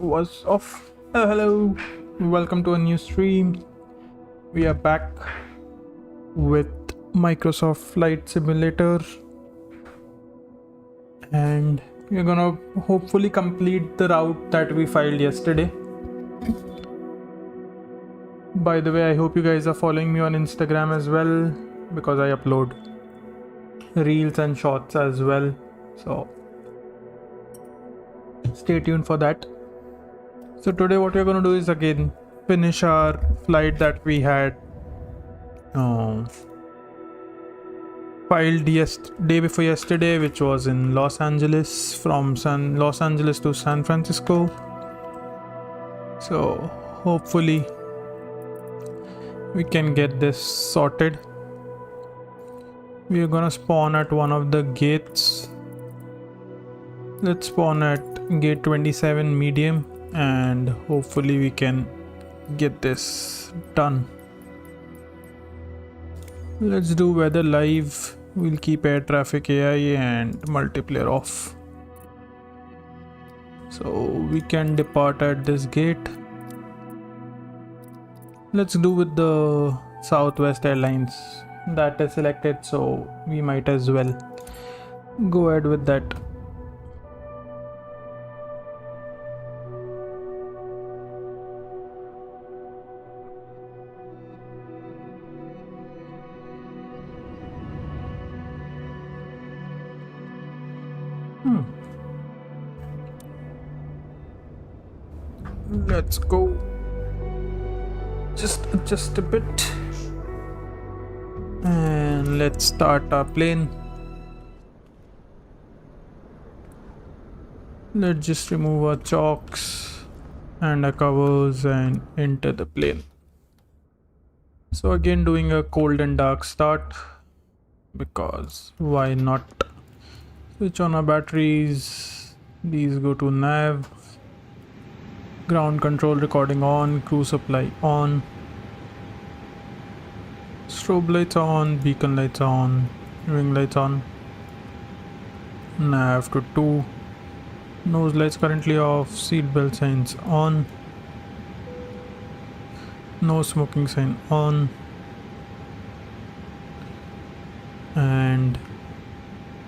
was off. Hello, welcome to a new stream. We are back with Microsoft Flight Simulator, and we're gonna hopefully complete the route that we filed yesterday. By the way, I hope you guys are following me on Instagram as well, because I upload reels and shots as well, so stay tuned for that. So today what we're going to do is again finish our flight that we had filed day before yesterday, which was in Los Angeles, from Los Angeles to San Francisco. So hopefully we can get this sorted. We are gonna spawn at one of the gates. Let's spawn at gate 27 medium, and hopefully we can get this done. Let's do weather live. We'll keep air traffic AI and multiplayer off, so we can depart at this gate. Let's do with the Southwest Airlines that is selected, so we might as well go ahead with that. Let's go. Just adjust a bit, and let's start our plane. Let's just remove our chocks and our covers and enter the plane. So again, doing a cold and dark start, because why not? Switch on our batteries. These go to nav. Ground control recording on, crew supply on, strobe lights on, beacon lights on, wing lights on, nav to 2, nose lights currently off, seatbelt signs on, no smoking sign on, and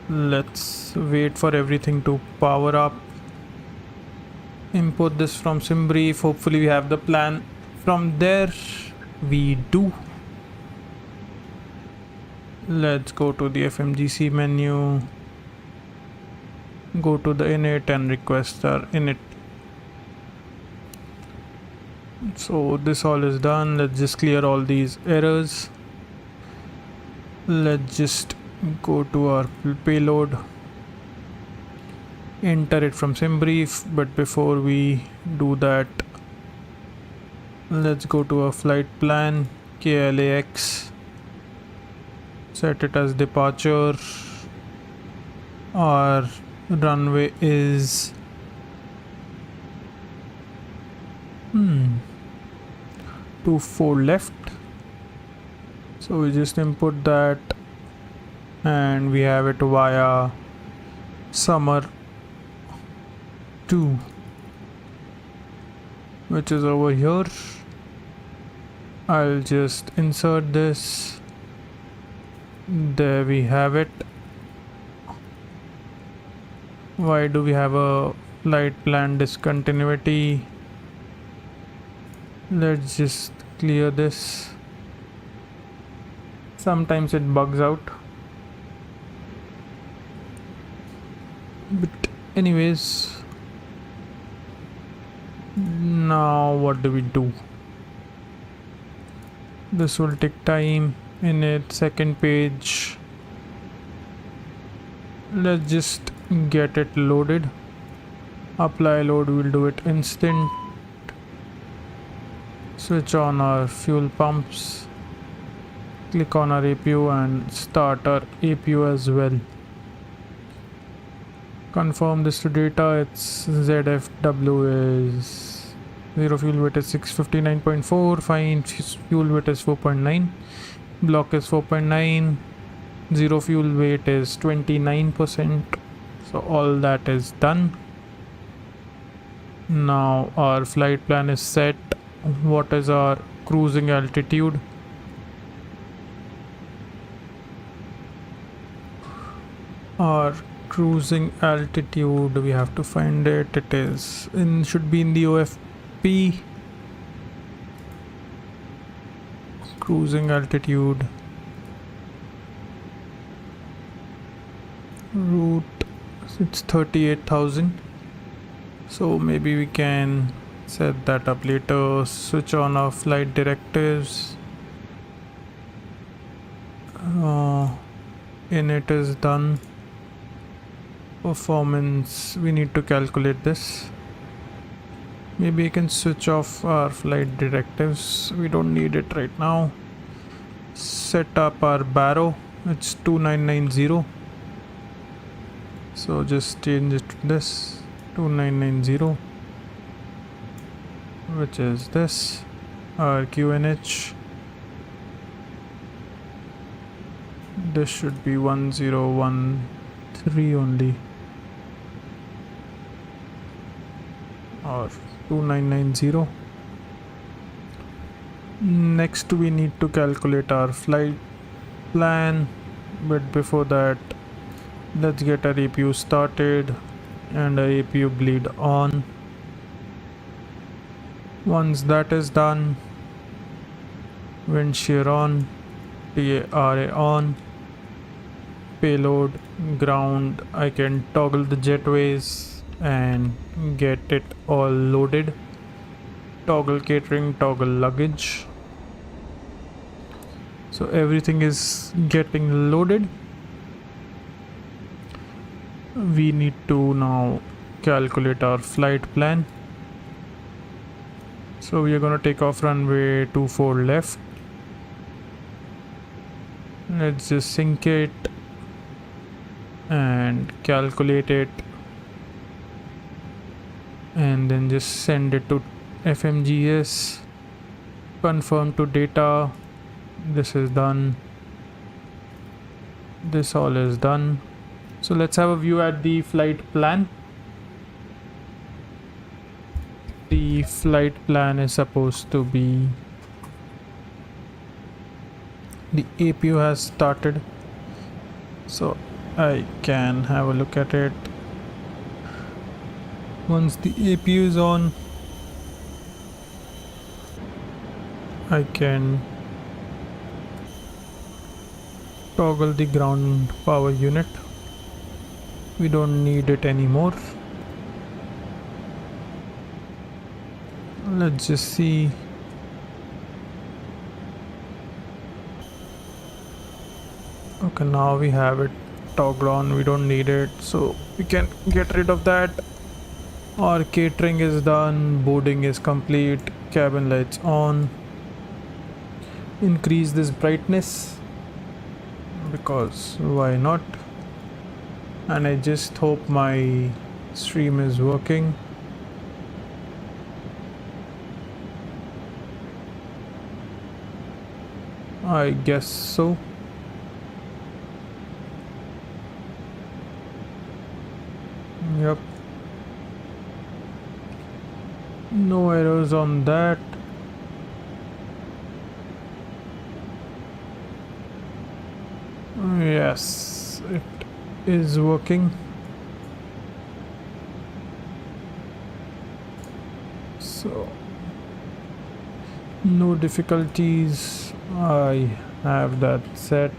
let's wait for everything to power up. Import this from SimBrief. Hopefully we have the plan from there. We do. Let's go to the FMGC menu, go to the init and request our init. So this all is done. Let's just clear all these errors. Let's just go to our payload, enter it from SimBrief, but before we do that, let's go to a flight plan, KLAX, set it as departure. Our runway is 24 left, so we just input that, and we have it via summer 2, which is over here. I'll just insert this. There we have it. Why do we have a flight plan discontinuity? Let's just clear this. Sometimes it bugs out, but anyways, now what do we do? This will take time. In it, second page, let's just get it loaded. Apply load, we'll do it instant. Switch on our fuel pumps, click on our APU and start our APU as well. Confirm this to data. It's ZFW is 0, fuel weight is 659.4, fine, fuel weight is 4.9, block is 4.9, 0 fuel weight is 29%. So all that is done. Now our flight plan is set. What is our cruising altitude? Our cruising altitude, we have to find it. It is in, should be in the OFP. Cruising altitude, route, it's 38,000. So maybe we can set that up later. Switch on our flight directives. Init is done. Performance, we need to calculate this. Maybe I can switch off our flight directives. We don't need it right now. Set up our baro. It's 2990. So just change it to this 2990, which is this. Our QNH. This should be 1013 only. Or 2990. Next we need to calculate our flight plan, but before that let's get our APU started and our APU bleed on. Once that is done, wind shear on, TARA on, payload, ground, I can toggle the jetways and get it all loaded. Toggle catering, toggle luggage. So everything is getting loaded. We need to now calculate our flight plan. So we are going to take off runway 24 left. Let's just sync it and calculate it, and then just send it to FMGS. Confirm to data. This is done. This all is done. So let's have a view at the flight plan. The flight plan is supposed to be, the APU has started, so I can have a look at it. Once the APU is on, I can toggle the ground power unit. We don't need it anymore. Let's just see. Okay, now we have it toggled on. We don't need it, so we can get rid of that. Our catering is done, boarding is complete, cabin lights on. Increase this brightness because why not? And I just hope my stream is working. I guess so. Yep. No errors on that. Yes, it is working. So no difficulties. I have that set.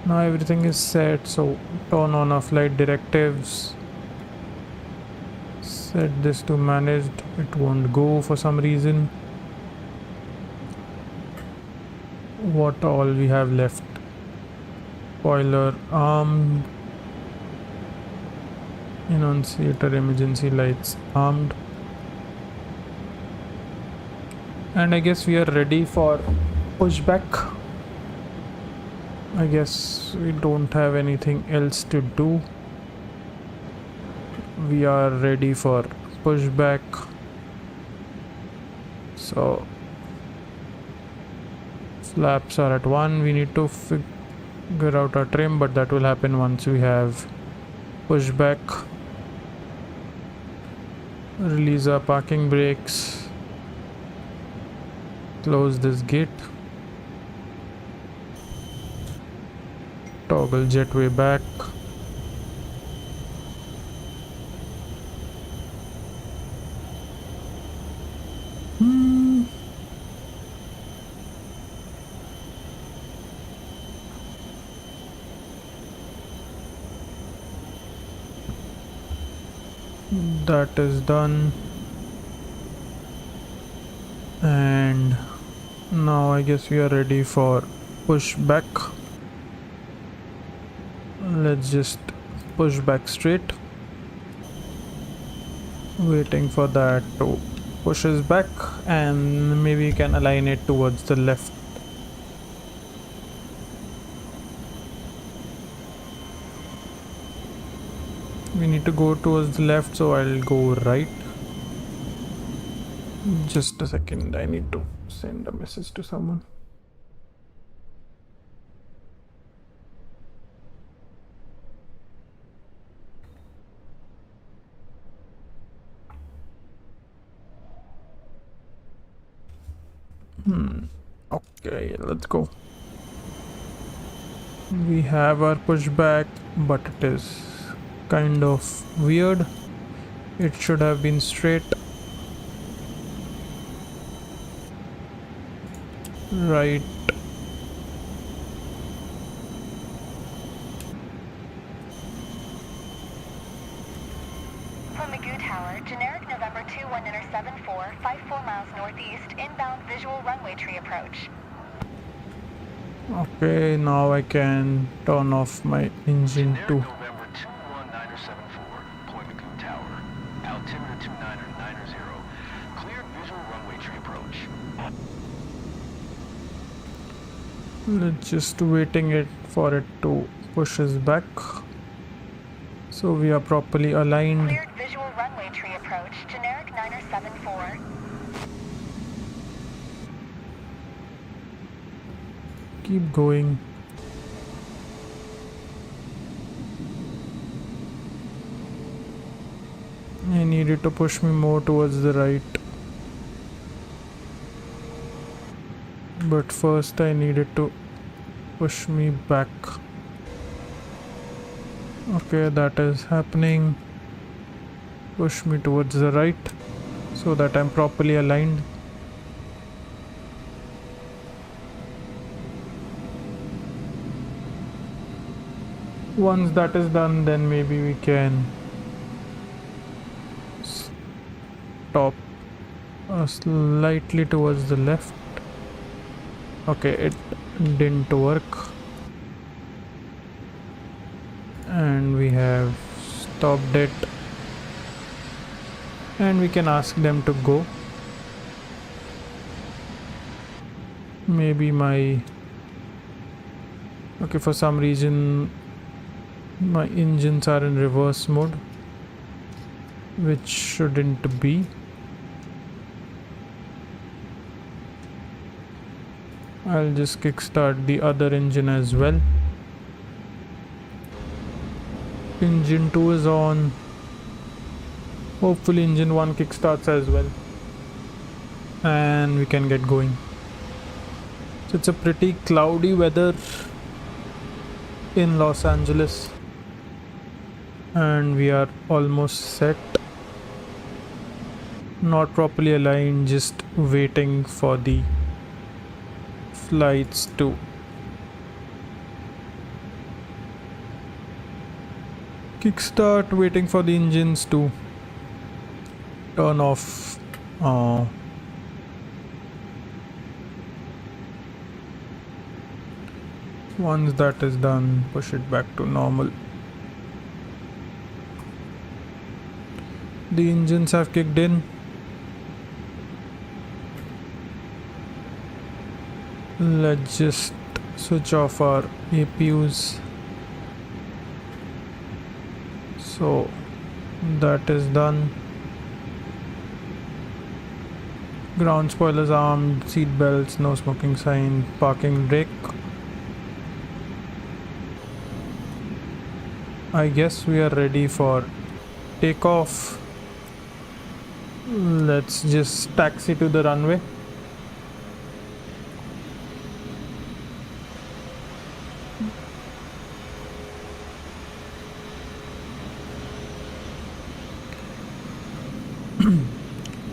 Now everything is set, so turn on our flight directives. Set this to managed. It won't go for some reason. What all we have left? Spoiler armed. Annunciator emergency lights armed. And I guess we are ready for pushback. I guess we don't have anything else to do. We are ready for pushback. So flaps are at 1. We need to figure out our trim, but that will happen once we have push back, release our parking brakes, close this gate, toggle jetway back, that is done. And now I guess we are ready for push back. Let's just push back straight, waiting for that to push us back, and maybe we can align it towards the left. We need to go towards the left, so I'll go right. Just a second, I need to send a message to someone. Okay, let's go. We have our pushback, but it is kind of weird. It should have been straight. Right. From Magoo Tower, generic November 21 7-4, 54 miles northeast, inbound visual runway tree approach. Okay, now I can turn off my engine too. November 21974, Point Magoo Tower, altimeter 2990, cleared visual runway tree approach. Let's just waiting it for it to push us back, so we are properly aligned. Cleared visual runway tree approach, generic 974. Keep going. I need it to push me more towards the right. But first I need it to push me back. Okay, that is happening. Push me towards the right so that I'm properly aligned. Once that is done, then maybe we can stop slightly towards the left. Okay, it didn't work, and we have stopped it, and we can ask them to go. Maybe okay, for some reason my engines are in reverse mode, which shouldn't be. I'll just kickstart the other engine as well. Engine 2 is on. Hopefully engine 1 kickstarts as well, and we can get going. So it's a pretty cloudy weather in Los Angeles, and we are almost set. Not properly aligned, just waiting for the flights to kickstart, waiting for the engines to turn off. Once that is done, push it back to normal. The engines have kicked in. Let's just switch off our APUs. So that is done. Ground spoilers armed, seat belts, no smoking sign, parking brake. I guess we are ready for takeoff. Let's just taxi to the runway.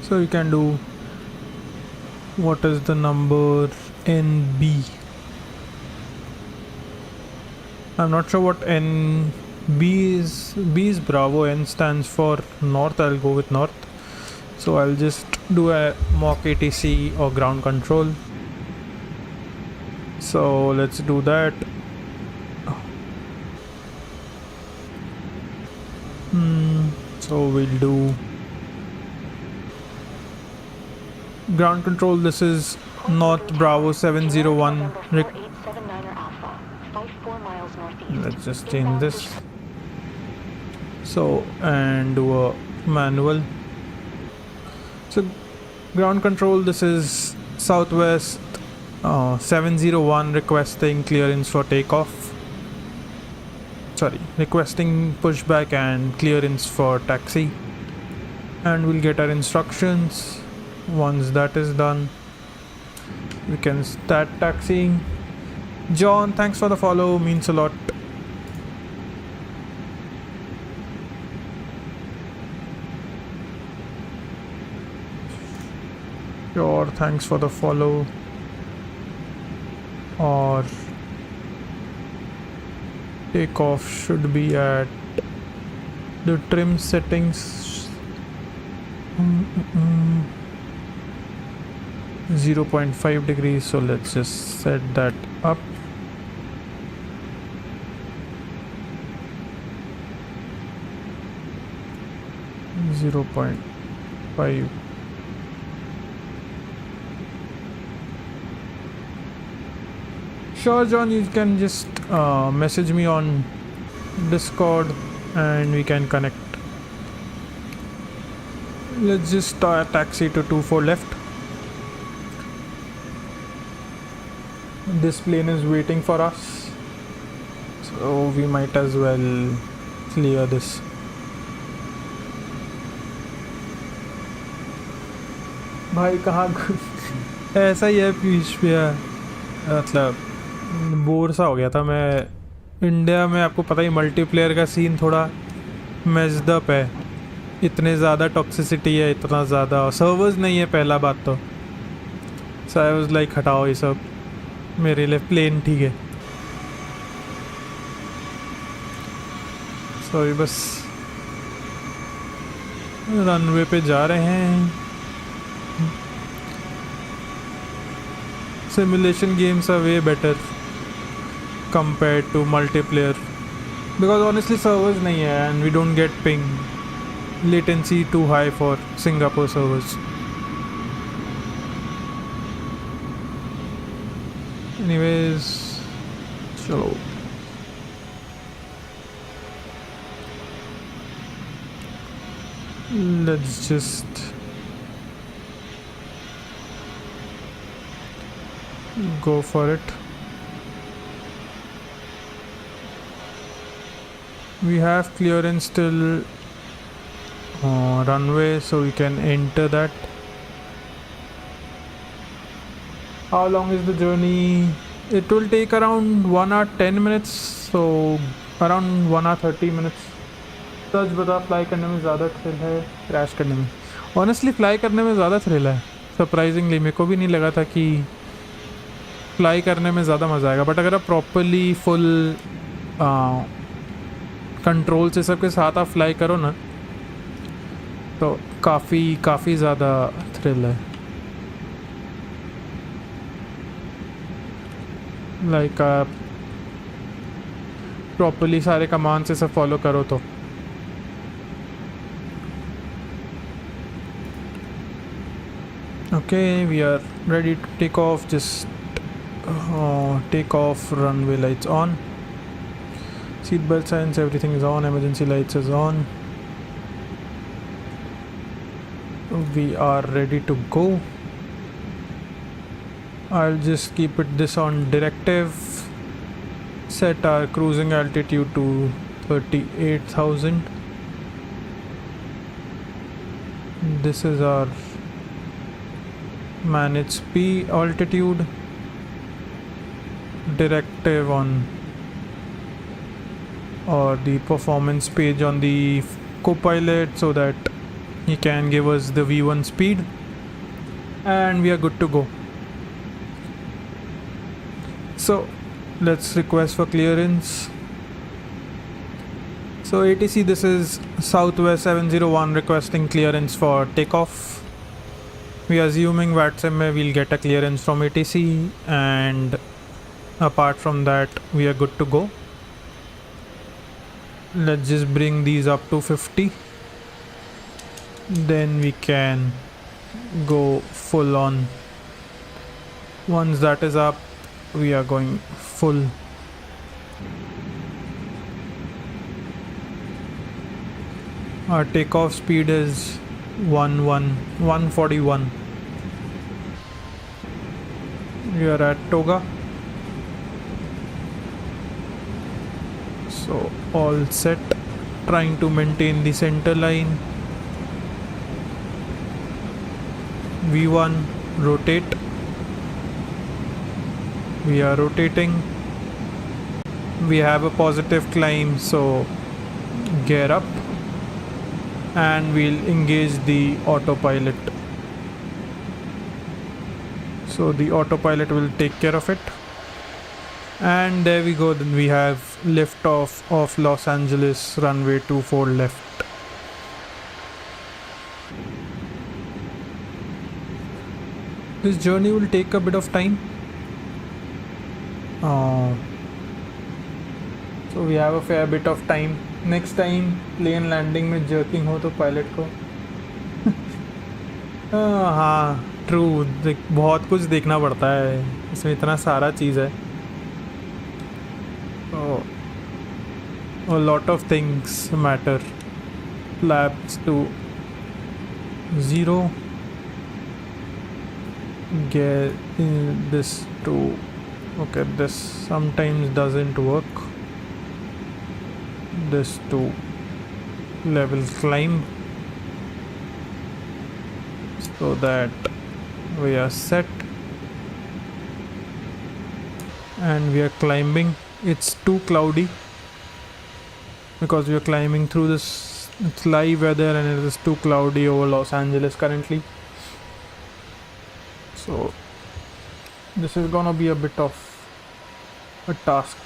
So you can do, what is the number, NB? I'm not sure what NB is. B is Bravo, N stands for North. I'll go with North. So I'll just do a mock ATC or ground control. So let's do that. So we'll do ground control. This is North Bravo 701. 4879 Alpha, 54 miles northeast. Let's just change this. So, and do a manual. So ground control, this is Southwest 701 requesting clearance for takeoff. Sorry, requesting pushback and clearance for taxi. And we'll get our instructions. Once that is done, we can start taxiing. John, thanks for the follow, means a lot. Sure, thanks for the follow. Or takeoff should be at the trim settings. 0.5 degrees, so let's just set that up. .5. Sure, John, you can just message me on Discord and we can connect. Let's just taxi to 24 left. This plane is waiting for us, so we might as well clear this. भाई कहाँ ऐसा ही है पीछे पे, मतलब bore सा हो गया था मैं। इंडिया में आपको पता ही मल्टीप्लेयर का सीन थोड़ा मेस्ड अप है, इतने ज़्यादा टॉक्सिसिटी है, इतना ज़्यादा सर्वर्स नहीं है पहला बात तो। सो आई वाज लाइक हटाओ ये सब, मेरे लिए प्लेन ठीक है। सॉरी, बस रनवे पे जा रहे हैं। Simulation games are way better compared to multiplayer because honestly servers nahi hai and we don't get ping, latency too high for Singapore servers. Anyways, chalo. Let's just go for it. We have clearance till runway, so we can enter that. How long is the journey? It will take around 1 hour 10 minutes, so around 1 hour 30 minutes. सच बता, fly करने में ज़्यादा thrill है crash करने में? Honestly fly करने में ज़्यादा थ्रिल है, सरप्राइजिंगली। मेरे को भी नहीं लगा था कि फ्लाई करने में ज़्यादा मज़ा आएगा, बट अगर आप प्रॉपरली फुल कंट्रोल से सबके साथ आप फ्लाई करो ना, तो काफ़ी ज़्यादा थ्रिल है। लाइक आप प्रॉपरली सारे कमांड से सब फॉलो करो तो। Okay, we are ready to take off. Just take off, runway lights on, seatbelt signs, everything is on, emergency lights is on. We are ready to go. I'll just keep this on directive, set our cruising altitude to 38,000. This is our manage P altitude directive on, or the performance page on the Copilot, so that he can give us the V1 speed, and we are good to go. So let's request for clearance. So ATC, this is Southwest 701 requesting clearance for takeoff. We are assuming VATSIM we'll get a clearance from ATC, and apart from that we are good to go. Let's just bring these up to 50, then we can go full on. Once that is up, we are going full. Our takeoff speed is 141. We are at Toga. So all set. Trying to maintain the center line. V1, rotate. We are rotating. We have a positive climb, so gear up, and we'll engage the autopilot. So the autopilot will take care of it. And there we go, then we have liftoff of Los Angeles runway 24 left. This journey will take a bit of time. So we have a fair bit of time. Next time plane landing में jerking हो तो pilot को हाँ true, बहुत कुछ देखना पड़ता है इसमें, इतना सारा चीज़ है. A lot of things matter. Flaps to 0. Get this to, okay, this sometimes doesn't work. This to level climb, so that we are set, and we are climbing. It's too cloudy because we are climbing through this, it's live weather and it is too cloudy over Los Angeles currently. So this is gonna be a bit of a task.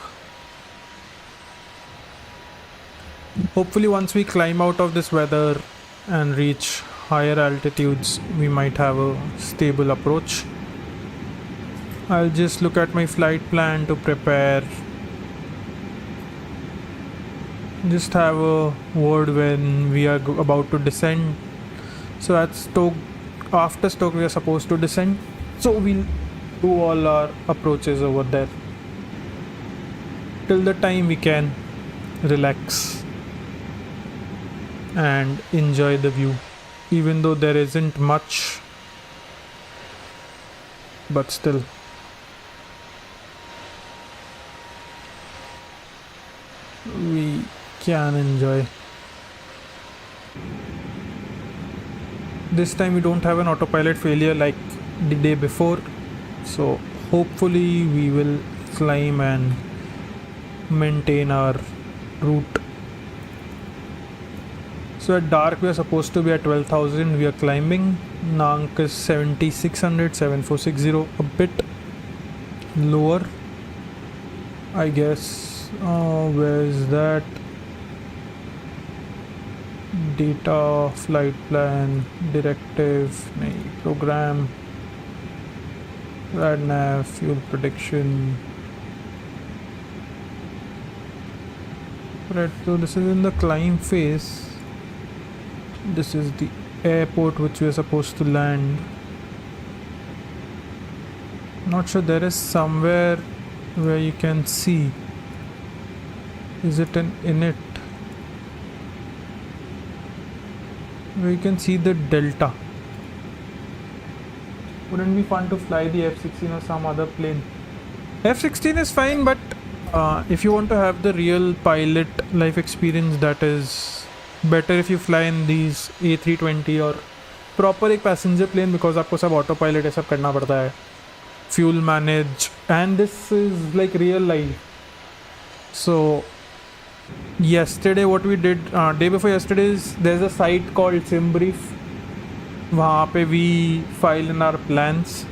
Hopefully once we climb out of this weather and reach higher altitudes, we might have a stable approach. I'll just look at my flight plan to prepare. Just have a word when we are about to descend. So at Stoke, after Stoke we are supposed to descend, so we'll do all our approaches over there. Till the time we can relax and enjoy the view, even though there isn't much, but still. We can enjoy. This time we don't have an autopilot failure like the day before, so hopefully we will climb and maintain our route. So at dark we are supposed to be at 12,000. We are climbing. Nank is 7600, 7460, a bit lower, I guess. Where is that? Data, flight plan, directive, program, radnav, fuel prediction. Right, so this is in the climb phase. This is the airport which we are supposed to land. Not sure, there is somewhere where you can see. Is it an init? Where you can see the delta. Wouldn't it be fun to fly the F-16 or some other plane? F-16 is fine, but if you want to have the real pilot life experience, that is better if you fly in these A320 or proper एक passenger plane, because आपको सब autopilot ये सब करना पड़ता है, fuel manage, and this is like real life. So yesterday what we did, day before yesterday, is there's a site called SimBrief. वहाँ पे we file in our plans.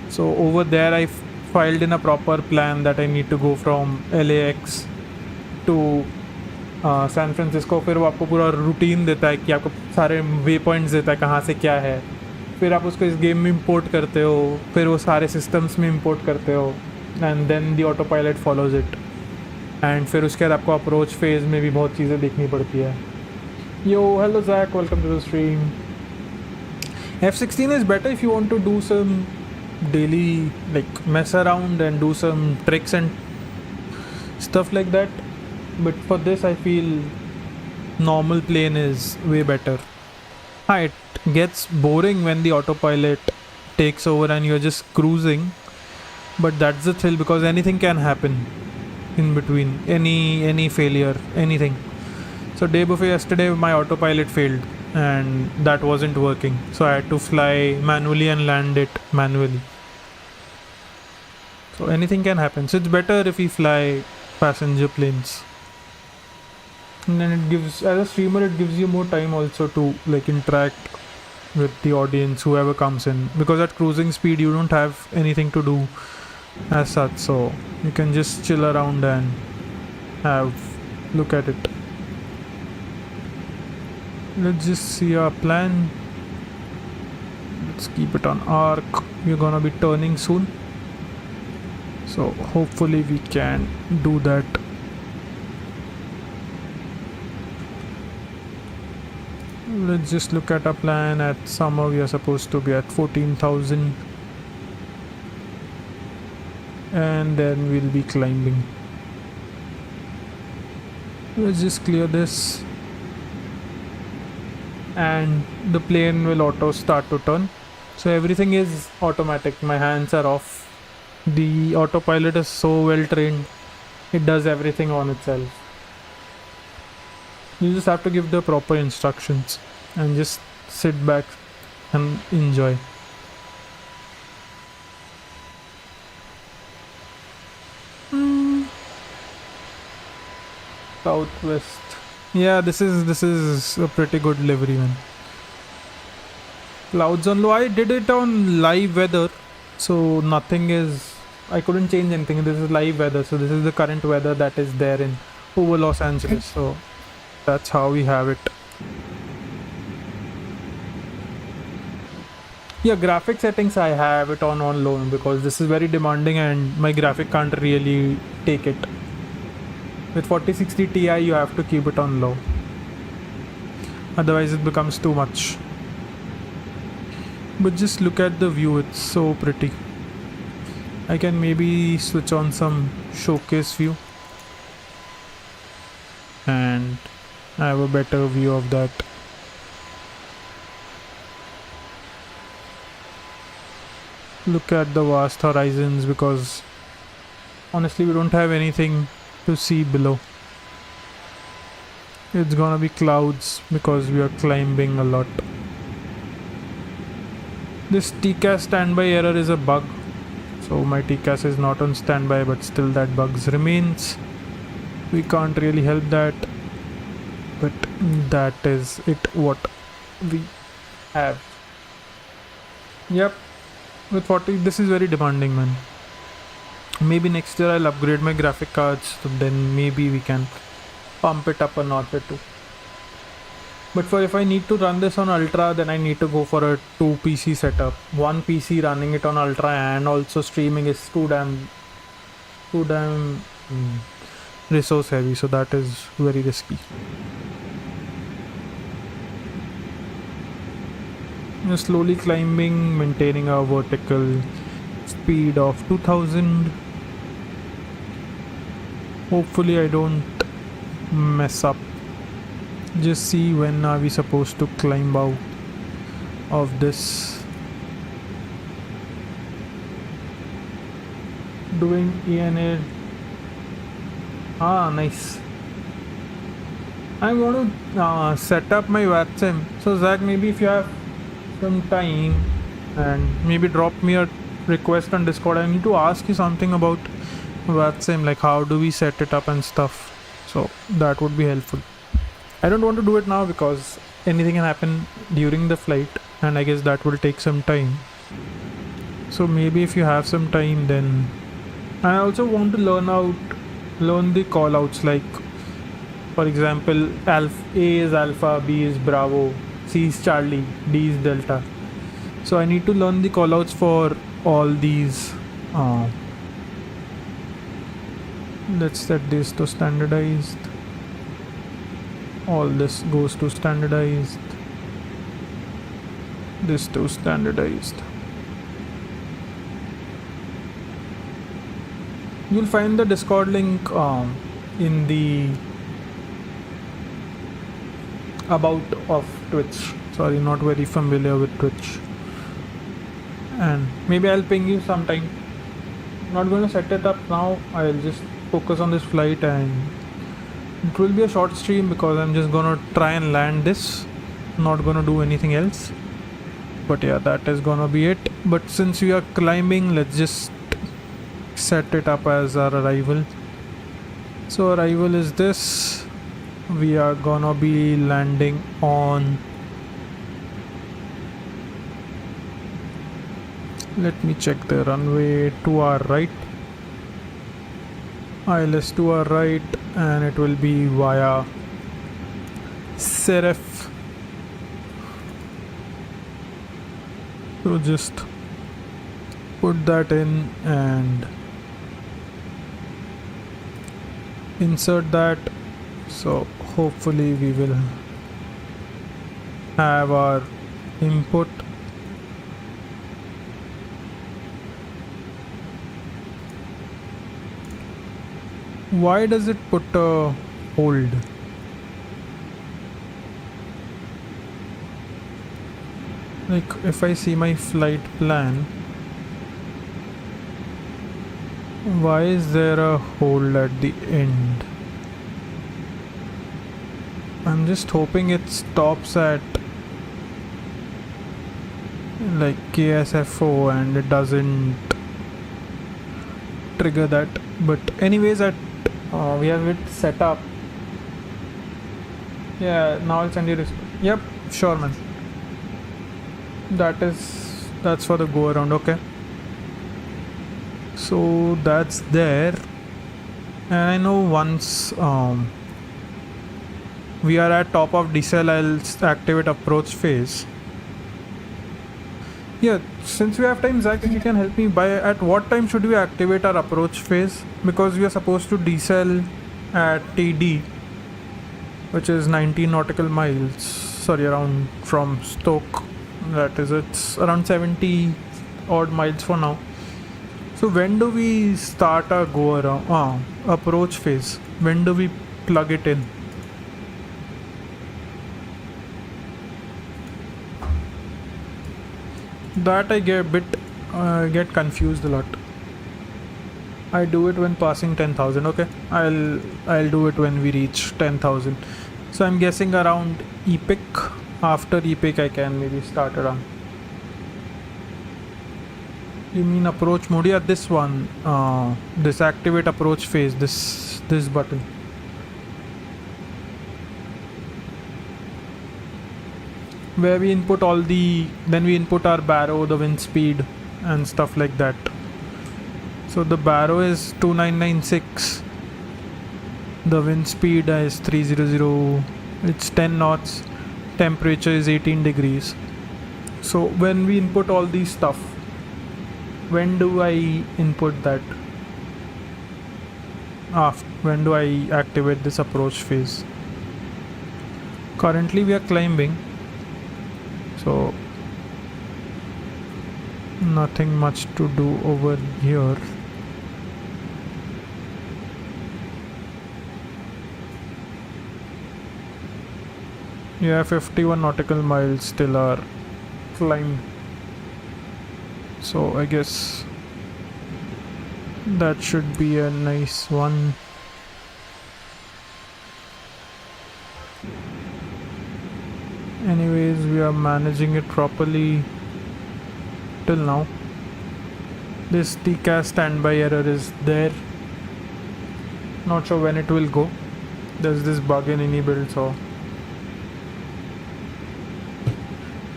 So over there I filed in a proper plan that I need to go from LAX to San Francisco. फिर वो आपको पूरा routine देता है कि आपको सारे वे पॉइंट्स देता है कहाँ से क्या है. फिर आप उसको इस गेम में इंपोर्ट करते हो, फिर वो सारे सिस्टम्स में इंपोर्ट करते हो, and then the autopilot follows it. एंड फिर उसके बाद आपको अप्रोच फेज में भी बहुत चीज़ें देखनी पड़ती है. Yo hello Jack, welcome to the stream. F-16 is better if you want to do some daily, like, mess around and do some tricks and stuff like that. But for this I feel normal plane is way better. It gets boring when the autopilot takes over and you're just cruising, but that's the thrill because anything can happen in between, any failure, anything. So day before yesterday my autopilot failed and that wasn't working, so I had to fly manually and land it manually. So anything can happen, so it's better if we fly passenger planes. And then it gives, as a streamer, it gives you more time also to like interact with the audience, whoever comes in, because at cruising speed you don't have anything to do as such, so you can just chill around and look at it. Let's just see our plan. Let's keep it on arc. We're gonna be turning soon, so hopefully we can do that. Let's just look at our plan. At summer we are supposed to be at 14,000 and then we'll be climbing. Let's just clear this and the plane will auto start to turn. So everything is automatic, my hands are off. The autopilot is so well trained, it does everything on itself. You just have to give the proper instructions and just sit back and enjoy. Southwest. Yeah, this is a pretty good livery, man. Clouds on low. I did it on live weather, so nothing is, I couldn't change anything. This is live weather, so this is the current weather that is there in over Los Angeles, so that's how we have it. Yeah, graphic settings I have it on low because this is very demanding and my graphic can't really take it. With 4060 Ti you have to keep it on low, otherwise it becomes too much. But just look at the view, it's so pretty. I can maybe switch on some showcase view and I have a better view of that. Look at the vast horizons, because honestly we don't have anything to see below. It's gonna be clouds because we are climbing a lot. This TCAS standby error is a bug, so my TCAS is not on standby, but still that bug remains. We can't really help that, but that is it what we have. Yep, with 40 this is very demanding, man. Maybe next year I'll upgrade my graphic cards, so then maybe we can pump it up a notch or two. But for if I need to run this on Ultra, then I need to go for a 2 PC setup. One PC running it on Ultra and also streaming is too damn resource heavy, so that is very risky. We're slowly climbing, maintaining our vertical speed of 2000. Hopefully I don't mess up. Just see when are we supposed to climb out of this. Doing ENA Ah, nice. I want to set up my VATSIM. So Zach, maybe if you have some time and maybe drop me a request on Discord. I need to ask you something about VATSIM, like how do we set it up and stuff. So that would be helpful. I don't want to do it now because anything can happen during the flight, and I guess that will take some time. So maybe if you have some time, then I also want to learn the callouts, like for example, alpha A is alpha, B is Bravo, C is Charlie, D is Delta. So I need to learn the callouts for all these. Let's set this to standardized. All this goes to standardized. This to standardized. You'll find the Discord link in the about of Twitch. Sorry, not very familiar with Twitch. And maybe I'll ping you sometime. Not going to set it up now. I'll just focus on this flight, and it will be a short stream because I'm just gonna try and land this. Not gonna do anything else. But yeah, that is gonna be it. But since we are climbing, let's just set it up as our arrival. So arrival is this. We are gonna be landing on, let me check the runway, to our right. ILS to our right, and it will be via Serif. So just put that in and insert that. So hopefully we will have our input. Why does it put a hold? Like if I see my flight plan, why is there a hold at the end? I'm just hoping it stops at like KSFO and it doesn't trigger that. But anyways, we have it set up. Yeah, now I'll send you this. Yep, sure man. That's for the go around. Okay, so that's there. And I know once we are at top of decel, I'll activate approach phase. Yeah, since we have time, Zach, if you can help me, by at what time should we activate our approach phase? Because we are supposed to decel at TD, which is 19 nautical miles. Sorry, around from Stoke. That is, it's around 70 odd miles for now. So when do we start our go around approach phase? When do we plug it in? That I get a bit get confused a lot. I do it when passing 10,000. Okay, I'll do it when we reach 10,000. So I'm guessing around epic. After epic I can maybe start around. You mean approach mode? Yeah, this one. This activate approach phase. This button. Where we input then we input our baro, the wind speed and stuff like that. So the baro is 2996. The wind speed is 300. It's 10 knots. Temperature is 18 degrees. So when we input all these stuff, when do I input that? When do I activate this approach phase? Currently we are climbing, so nothing much to do over here. Yeah, 51 nautical miles till our climb. So I guess that should be a nice one. says we are managing it properly till now. This TCAS standby error is there. Not sure when it will go. There's this bug in any build, so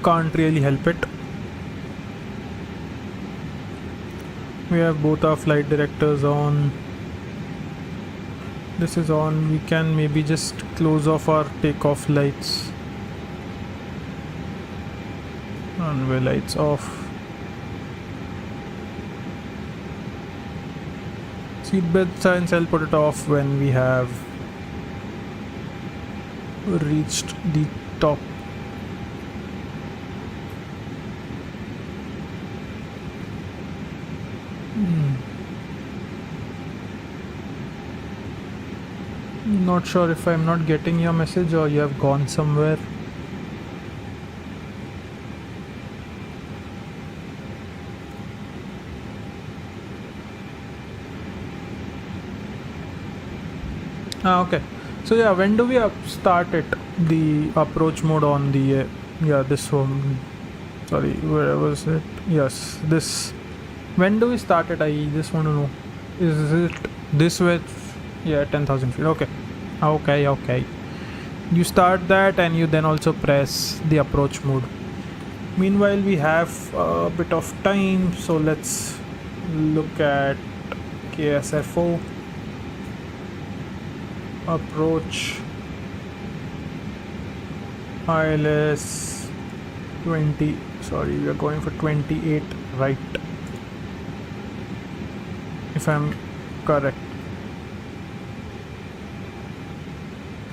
can't really help it. We have both our flight directors on. This is on. We can maybe just close off our takeoff lights. Runway lights off. Seatbelt signs, I'll put it off when we have reached the top. Not sure if I'm not getting your message or you have gone somewhere. Okay. So yeah, when do we start it? The approach mode on the yeah, this one. Sorry, where was it? Yes, this. When do we start it? I just want to know. Is it this way? Yeah, 10,000 feet. Okay. You start that and you then also press the approach mode. Meanwhile, we have a bit of time, so let's look at KSFO. Approach ILS 20, sorry, we are going for 28 right, if I'm correct.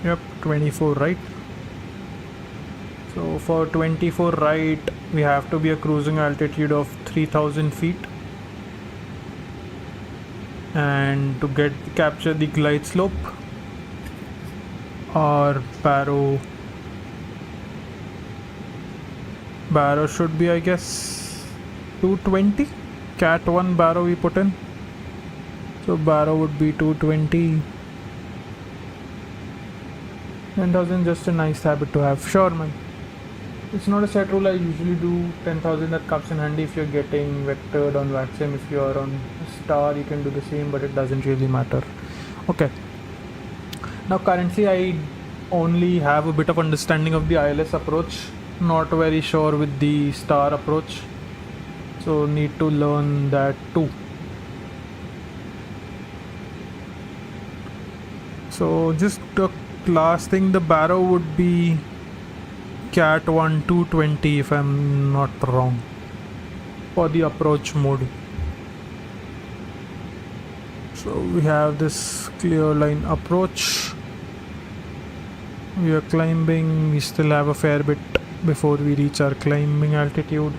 Yep, 24 right. So for 24 right we have to be a cruising altitude of 3000 feet, and to capture the glide slope, or Barrow should be, I guess, 220. Cat 1 Barrow we put in, so Barrow would be 220. 10,000, just a nice habit to have. Sure, man, it's not a set rule. I usually do 10,000. That comes in handy if you're getting vectored on VATSIM. If you're on Star, you can do the same, but it doesn't really matter. Okay. Now currently I only have a bit of understanding of the ILS approach, not very sure with the Star approach, so need to learn that too. So just the last thing, the Barrow would be Cat 1 220 if I'm not wrong for the approach mode. So we have this clear line approach. We are climbing. We still have a fair bit before we reach our climbing altitude.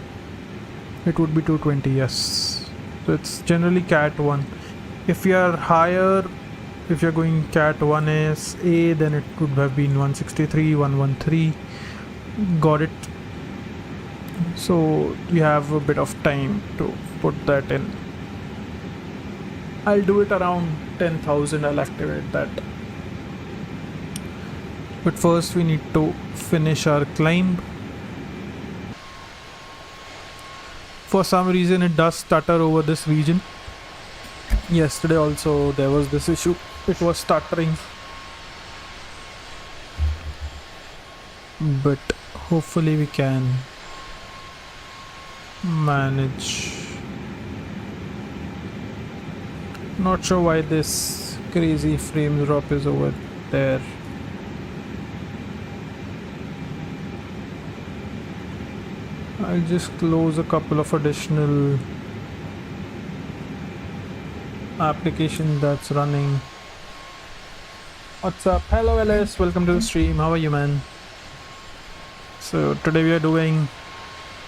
It would be 220, yes. So it's generally Cat 1. If you are higher, if you're going Cat 1SA, then it could have been 163, 113. Got it. So we have a bit of time to put that in. I'll do it around 10,000. I'll activate that. But first we need to finish our climb. For some reason it does stutter over this region. Yesterday also there was this issue. It was stuttering. But hopefully we can manage. Not sure why this crazy frame drop is over there. I'll just close a couple of additional applications that's running. What's up? Hello LS, welcome to the stream. How are you, man? So today we are doing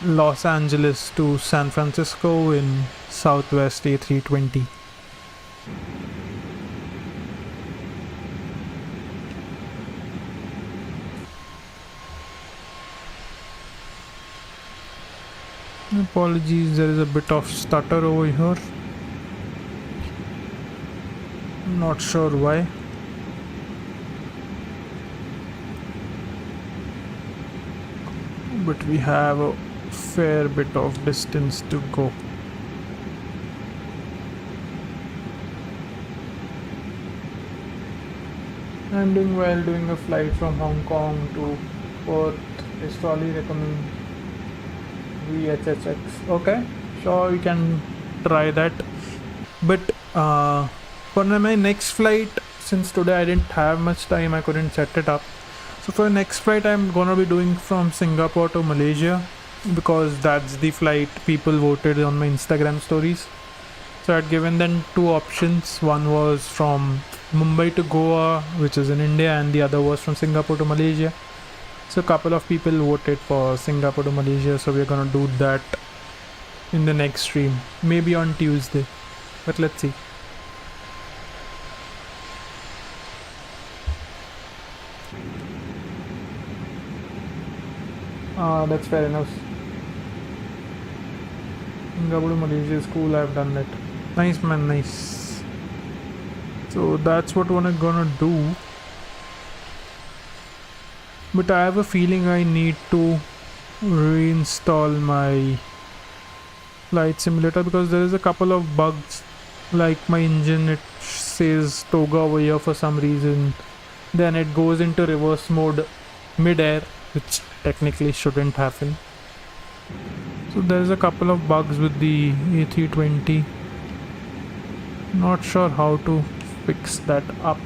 Los Angeles to San Francisco in Southwest A320. Apologies, there is a bit of stutter over here. Not sure why. but we have a fair bit of distance to go. I'm doing well, doing a flight from Hong Kong to Perth. I strongly recommend VHHX. Okay, sure, we can try that. But for my next flight, since today I didn't have much time, I couldn't set it up. So for next flight, I'm gonna be doing from Singapore to Malaysia, because that's the flight people voted on my Instagram stories. So I'd given them two options. One was from Mumbai to Goa, which is in India, and the other was from Singapore to Malaysia. So a couple of people voted for Singapore to Malaysia, so we're gonna do that in the next stream, maybe on Tuesday, but let's see. That's fair enough. Singapore to Malaysia is cool, I've done that. Nice man, nice. So that's what I'm gonna do. But I have a feeling I need to reinstall my flight simulator, because there is a couple of bugs, like my engine, it says toga over here for some reason, then it goes into reverse mode mid-air, which technically shouldn't happen. So there's a couple of bugs with the A320. Not sure how to fix that up.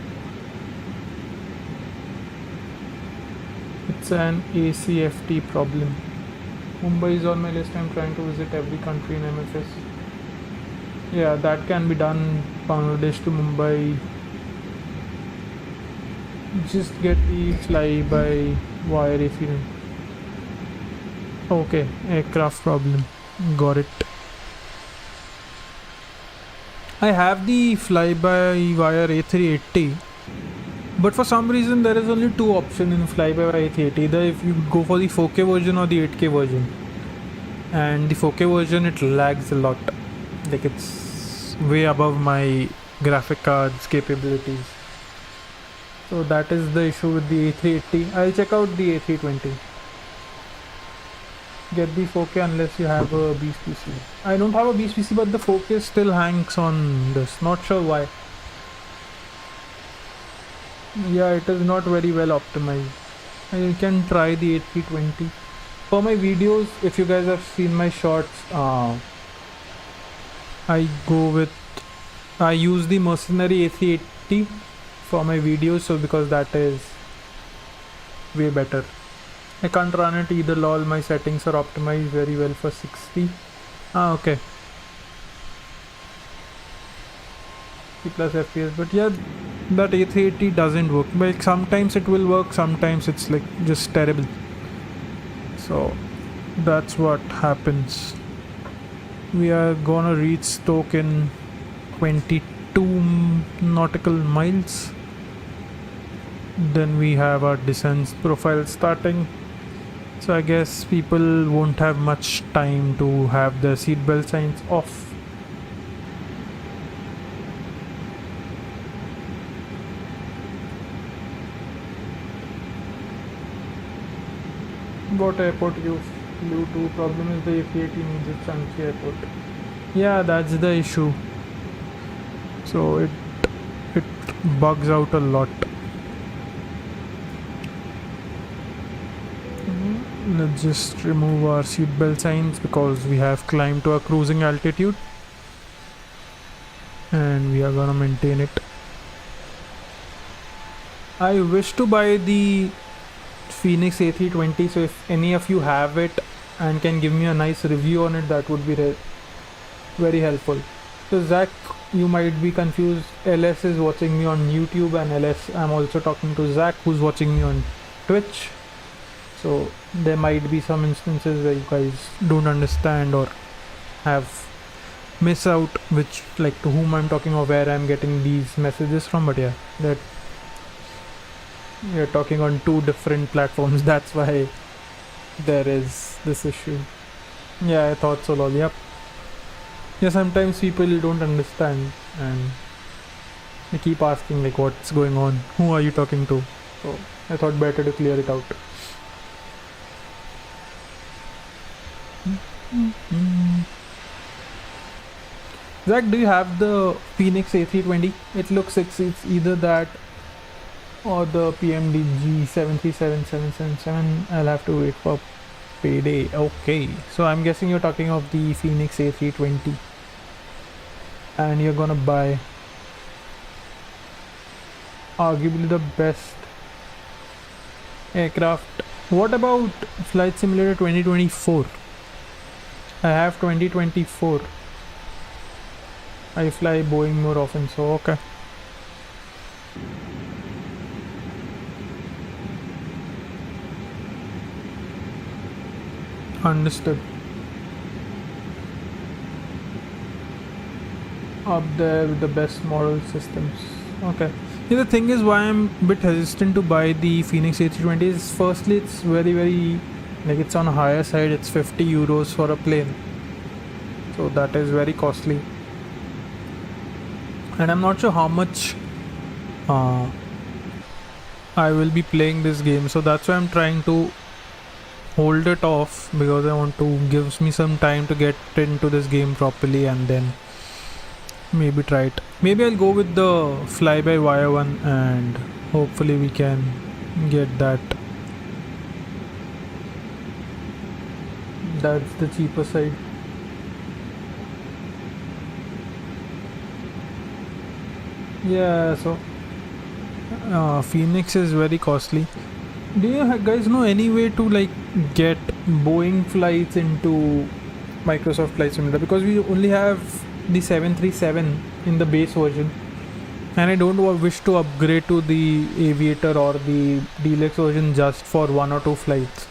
It's an ACFT problem. Mumbai is on my list. I'm trying to visit every country in MSFS. Yeah, that can be done. Bangladesh to Mumbai. Just get the fly by wire if you. Okay, aircraft problem. Got it. I have the fly-by-wire A380, but for some reason there is only two options in fly-by-wire A380. Either if you go for the 4K version or the 8K version. And the 4K version, it lags a lot. Like, it's way above my graphic card's capabilities. So that is the issue with the A380. I'll check out the A320. Get the 4K unless you have a Beast PC. I don't have a Beast PC, but the 4K still hangs on this. Not sure why. Yeah, it is not very well optimized. I can try the A320. For my videos, if you guys have seen my shorts, I use the Mercenary A380 for my videos, so because that is way better. I can't run it either, lol. My settings are optimized very well for 60. Okay. 60 plus FPS, but yeah, that A380 doesn't work. Like, sometimes it will work, sometimes it's like just terrible. So that's what happens. We are gonna reach Stoke in 22 nautical miles. Then we have our descent profile starting. So I guess people won't have much time to have their seatbelt signs off. What airport you flew to? Problem is the A380 needs a chunky airport. Yeah, that's the issue. So it bugs out a lot. Let's just remove our seatbelt signs because we have climbed to our cruising altitude and we are gonna maintain it. I wish to buy the Fenix A320, so if any of you have it and can give me a nice review on it, that would be very helpful. So Zach, you might be confused. LS is watching me on YouTube, and LS, I'm also talking to Zach, who's watching me on Twitch. So there might be some instances where you guys don't understand or have miss out which, like, to whom I'm talking or where I'm getting these messages from. But yeah, that you're talking on two different platforms, that's why there is this issue. Yeah, I thought so, lol. Yep. Yeah, sometimes people don't understand and they keep asking like, what's going on, who are you talking to? So I thought better to clear it out. Zach, do you have the Fenix A320? It looks like it's either that or the PMDG 737777. I'll have to wait for payday. Okay, so I'm guessing you're talking of the Fenix A320 and you're gonna buy arguably the best aircraft. What about Flight Simulator 2024? I have 2024. I fly Boeing more often, so okay. Understood. Up there with the best model systems. Okay. Yeah, the thing is why I'm a bit hesitant to buy the Fenix A320 is firstly it's very like it's on a higher side. It's 50 euros for a plane, so that is very costly, and I'm not sure how much I will be playing this game, so that's why I'm trying to hold it off, because I want to gives me some time to get into this game properly and then maybe try it. Maybe I'll go with the fly-by-wire one and hopefully we can get that. That's the cheaper side. Yeah, so Phoenix is very costly. Do you guys know any way to like get Boeing flights into Microsoft Flight Simulator? Because we only have the 737 in the base version, and I don't wish to upgrade to the Aviator or the Deluxe version just for 1 or 2 flights.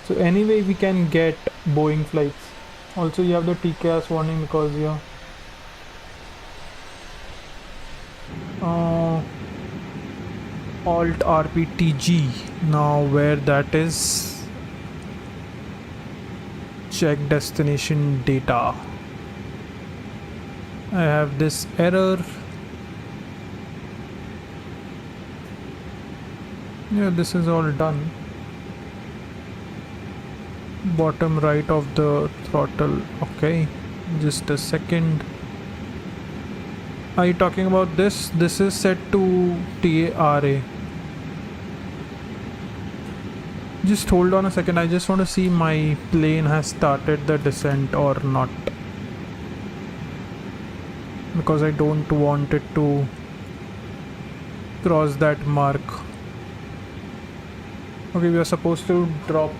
So anyway, we can get Boeing flights. Also, you have the TCAS warning because yeah. Alt RPTG. Now where that is, check destination data. I have this error. Yeah, this is all done. Bottom right of the throttle. Okay, just a second. Are you talking about this? This is set to TARA. Just hold on a second. I just want to see my plane has started the descent or not, because I don't want it to cross that mark. Okay, we are supposed to drop.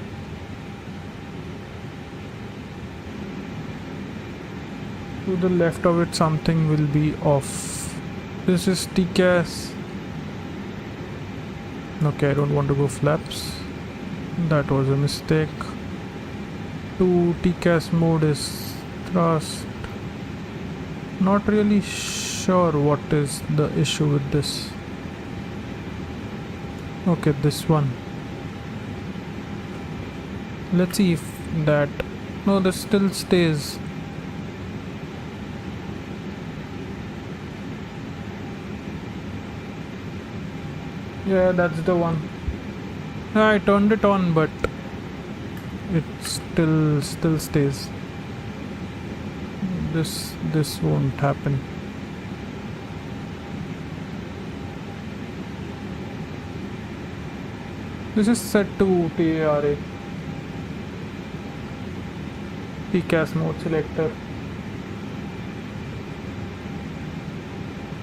To the left of it, something will be off. This is TCAS. Okay, I don't want to go flaps. That was a mistake. To TCAS mode is thrust. Not really sure what is the issue with this. Okay, this one. Let's see if that. No, this still stays. Yeah, that's the one. I turned it on, but it still stays. This won't happen. This is set to TARA. TCAS mode selector.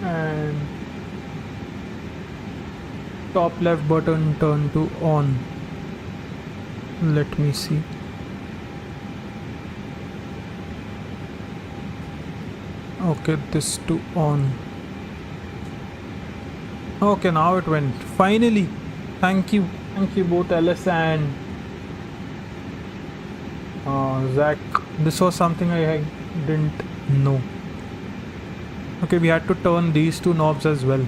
And top left button turn to on. Let me see. Okay, this to on. Okay, now it went. Finally. Thank you both Alice and Zach. This was something I didn't know. Okay, we had to turn these two knobs as well.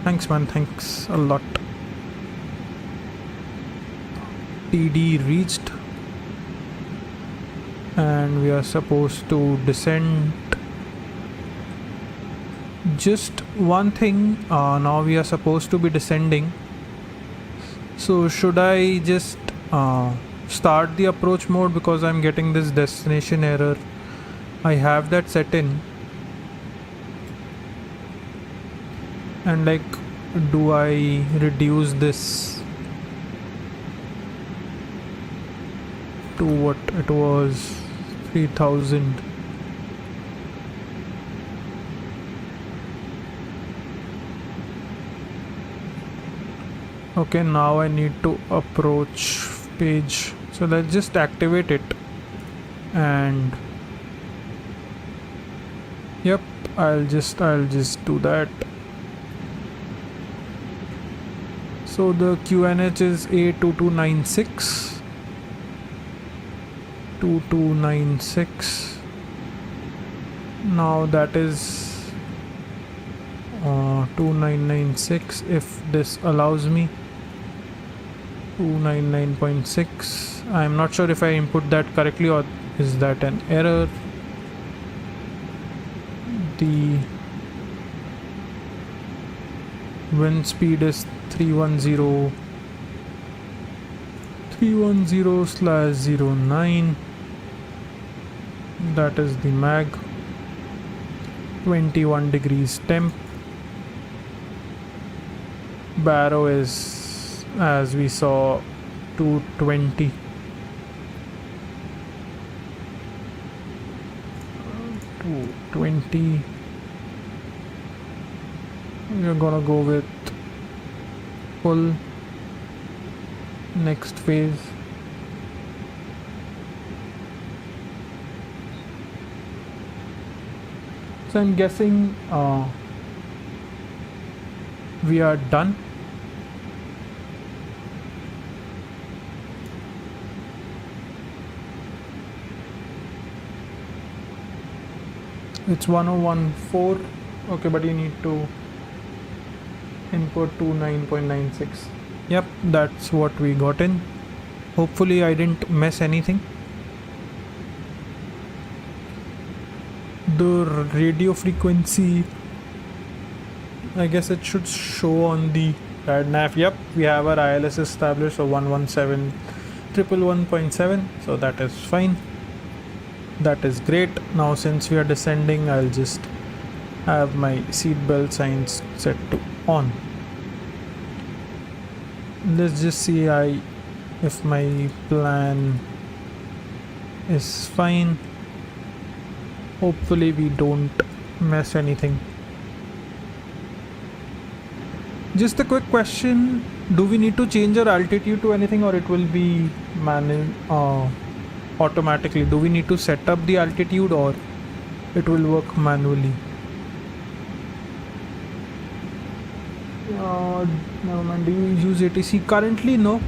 Thanks man, thanks a lot. TD reached and we are supposed to descend. Just one thing, now we are supposed to be descending. So should I just start the approach mode, because I'm getting this destination error? I have that set in, And like, do I reduce this to what it was, 3000? Okay, now I need to approach page, so let's just activate it. And yep, I'll just do that. So the QNH is A2296. 2296. Now that is 2996 if this allows me. 299.6. I'm not sure if I input that correctly or is that an error. The wind speed is 310/09. That is the mag. 21 degrees temp. Baro is, as we saw, 220. 220. We're gonna go with full. Next phase. So I'm guessing we are done. It's 1014. Okay, but you need to input 29.96. Yep, that's what we got in. Hopefully I didn't mess anything. The radio frequency, I guess it should show on the rad nav. Yep, we have our ILS established, so 117.111.7, so that is fine. That is great. Now since we are descending, I'll just have my seatbelt signs set to on. Let's just see if my plan is fine. Hopefully we don't mess anything. Just a quick question, do we need to change our altitude to anything, or it will be automatically? Do we need to set up the altitude, or it will work manually? Never mind. Do you use ATC? Currently no,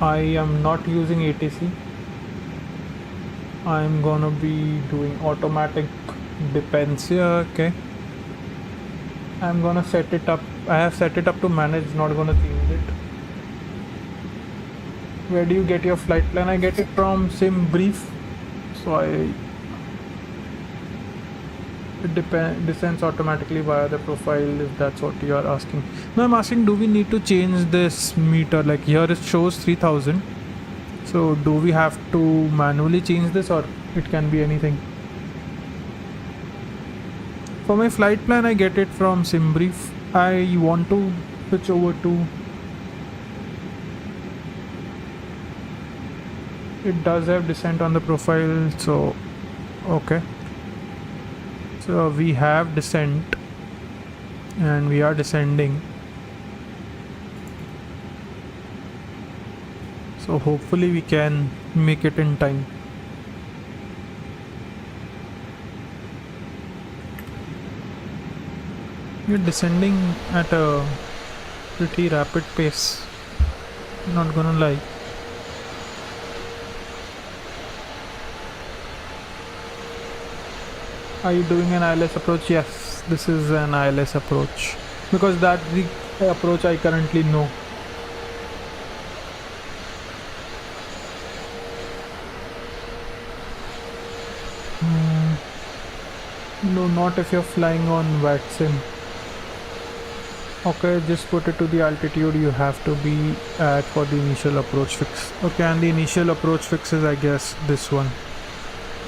I am not using ATC. I'm gonna be doing automatic depends here. Okay, I'm gonna set it up. I have set it up to manage, not gonna change it. Where do you get your flight plan? I get it from SimBrief. So it descends automatically via the profile, if that's what you are asking. Now I'm asking, do we need to change this meter? Like here it shows 3000. So do we have to manually change this, or it can be anything? For my flight plan, I get it from SimBrief. I want to switch over to... It does have descent on the profile, so okay. So we have descent and we are descending. So hopefully we can make it in time. We're descending at a pretty rapid pace, not gonna lie. Are you doing an ILS approach? Yes, this is an ILS approach, because that's the approach I currently know. No, not if you're flying on VATSIM. Okay, just put it to the altitude you have to be at for the initial approach fix. Okay, and the initial approach fix is, I guess, this one.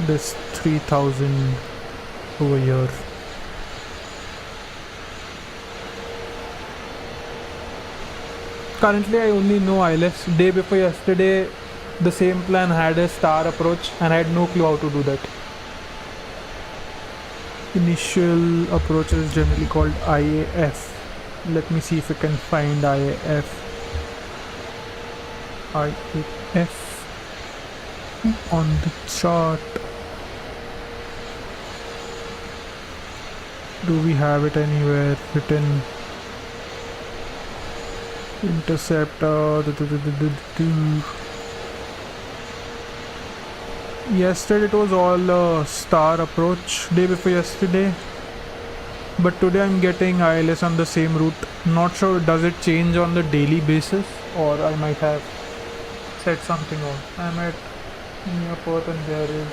This 3000 over here. Currently I only know ILS. Day before yesterday the same plan had a star approach and I had no clue how to do that. Initial approach is generally called IAF. Let me see if I can find IAF. IAF on the chart. Do we have it anywhere written? Interceptor. Yesterday it was all a star approach, day before yesterday, but today I'm getting ILS on the same route. Not sure, does it change on the daily basis, or I might have set something on. I'm at near Perth and there is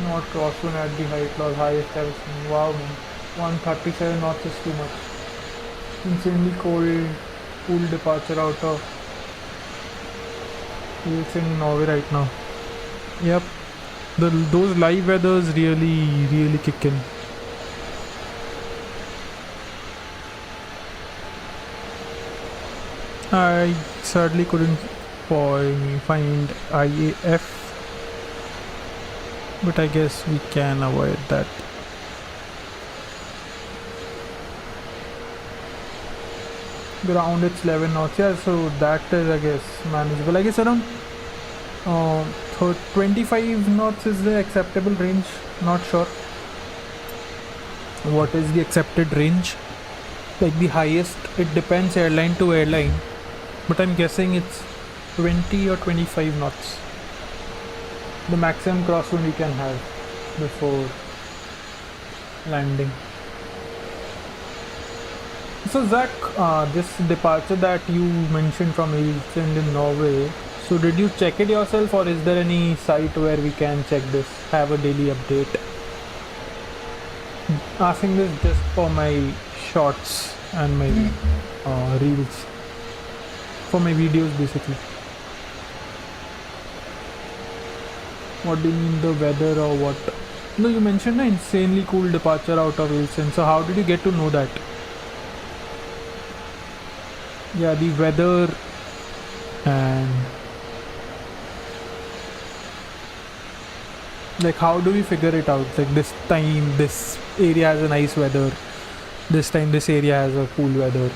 not crosswind at the height loss, highest ever seen. Wow man, 137 knots is too much. Insanely cool departure out of Aviation, Norway right now. Yep, those live weathers really kick in. I sadly couldn't find IAF, but I guess we can avoid that. Ground it's 11 knots, yeah, so that is I guess manageable. I guess around 25 knots is the acceptable range. Not sure what is the accepted range, like the highest. It depends airline to airline, but I'm guessing it's 20 or 25 knots, the maximum crosswind we can have before landing. So Zach, this departure that you mentioned from Aviation in Norway, so did you check it yourself, or is there any site where we can check this, have a daily update? Asking this just for my shorts and my reels, for my videos basically. What do you mean, the weather or what? No, you mentioned an insanely cool departure out of Aviation, so how did you get to know that? Yeah, the weather and like how do we figure it out? Like this time this area has a nice weather, this time this area has a cool weather.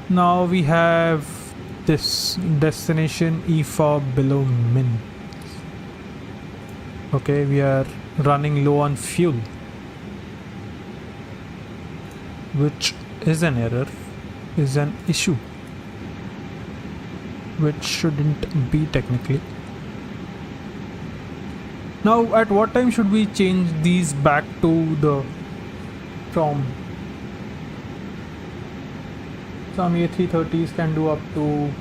Now we have this destination EFOB below min. Okay, we are running low on fuel, which is an error, is an issue, which shouldn't be technically. Now at what time should we change these back to the from? Some A330s can do up to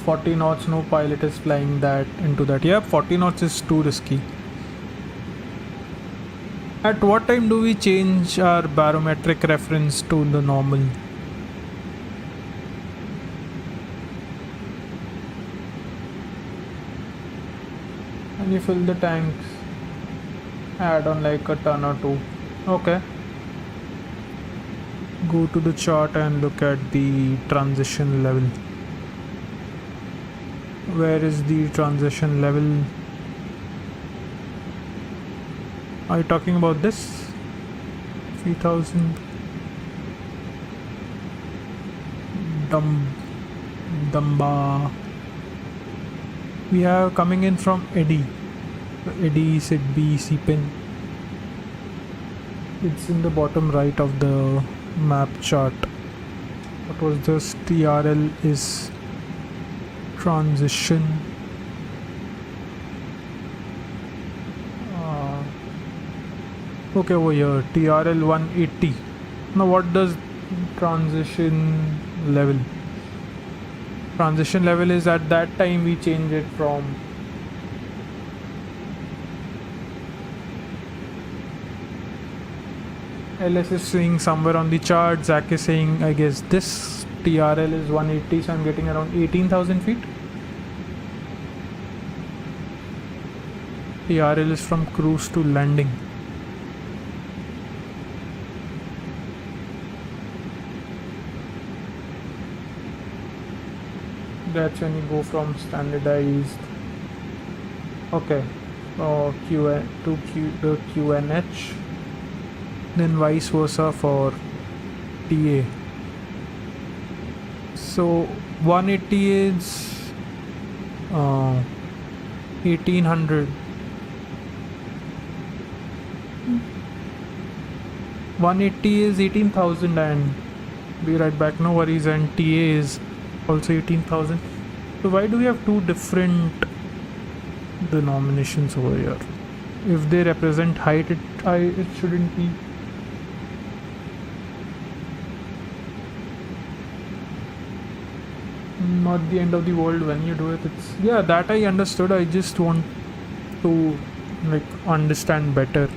40 knots. No pilot is flying that into that. Yeah, 40 knots is too risky. At what time do we change our barometric reference to the normal? And you fill the tanks, add on like a ton or two. Okay. Go to the chart and look at the transition level. Where is the transition level? Are you talking about this? 3000 Dumba. We have coming in from Eddy. Eddy, Sidby, Seapin. It's in the bottom right of the map chart. What was this? TRL is transition. Okay, over here, TRL 180. Now what does transition level? Transition level is at that time we change it from LS is saying somewhere on the chart. Zach is saying I guess this TRL is 180, so I'm getting around 18,000 feet. TRL is from cruise to landing. That's when you go from standardized. Okay. QN to QNH. Then vice versa for TA. So 180 is 1800. 180 is 18,000 and be right back, no worries, and TA is also 18,000. So why do we have two different denominations over here? If they represent height, it shouldn't be. Not the end of the world when you do it. It's, yeah, that I understood. I just want to like understand better,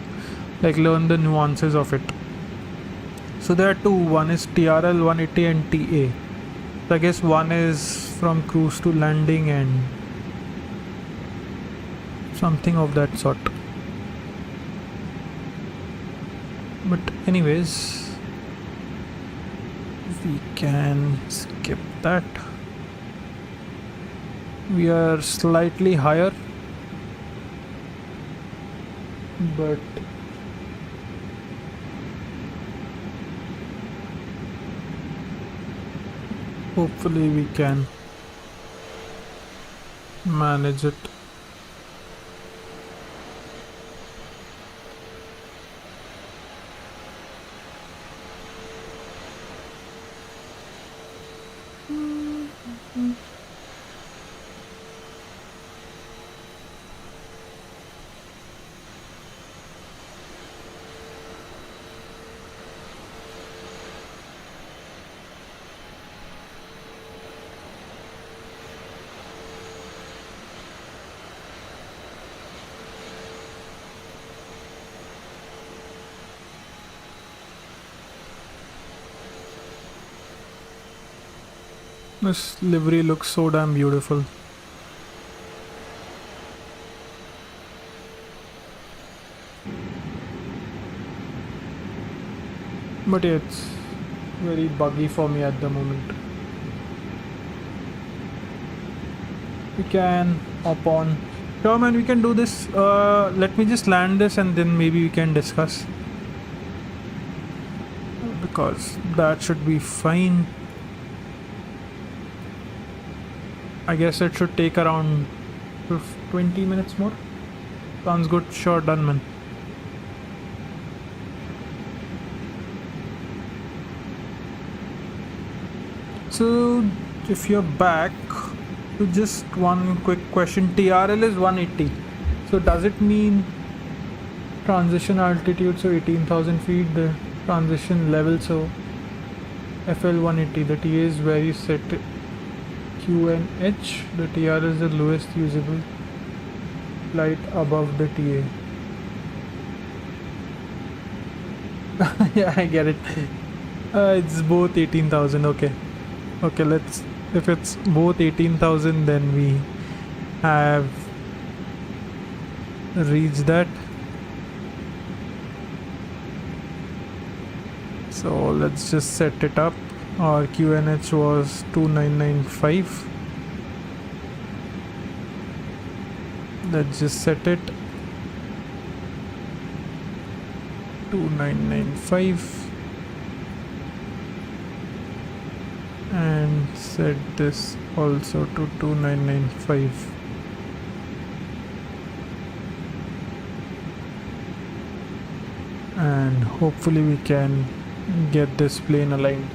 like learn the nuances of it. So there are two. One is TRL 180 and TA. So I guess one is from cruise to landing and something of that sort. But anyways, we can skip that. We are slightly higher, but hopefully we can manage it. This livery looks so damn beautiful. But yeah, it's very buggy for me at the moment. We can hop on. Sure man, we can do this. Let me just land this and then maybe we can discuss. Because that should be fine. I guess it should take around 20 minutes more. Sounds good. Sure, done man. So if you're back, to just one quick question. TRL is 180. So does it mean transition altitude, so 18,000 feet, the transition level, so FL 180, the TA is where you set it. QNH, the TR is the lowest usable flight above the TA. Yeah, I get it. It's both 18,000. Okay, let's, if it's both 18,000, then we have reached that. So let's just set it up. Our QNH was 2995. Let's just set it 2995 and set this also to 2995. And hopefully we can get this plane aligned.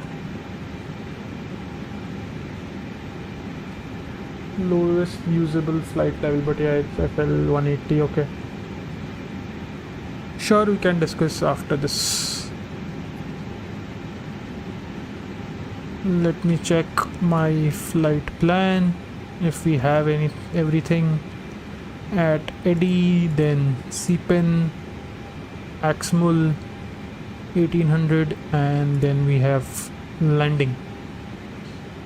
Lowest usable flight level, but yeah, it's FL 180. Okay, sure, we can discuss after this. Let me check my flight plan, if we have everything at Eddy, then CPIN, Axmul 1800, and then we have landing.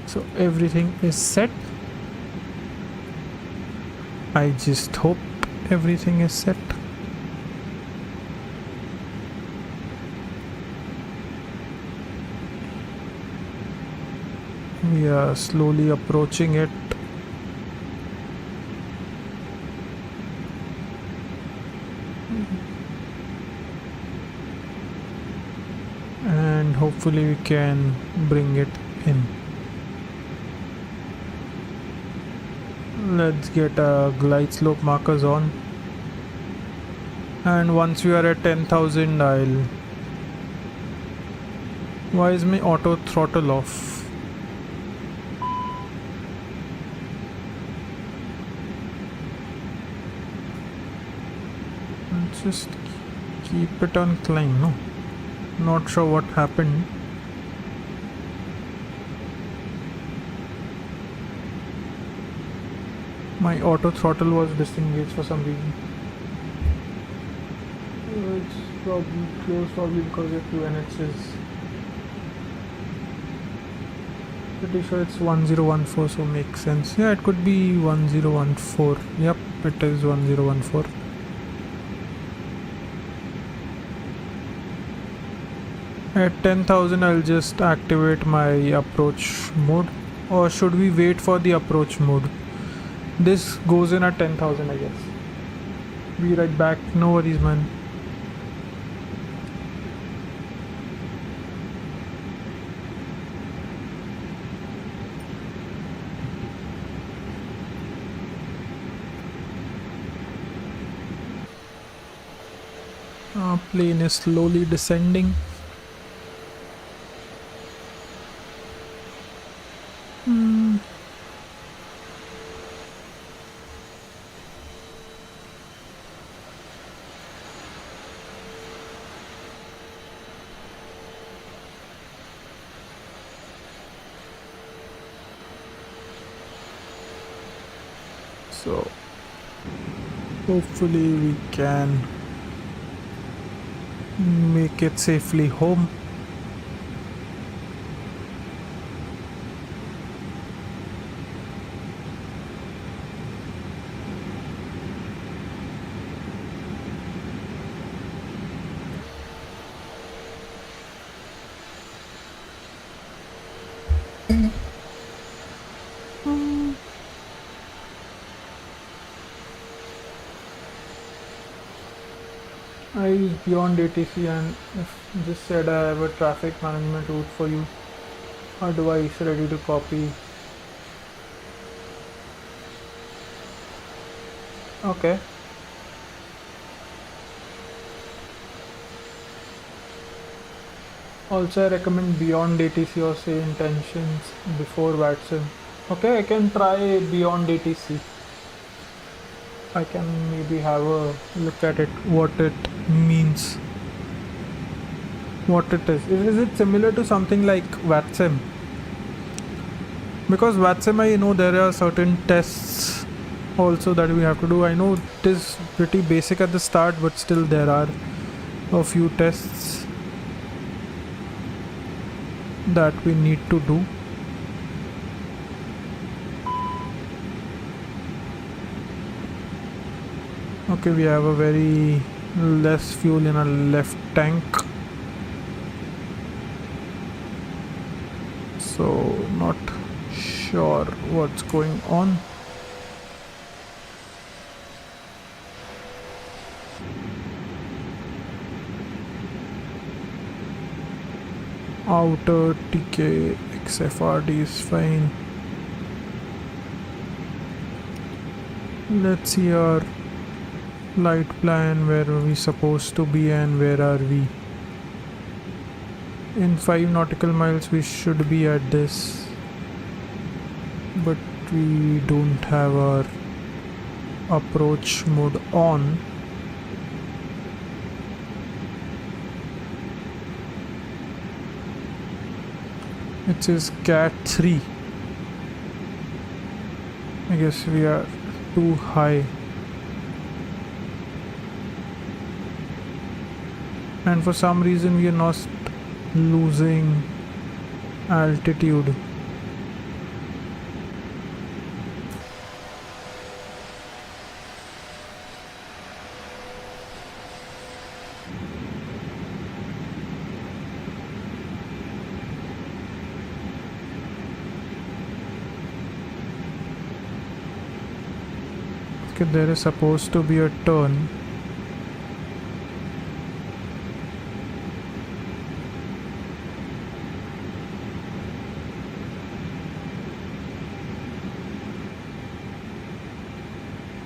So everything is set. I just hope everything is set. We are slowly approaching it. And hopefully we can bring it in. Let's get glide slope markers on. And once we are at 10,000, I'll... Why is my auto throttle off? Let's just keep it on climb, no? Not sure what happened. My auto throttle was disengaged for some reason. It's probably close, probably because of UNHs. Pretty sure it's 1014, so makes sense. Yeah, it could be 1014. Yep, it is 1014. At 10,000 I'll just activate my approach mode, or should we wait for the approach mode? This goes in at 10,000, I guess. Be right back, no worries man. Our plane is slowly descending. So hopefully we can make it safely home. I use beyond ATC, and if just said I have a traffic management route for you, a device ready to copy. Okay. Also I recommend beyond ATC or say intentions before VATSIM. Okay, I can try beyond ATC. I can maybe have a look at it, what it means, what it is. Is it similar to something like VATSIM? Because VATSIM, I know there are certain tests also that we have to do. I know it is pretty basic at the start, but still there are a few tests that we need to do. Okay, we have a very less fuel in our left tank, so not sure what's going on. Outer TK XFRD is fine. Let's see our flight plan, where are we supposed to be and where are we. In 5 nautical miles we should be at this, but we don't have our approach mode on. It says Cat 3. I guess we are too high. And for some reason we are not losing altitude. Okay, there is supposed to be a turn.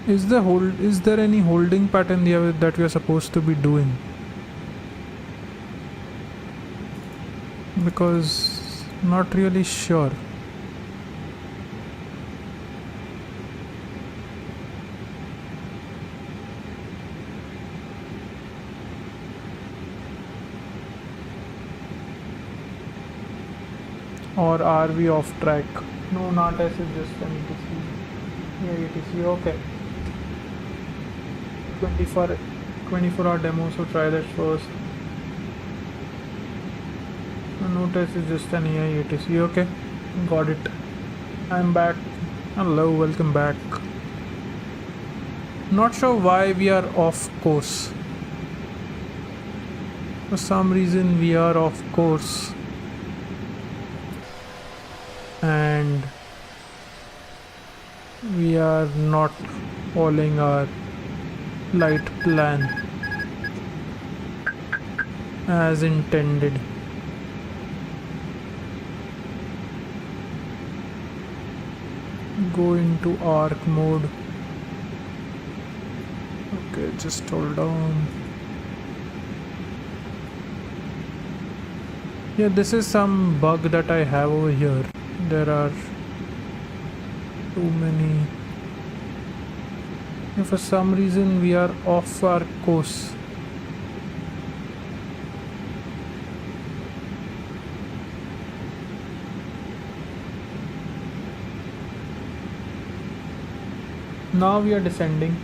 Is there any holding pattern here that we are supposed to be doing? Because not really sure. Or are we off track? No, not as is just an ETC. Yeah, ETC, okay. 24-hour demo, so try that first. No test is just an AI ETC, okay. Got it. I'm back. Hello, welcome back. Not sure why we are off course. For some reason we are off course. And we are not following our flight plan as intended. Go into arc mode. Okay, just hold on. Yeah, this is some bug that I have over here. There are too many. And for some reason we are off our course. Now we are descending.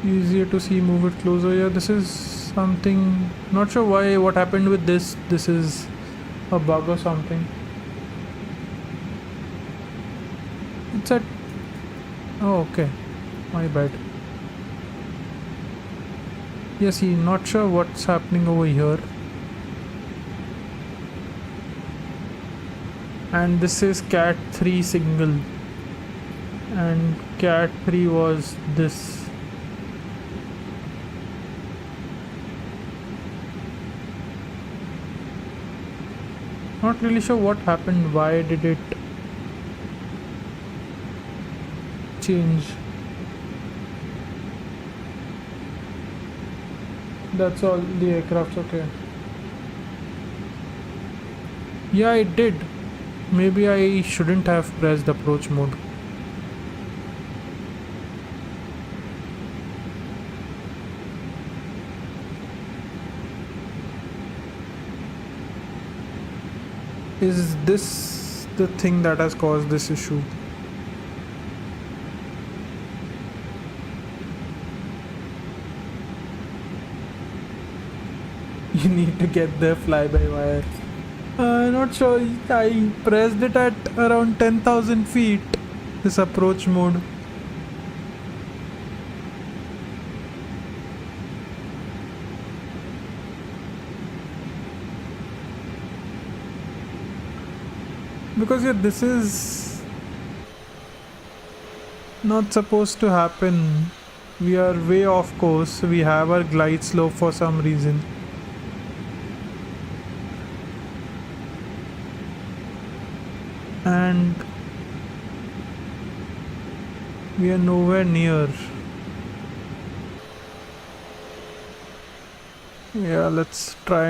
Easier to see, move it closer. Yeah, this is something, not sure why, what happened with this. This is a bug or something. It's at, oh okay, my bad. Yeah, see, not sure what's happening over here. And this is cat 3 signal, and cat 3 was this. Not really sure what happened, why did it change. That's all, the aircraft's okay. Yeah, it did. Maybe I shouldn't have pressed approach mode. Is this the thing that has caused this issue? You need to get the fly-by-wire. Not sure. I pressed it at around 10,000 feet. This approach mode. Because yeah, this is not supposed to happen. We are way off course. We have our glide slope for some reason. And we are nowhere near. Yeah, let's try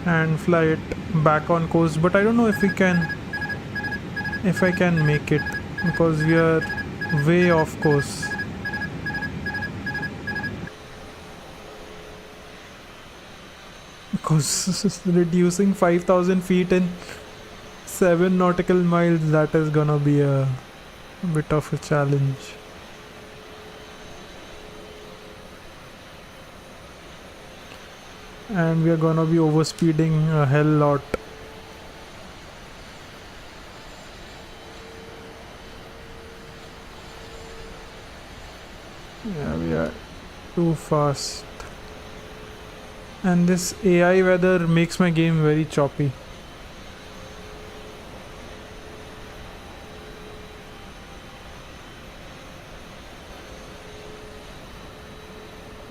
and fly it back on course, but I don't know if I can make it, because we are way off course. Because reducing 5,000 feet in 7 nautical miles, that is gonna be a bit of a challenge. And we are gonna be overspeeding a hell lot. Yeah, we are too fast. And this AI weather makes my game very choppy.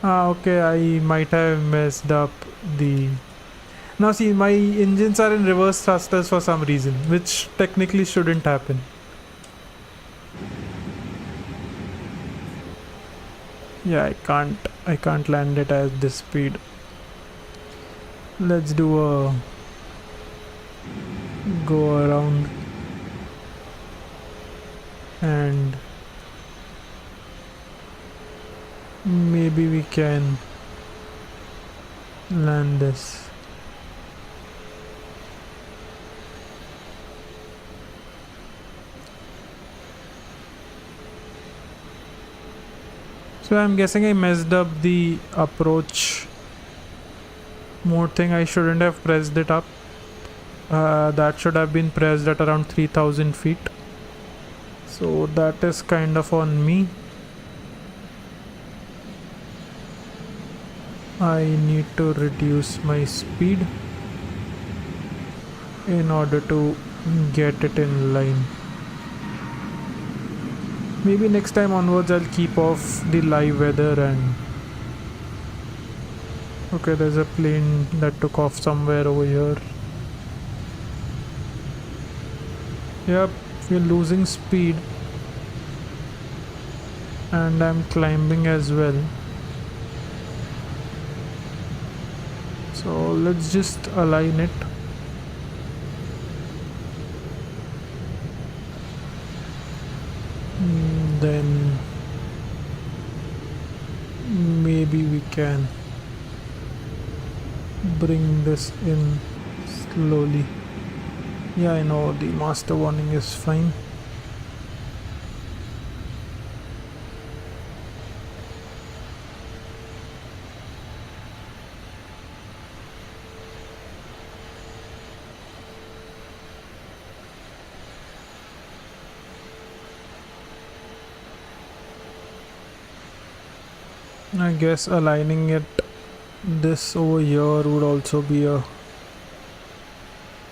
Ah, okay, I might have messed up the... Now see, my engines are in reverse thrusters for some reason, which technically shouldn't happen. Yeah, I can't land it at this speed. Let's do a go around and maybe we can land this. So I'm guessing I messed up the approach mode thing. I shouldn't have pressed it up. That should have been pressed at around 3000 feet. So that is kind of on me. I need to reduce my speed in order to get it in line. Maybe next time onwards I'll keep off the live weather and... Okay, there's a plane that took off somewhere over here. Yep, we're losing speed. And I'm climbing as well. So let's just align it. Then maybe we can bring this in slowly. Yeah, I know the master warning is fine. I guess aligning it this over here would also be a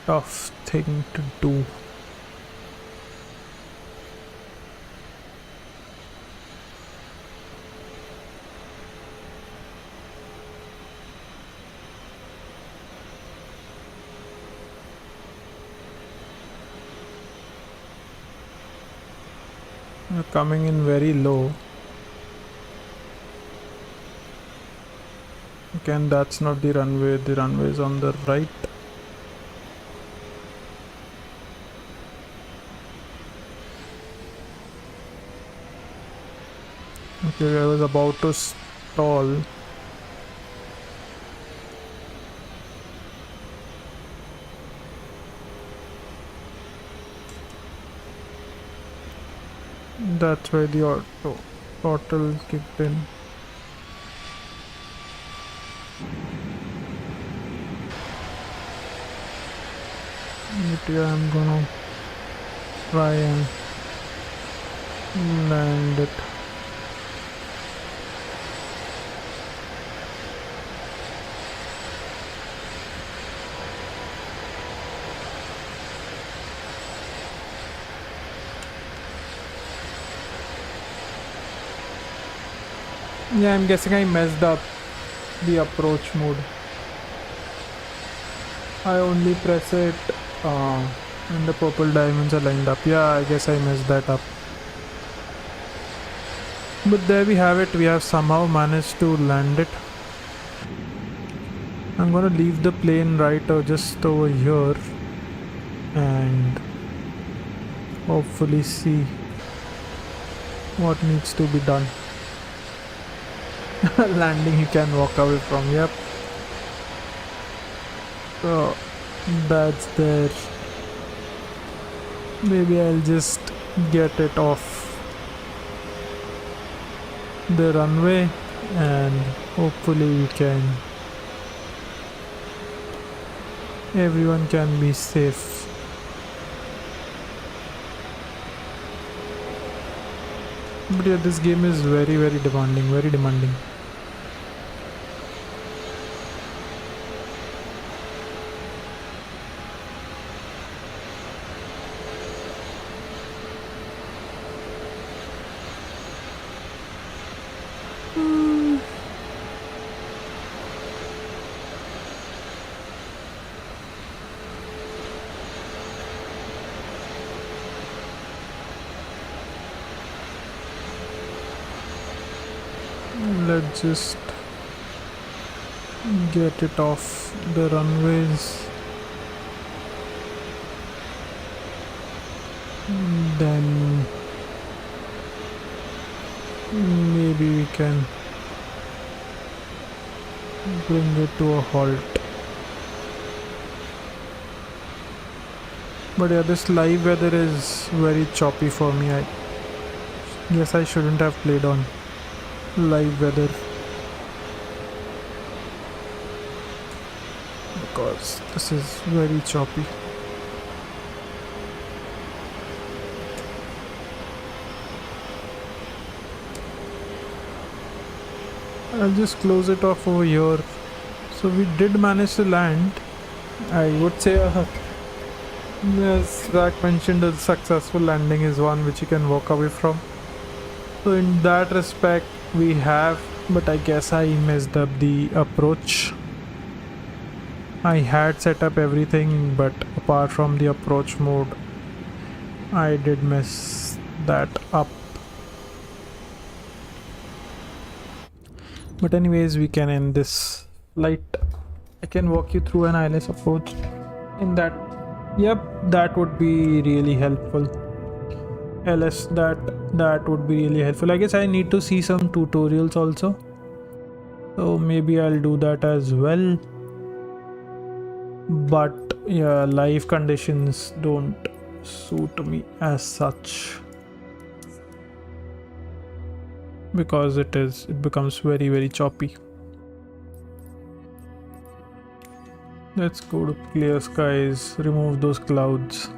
tough thing to do. We're coming in very low. Again, that's not the runway is on the right. Okay, I was about to stall. That's why the throttle kicked in. But yeah, I'm gonna try and land it. Yeah, I'm guessing I messed up the approach mode. I only press it and the purple diamonds are lined up. Yeah, I guess I messed that up. But there we have it. We have somehow managed to land it. I'm gonna leave the plane right just over here and hopefully see what needs to be done. Landing you can walk away from. Yep. So that's there. Maybe I'll just get it off the runway and hopefully we can... everyone can be safe. But yeah, this game is very demanding, very demanding. Let's just get it off the runways. Then maybe we can bring it to a halt. But yeah, this live weather is very choppy for me. I guess I shouldn't have played on live weather because this is very choppy. I'll just close it off over here. So we did manage to land. I would say as Zach mentioned, a successful landing is one which you can walk away from. So in that respect we have, but I guess I messed up the approach. I had set up everything, but apart from the approach mode, I did mess that up. But anyways, we can end this flight. I can walk you through an ILS approach in that. Yep, that would be really helpful. LS, that would be really helpful. I guess I need to see some tutorials also, so maybe I'll do that as well. But yeah, live conditions don't suit me as such because it becomes very choppy. Let's go to clear skies, remove those clouds.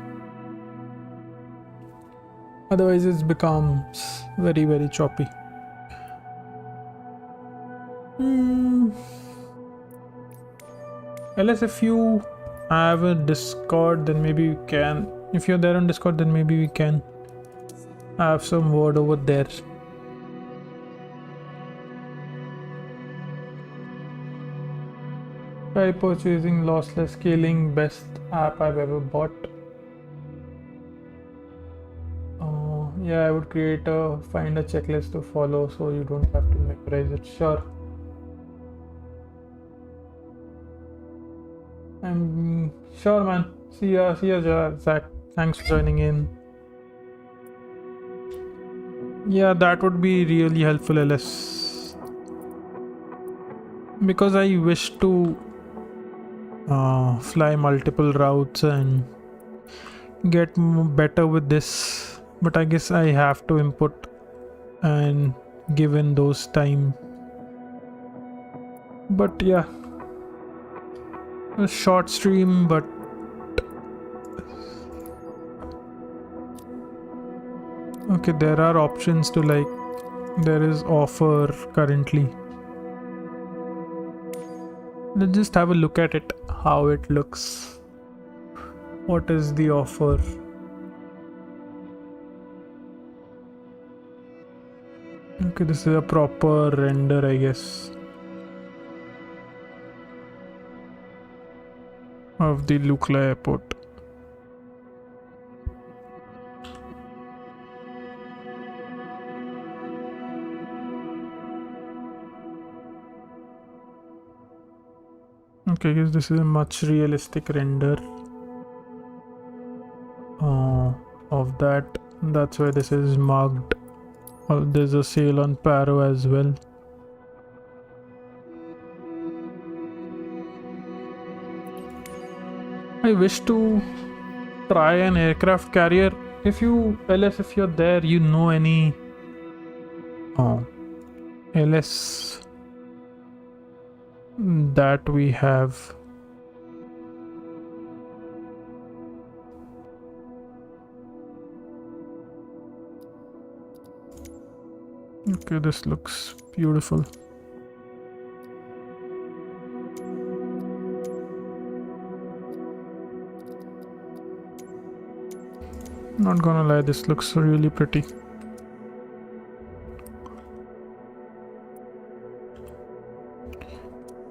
Otherwise it becomes very choppy. Unless if you have a Discord, then maybe we can. If you're there on Discord, then maybe we can have some word over there. Try purchasing lossless scaling, best app I've ever bought. Yeah, I would find a checklist to follow so you don't have to memorize it. Sure. I'm sure, man. See ya, Zach. Thanks for joining in. Yeah, that would be really helpful, LS. Because I wish to fly multiple routes and get better with this, but I guess I have to input and give in those time. But yeah, a short stream, but okay, there are options to there is offer currently. Let's just have a look at it, how it looks. What is the offer? Okay, this is a proper render, I guess, of the Lukla airport. Okay, I guess this is a much realistic render of that. That's why this is marked. There's a sale on Paro as well. I wish to try an aircraft carrier. If you're there, you know any LS that we have. Okay, this looks beautiful. Not gonna lie, this looks really pretty.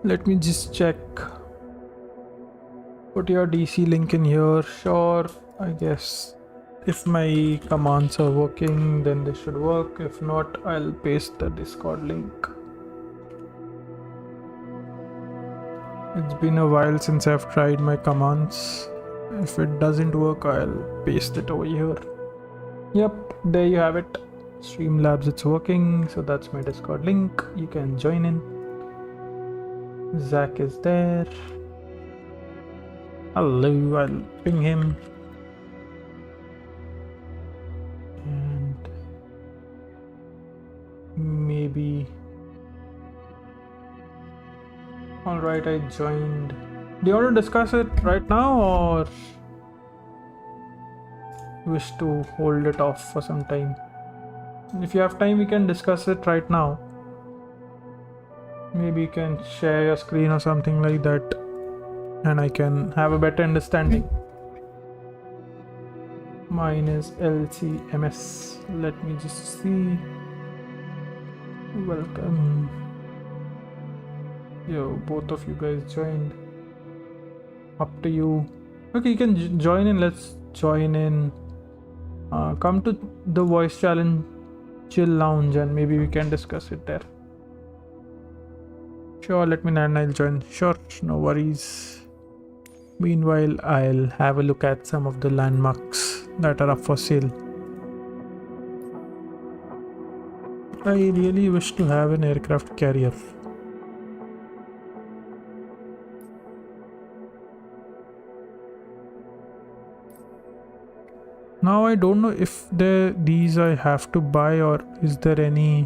Let me just check. Put your DC link in here. Sure, I guess if my commands are working, then they should work. If not, I'll paste the Discord link. It's been a while since I've tried my commands. If it doesn't work, I'll paste it over here. Yep, there you have it. Streamlabs, it's working. So that's my Discord link. You can join in. Zach is there. Hello, I'll ping him. And maybe. Alright, I joined. Do you want to discuss it right now or wish to hold it off for some time? If you have time, we can discuss it right now. Maybe you can share your screen or something like that, and I can have a better understanding. Mine is LCMS. Let me just see. Welcome. Yo, both of you guys joined. Up to you. Okay, you can join in. Let's join in. Come to the voice challenge chill lounge and maybe we can discuss it there. Sure, let me know and I'll join. Sure, no worries. Meanwhile, I'll have a look at some of the landmarks that are up for sale. I really wish to have an aircraft carrier. Now I don't know if these I have to buy or is there any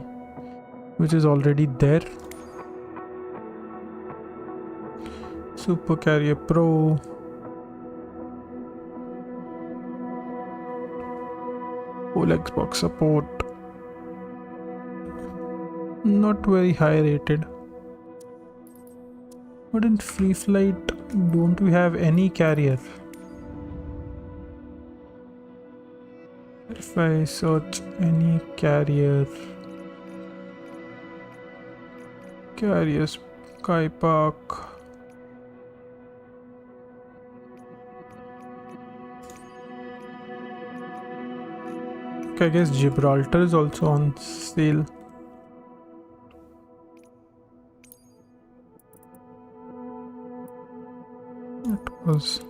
which is already there. Super Carrier Pro. Full Xbox support. Not very high rated. But in free flight, don't we have any carrier? If I search any carrier, Sky Park. I guess Gibraltar is also on sale. It was.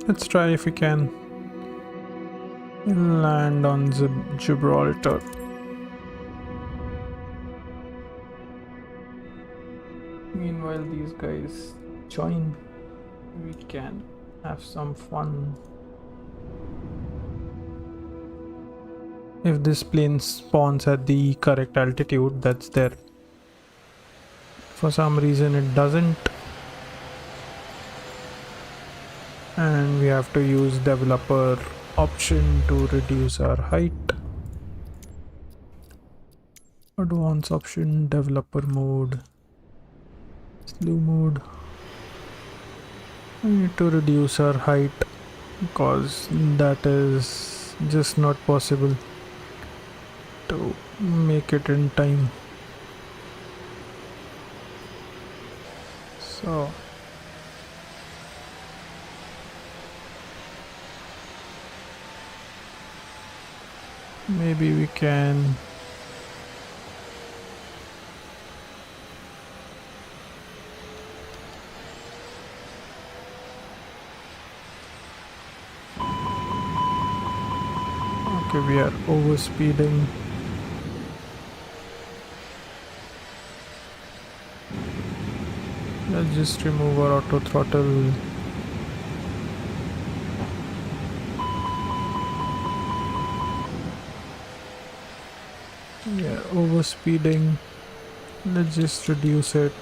Let's try if we can land on Gibraltar. Meanwhile, these guys join. We can have some fun. If this plane spawns at the correct altitude, that's there. For some reason, it doesn't. And we have to use developer option to reduce our height. Advanced option, developer mode, slew mode. We need to reduce our height because that is just not possible to make it in time. So maybe we can okay, we are overspeeding. Let's just remove our auto throttle. Yeah, overspeeding. Let's just reduce it.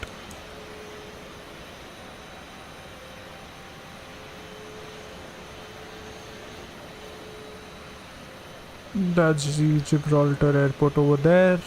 That's the Gibraltar airport over there.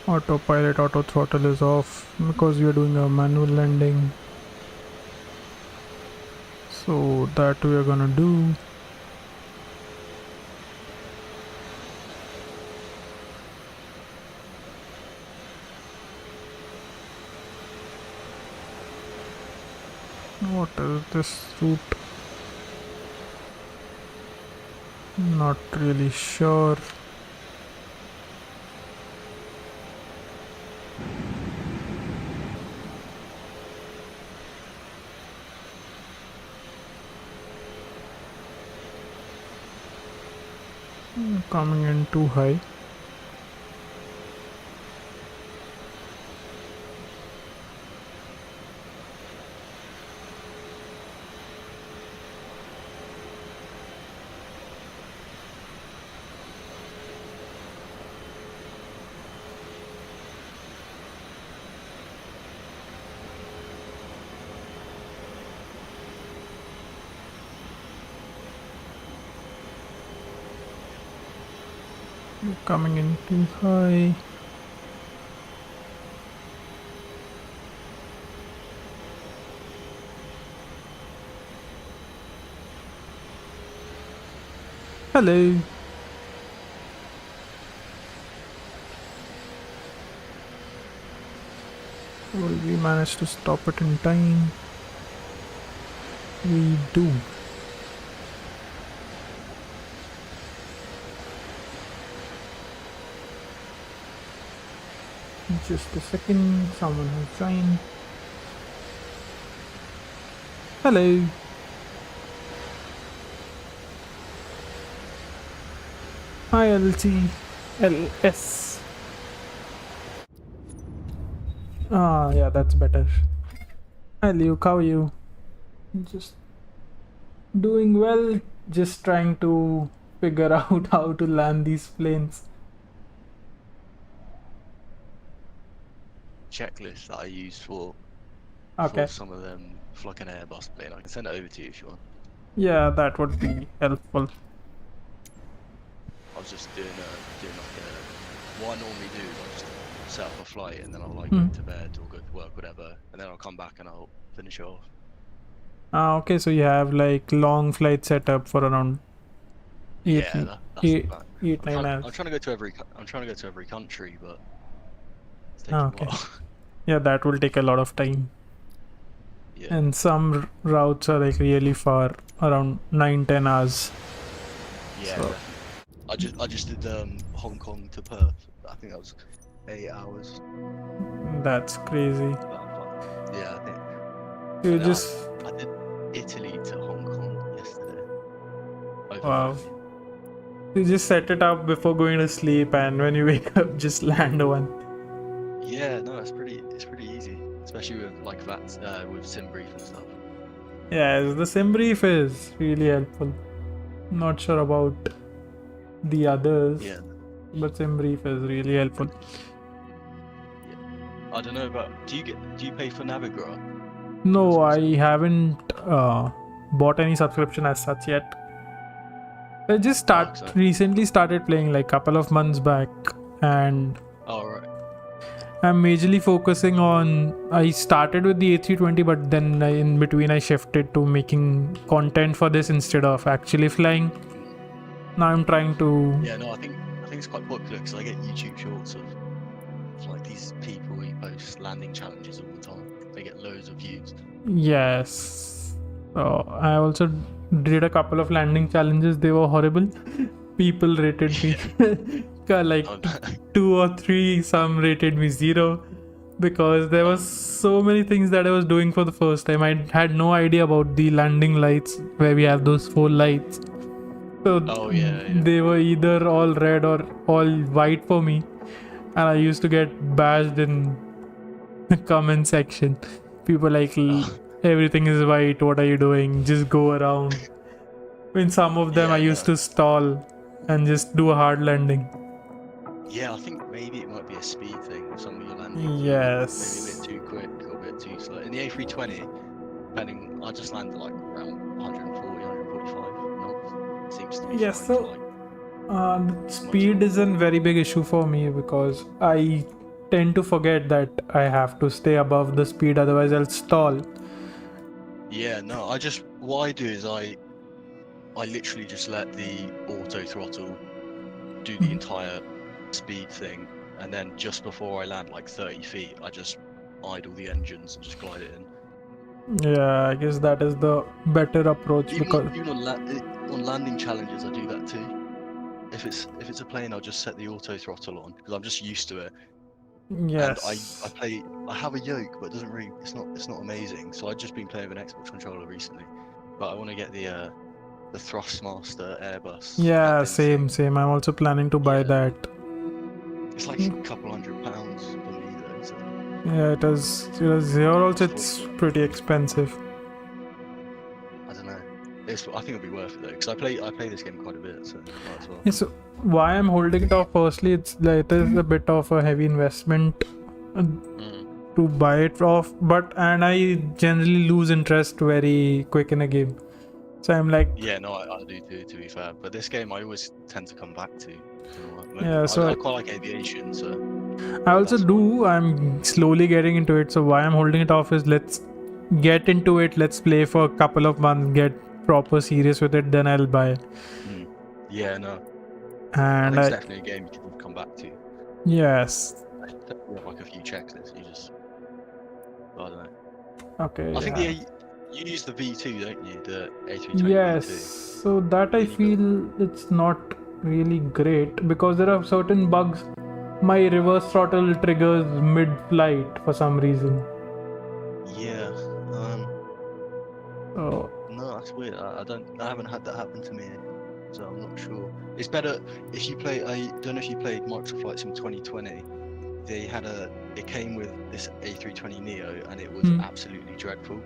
Autopilot, auto throttle is off because we are doing a manual landing. So that we are gonna do. What is this route? Not really sure. Coming in too high. Coming in too high. Hello. Will we manage to stop it in time? We do. Just a second, someone has joined. Hello. Hi LS. Ah, yeah, that's better. Hi Luke, how are you? Just doing well, just trying to figure out how to land these planes. Checklist that I use for Okay. some of them for like an Airbus plane. I can send it over to you if you want. Yeah, that would be helpful. I was just doing like what I normally do is I just set up a flight and then I'll like go to bed or go to work, whatever, and then I'll come back and I'll finish it off. Okay, so you have like long flight setup for around eight, Yeah, that's eight, the plan. 9 hours. I'm trying to go to every country, but it's taking Okay. a while. Yeah, that will take a lot of time. Yeah. And some routes are like really far, around 9-10 hours. Yeah. So- I just did Hong Kong to Perth. I think that was 8 hours. That's crazy. Yeah, I think. You And just I did Italy to Hong Kong yesterday. wow. Overnight. You just set it up before going to sleep, and when you wake up, just land one. Yeah, no, it's pretty easy, especially with like with SimBrief and stuff. Yes, the sim brief is really helpful. Not sure about the others, Yeah. but sim brief is really helpful. I don't know, but do you pay for Navigra? No, I haven't bought any subscription as such yet. I just recently started playing like couple of months back, and Oh right. I'm majorly focusing on. I started with the A320, but then in between I shifted to making content for this instead of actually flying. Now I'm trying to. Yeah, no, I think it's quite popular because I get YouTube shorts of like these people who post landing challenges all the time. They get loads of views. Yes. So I also did a couple of landing challenges. They were horrible. People rated me like 2 or 3. Some rated me 0 because there was so many things that I was doing for the first time. I had no idea about the landing lights where we have those 4 lights. So they were either all red or all white for me, and I used to get bashed in the comment section. People like, everything is white, what are you doing? Just go around. In some of them I used to stall and just do a hard landing. Yeah, I think maybe it might be a speed thing. Some of your landing. Yes. Maybe a bit too quick or a bit too slow. In the A320, depending, I just landed like around 140, 145 knots. Seems to be Yes, fine. so the speed is a very big issue for me because I tend to forget that I have to stay above the speed, otherwise I'll stall. Yeah, no, what I do is I literally just let the auto throttle do the entire speed thing, and then just before I land like 30 feet, I just idle the engines and just glide it in. Yeah, I guess that is the better approach because Even on landing challenges, I do that too. If it's a plane, I'll just set the auto throttle on because I'm just used to it. yes. And I have a yoke, but it doesn't really it's not amazing. So I've just been playing with an Xbox controller recently, but I want to get the Thrustmaster Airbus. Yeah, that thing. same. I'm also planning to buy Yeah. that. It's like a couple £100 for me though. So Yeah, it is here also it's pretty expensive. I don't know. I think it'll be worth it though because I play this game quite a bit, so might as well. Yeah, so why I'm holding it off firstly, it is a bit of a heavy investment to buy it off, and I generally lose interest very quick in a game. So I'm like, Yeah, no, I do too, to be fair. But this game I always tend to come back to. yeah, so I quite like Aviation, so I also that's do. I'm slowly getting into it. So why I'm holding it off is let's get into it. Let's play for a couple of months, get proper serious with it, then I'll buy. Yeah, no. And I think it's definitely a game you can come back to. yes. You have like a few checklists. I don't know. Okay. I think you use the V2, don't you? The A320 yes. V2. So that I feel it's not really great because there are certain bugs. My reverse throttle triggers mid-flight for some reason. Yeah. Oh. No, that's weird. I haven't had that happen to me, so I'm not sure. It's better if you play. I don't know if you played Microsoft Flight Sim 2020. It came with this A320 Neo, and it was absolutely dreadful.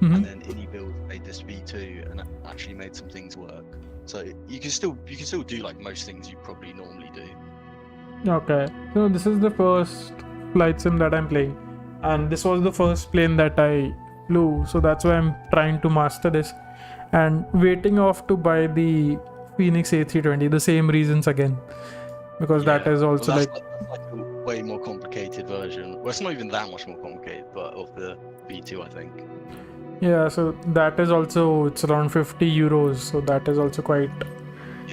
And then InnyBuild made this V2 and actually made some things work. So you can still do like most things you probably normally do. Okay. So this is the first flight sim that I'm playing, and this was the first plane that I flew. So that's why I'm trying to master this, and waiting off to buy the Fenix A320. The same reasons again, because that is also that's like a way more complicated version. Well, it's not even that much more complicated, but of the V2, I think. Yeah, so that is also, it's around 50 euros, so that is also quite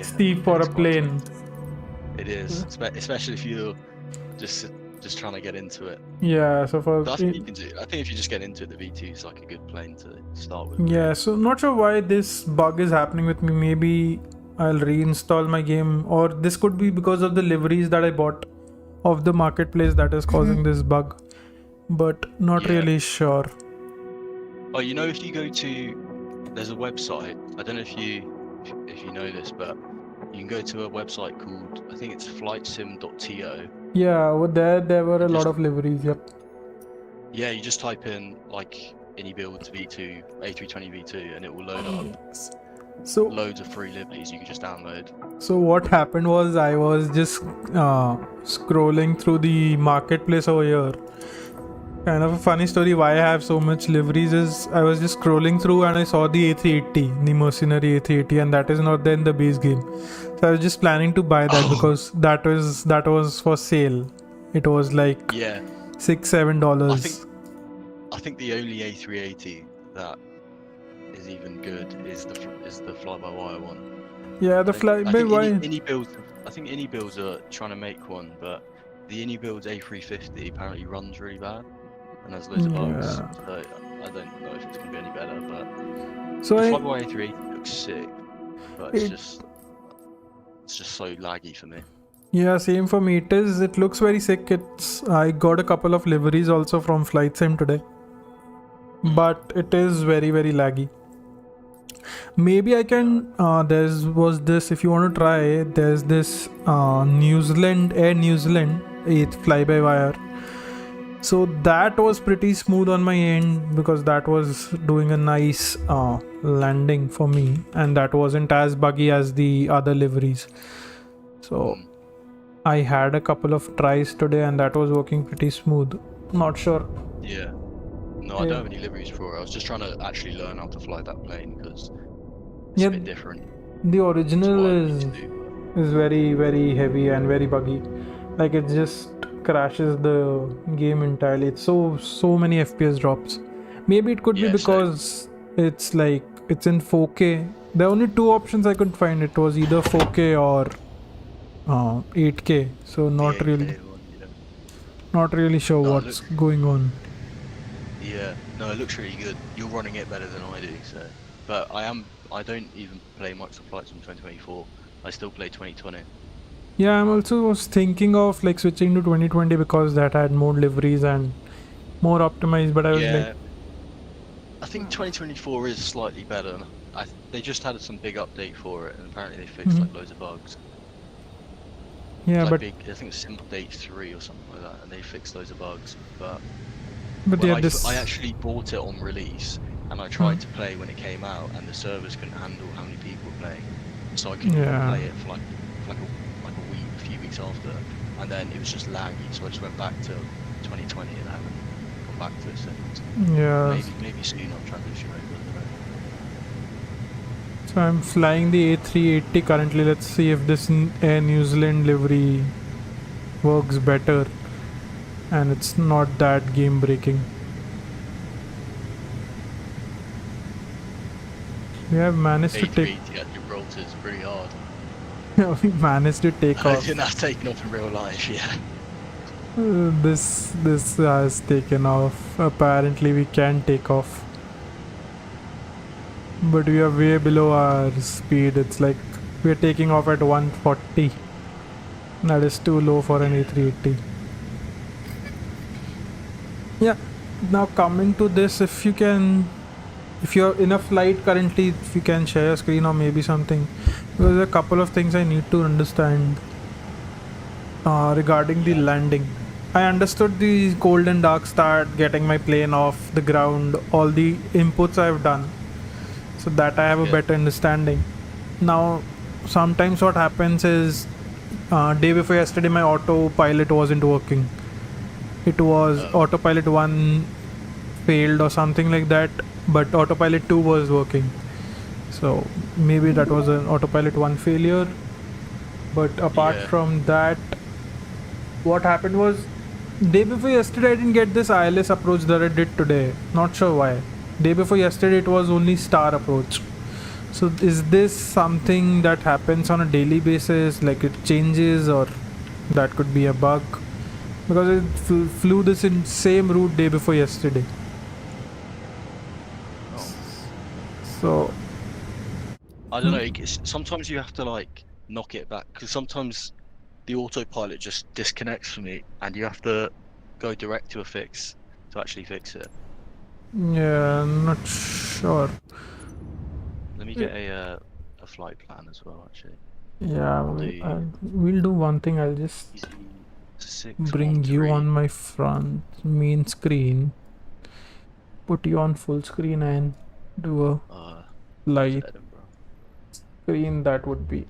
steep for a plane. It is, especially if you're just trying to get into it. Yeah, so for I think you can do. I think if you just get into it, the V2 is like a good plane to start with. Yeah, so not sure why this bug is happening with me. Maybe I'll reinstall my game, or this could be because of the liveries that I bought of the marketplace that is causing this bug, but not really sure. Oh, you know, if you go to, there's a website. I don't know if you know this, but you can go to a website called, I think it's flightsim.to. Yeah, over there were a lot of liveries. Yep. Yeah, you just type in like InnyBuild V2, A320 V2, and it will load up. So loads of free liveries you can just download. So what happened was I was just scrolling through the marketplace over here. Kind of a funny story why I have so much liveries is I was just scrolling through and I saw the A380, the mercenary A380, and that is not there in the base game. So I was just planning to buy that because that was for sale. It was like $6-7. I think the only A380 that is even good is the fly-by-wire one. Yeah, the fly-by-wire. I think InnyBuilds are trying to make one, but the InnyBuilds A350 apparently runs really bad. And there's loads of bugs, so I don't know if it's going to be any better, but so the fly-by-wire A380 looks sick, but it's just so laggy for me. Yeah, same for me. It looks very sick. I got a couple of liveries also from Flight Sim today, but it is very, very laggy. Maybe I can, if you want to try, there's this Air New Zealand fly-by-wire. So that was pretty smooth on my end because that was doing a nice landing for me, and that wasn't as buggy as the other liveries. So I had a couple of tries today and that was working pretty smooth. Not sure. Yeah. No, I don't have any liveries for it. I was just trying to actually learn how to fly that plane because it's a bit different. The original is very, very heavy and very buggy. Like it just crashes the game entirely. It's so many FPS drops. Maybe it could be because it's like it's in 4K. The only two options I could find, it was either 4K or 8K. So The 8K one, yeah. not really sure No, what's going on. yeah, no, it looks really good. You're running it better than I do, so. But I don't even play Microsoft Flight Sim 2024. I still play 2020. Yeah, I'm also was thinking of like switching to 2020 because that had more liveries and more optimized. But I was like, Yeah, I think 2024 is slightly better. They just had some big update for it, and apparently they fixed mhm. like loads of bugs. Yeah, It's like but big, I think it's Sim Update 3 or something like that, and they fixed loads of bugs. But when yeah, I this. actually bought it on release, and I Hmm. tried to play when it came out, and the servers couldn't handle how many people were playing, so I couldn't even Yeah. play it for like a week, a few weeks after, and then it was just laggy. So I just went back to 2020, and I haven't gone back to it since. Yeah. Maybe soon I'll transition over. I don't know. So I'm flying the A380 currently. Let's see if this Air New Zealand livery works better and it's not that game breaking. We have managed to take. A380 at Gibraltar is pretty hard. We managed to take off. And that's taken off in real life, yeah. This has taken off. Apparently we can take off, but we are way below our speed. It's like we're taking off at 140. That is too low for an A380. Yeah. Now coming to this, if you're in a flight currently, if you can share a screen or maybe something, because there are a couple of things I need to understand regarding the landing. I understood the cold and dark start, getting my plane off the ground, all the inputs I've done, so that I have a Yeah. better understanding. Now, sometimes what happens is, day before yesterday, my autopilot wasn't working. It was autopilot 1 failed or something like that, but autopilot 2 was working. So maybe that was an autopilot 1 failure. But apart Yeah. from that, what happened was, day before yesterday I didn't get this ILS approach that I did today. Not sure why. Day before yesterday it was only star approach. So is this something that happens on a daily basis, like it changes, or that could be a bug? Because it flew this in same route day before yesterday. Oh. So I don't know. Sometimes you have to like knock it back because sometimes the autopilot just disconnects from me, and you have to go direct to a fix to actually fix it. yeah, I'm not sure. Let me get a flight plan as well. Actually, Yeah, I'll do we'll do one thing. I'll just easy bring you on 613. my front main screen, put you on full screen, and do a To light Edinburgh. screen. That would be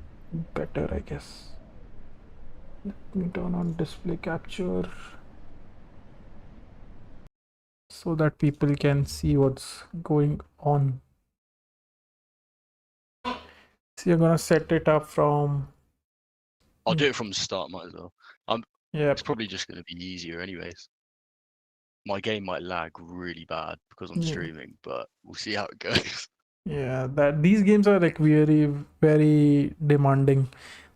better, I guess. Let me turn on display capture so that people can see what's going on. So you're gonna set it up from. I'll do it from the start. Might as well. Yeah, It's probably just going to be easier, anyways. My game might lag really bad because I'm yeah, streaming, but we'll see how it goes. yeah. That these games are like very, very demanding.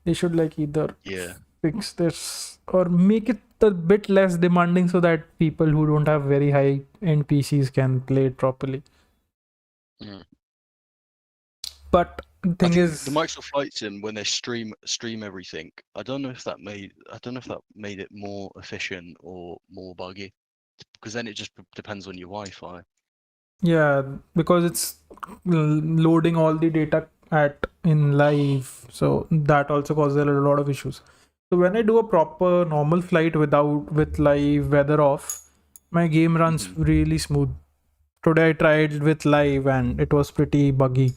They should like either Yeah. fix this or make it a bit less demanding so that people who don't have very high end PCs can play it properly. Mm. But the I thing think is, the Microsoft Flight Sim when they stream everything, I don't know if that made it more efficient or more buggy, because then it just depends on your Wi-Fi. yeah, because it's loading all the data at in live, so that also causes a lot of issues. So when I do a proper normal flight with live weather off, my game runs Mhm. really smooth. Today I tried with live and it was pretty buggy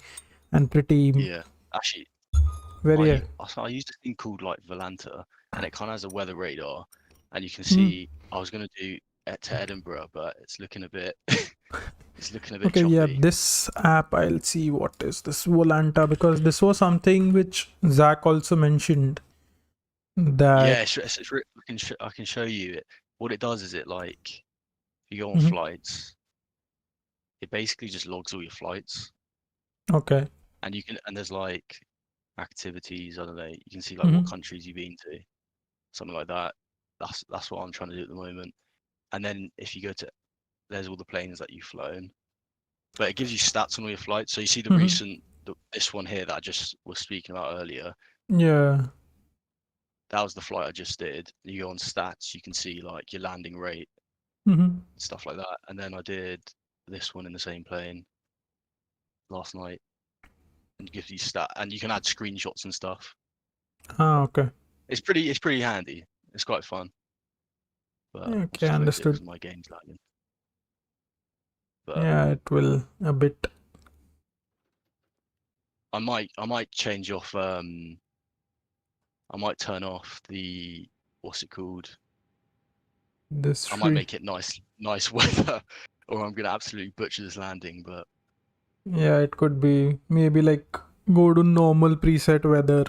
and pretty Yeah, actually, very. I used a thing called like Volanta, and it kind of has a weather radar, and you can Hmm. see I was gonna do it to Edinburgh, but it's looking a bit it's looking a bit Okay, yeah, choppy. this app, I'll see what is this Volanta, because this was something which Zach also mentioned that. Yeah, I can show you it. What it does is it like you go on Mhm. flights, it basically just logs all your flights, Okay. and there's like activities. I don't know. You can see like what Mm-hmm. countries you've been to, something like that. That's what I'm trying to do at the moment. And then if you go to, there's all the planes that you've flown, but it gives you stats on all your flights. So you see Mm-hmm. this one here that I just was speaking about earlier. Yeah. That was the flight I just did. You go on stats, you can see like your landing rate, Mm-hmm. stuff like that. And then I did this one in the same plane last night, and it gives you stat, and you can add screenshots and stuff. Ah, okay. It's pretty handy. It's quite fun. But I'll Okay, just close it understood. because my game's lagging. But Yeah, it will a bit. I might change off. I might turn off the what's it called? This I might free. make it nice weather, or I'm gonna absolutely butcher this landing. But Yeah, it could be maybe like go to normal preset weather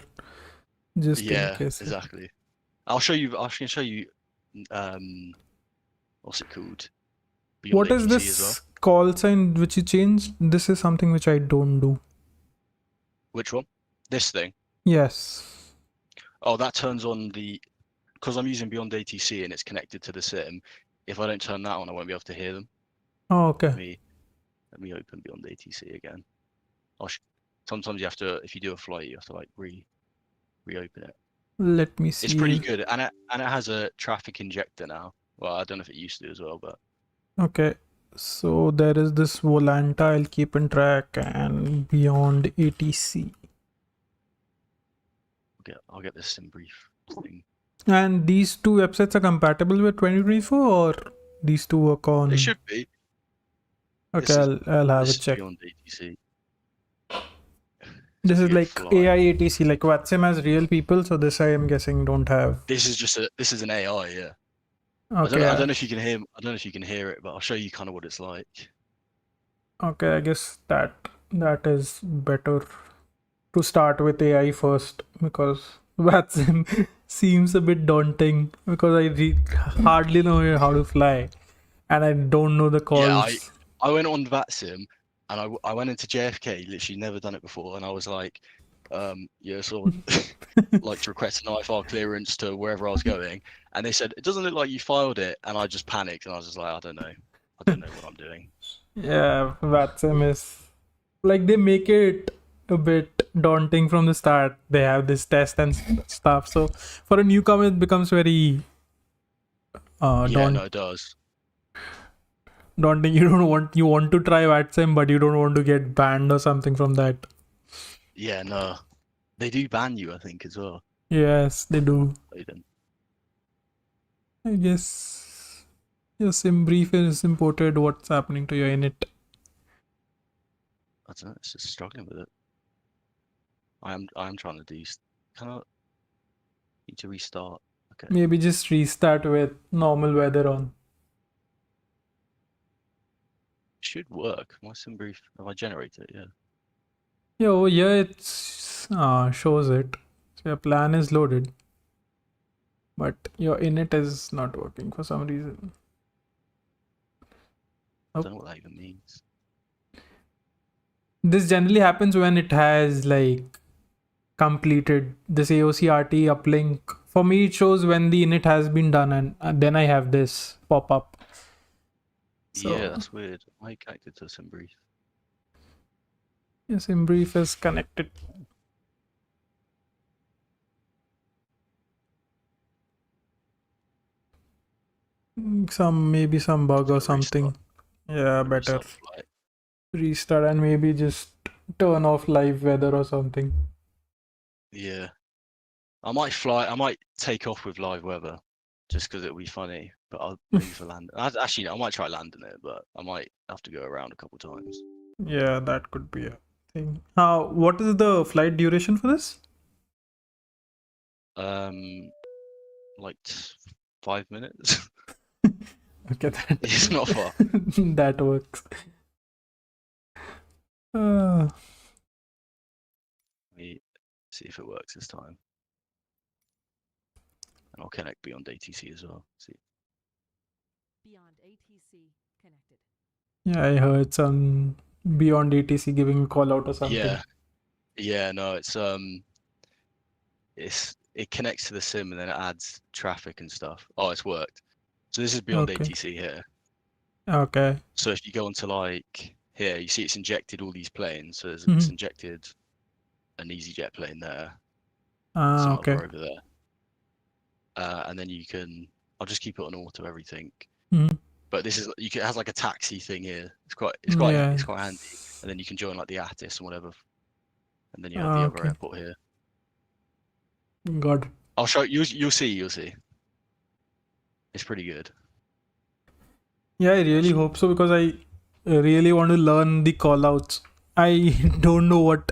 just in yeah, case. exactly. I'll show you. I can show you. Um, what's it called? Beyond What is ATC as well. this call sign which you changed? This is something which I don't do. Which one? This thing. Yes. Oh, that turns on because I'm using Beyond ATC and it's connected to the sim. If I don't turn that on, I won't be able to hear them. Oh, okay. Let me open Beyond ATC again. Sometimes you have to, if you do a flight, you have to like reopen it. Let me It's pretty see. good, and it has a traffic injector now. Well, I don't know if it used to as well, but Okay. So there is this Volanta I'll keep in track and Beyond ATC. I'll get this sim brief thing. And these two websites are compatible with 2024 or these two work They on. should be. Okay, I'll have a This is check. Beyond ATC. So This if is you go to like fly, AI ATC, like VATSIM has real people, so this I am guessing don't have. this is an AI, yeah. Okay, I don't know if you can hear. I don't know if you can hear it, but I'll show you kind of what it's like. okay, I guess that is better to start with AI first because VATSIM seems a bit daunting because hardly know how to fly and I don't know the Yeah, calls. I went on VATSIM and I went into JFK, literally never done it before, and I was like, yeah, so like to request an IFR clearance to wherever I was going, and they said it doesn't look like you filed it, and I just panicked and I was just like, I don't know what I'm doing. Yeah, VATSIM is like they make it a bit daunting from the start. They have this test and stuff. So for a newcomer, it becomes very Yeah, no, it does. daunting. You want to try VATSIM, but you don't want to get banned or something from that. Yeah, no, they do ban you, I think, as well. Yes, they do. Aiden. I guess your sim brief is imported. What's happening to your init? I don't know, it's just struggling with it. I am trying to do. Can I need to restart? Okay, Maybe just restart with normal weather on. should work. My sim brief. Have I generated it? Yeah. Yeah, over here it's shows it. So your plan is loaded, but your init is not working for some reason. I don't know what that even means. This generally happens when it has like completed this AOC-RT uplink. For me, it shows when the init has been done, and then I have this pop up. Yeah, So that's weird. Am I connected to sim brief? yes, in brief is connected. Maybe some bug or something. Yeah, better Restart the flight. restart and maybe just turn off live weather or something. Yeah. I might take off with live weather just because it'll be funny, but I'll maybe for land. Actually, I might try landing it, but I might have to go around a couple times. Yeah, that could be a thing. What is the flight duration for this? Like 5 minutes. Okay, that It's not far. that works. Let me see if it works this time. And I'll connect Beyond ATC as well. See. Beyond ATC connected. Yeah, I heard some beyond ATC giving a call out or something. Yeah, yeah, no, it connects to the sim and then it adds traffic and stuff. Oh, it's worked. So this is beyond Okay. ATC here. Okay. So if you go onto like here, you see it's injected all these planes. So it's Mhm. injected an EasyJet plane there, Ah, some okay. other over there, and then you can. I'll just keep it on auto everything. Mhm. But this is it has like a taxi thing here. Yeah. It's quite handy. And then you can join like the Attis and whatever. And then you have Ah, the other okay. airport here. Got it. I'll show you. You'll see. It's pretty good. Yeah, I really hope so because I really want to learn the call outs. I don't know what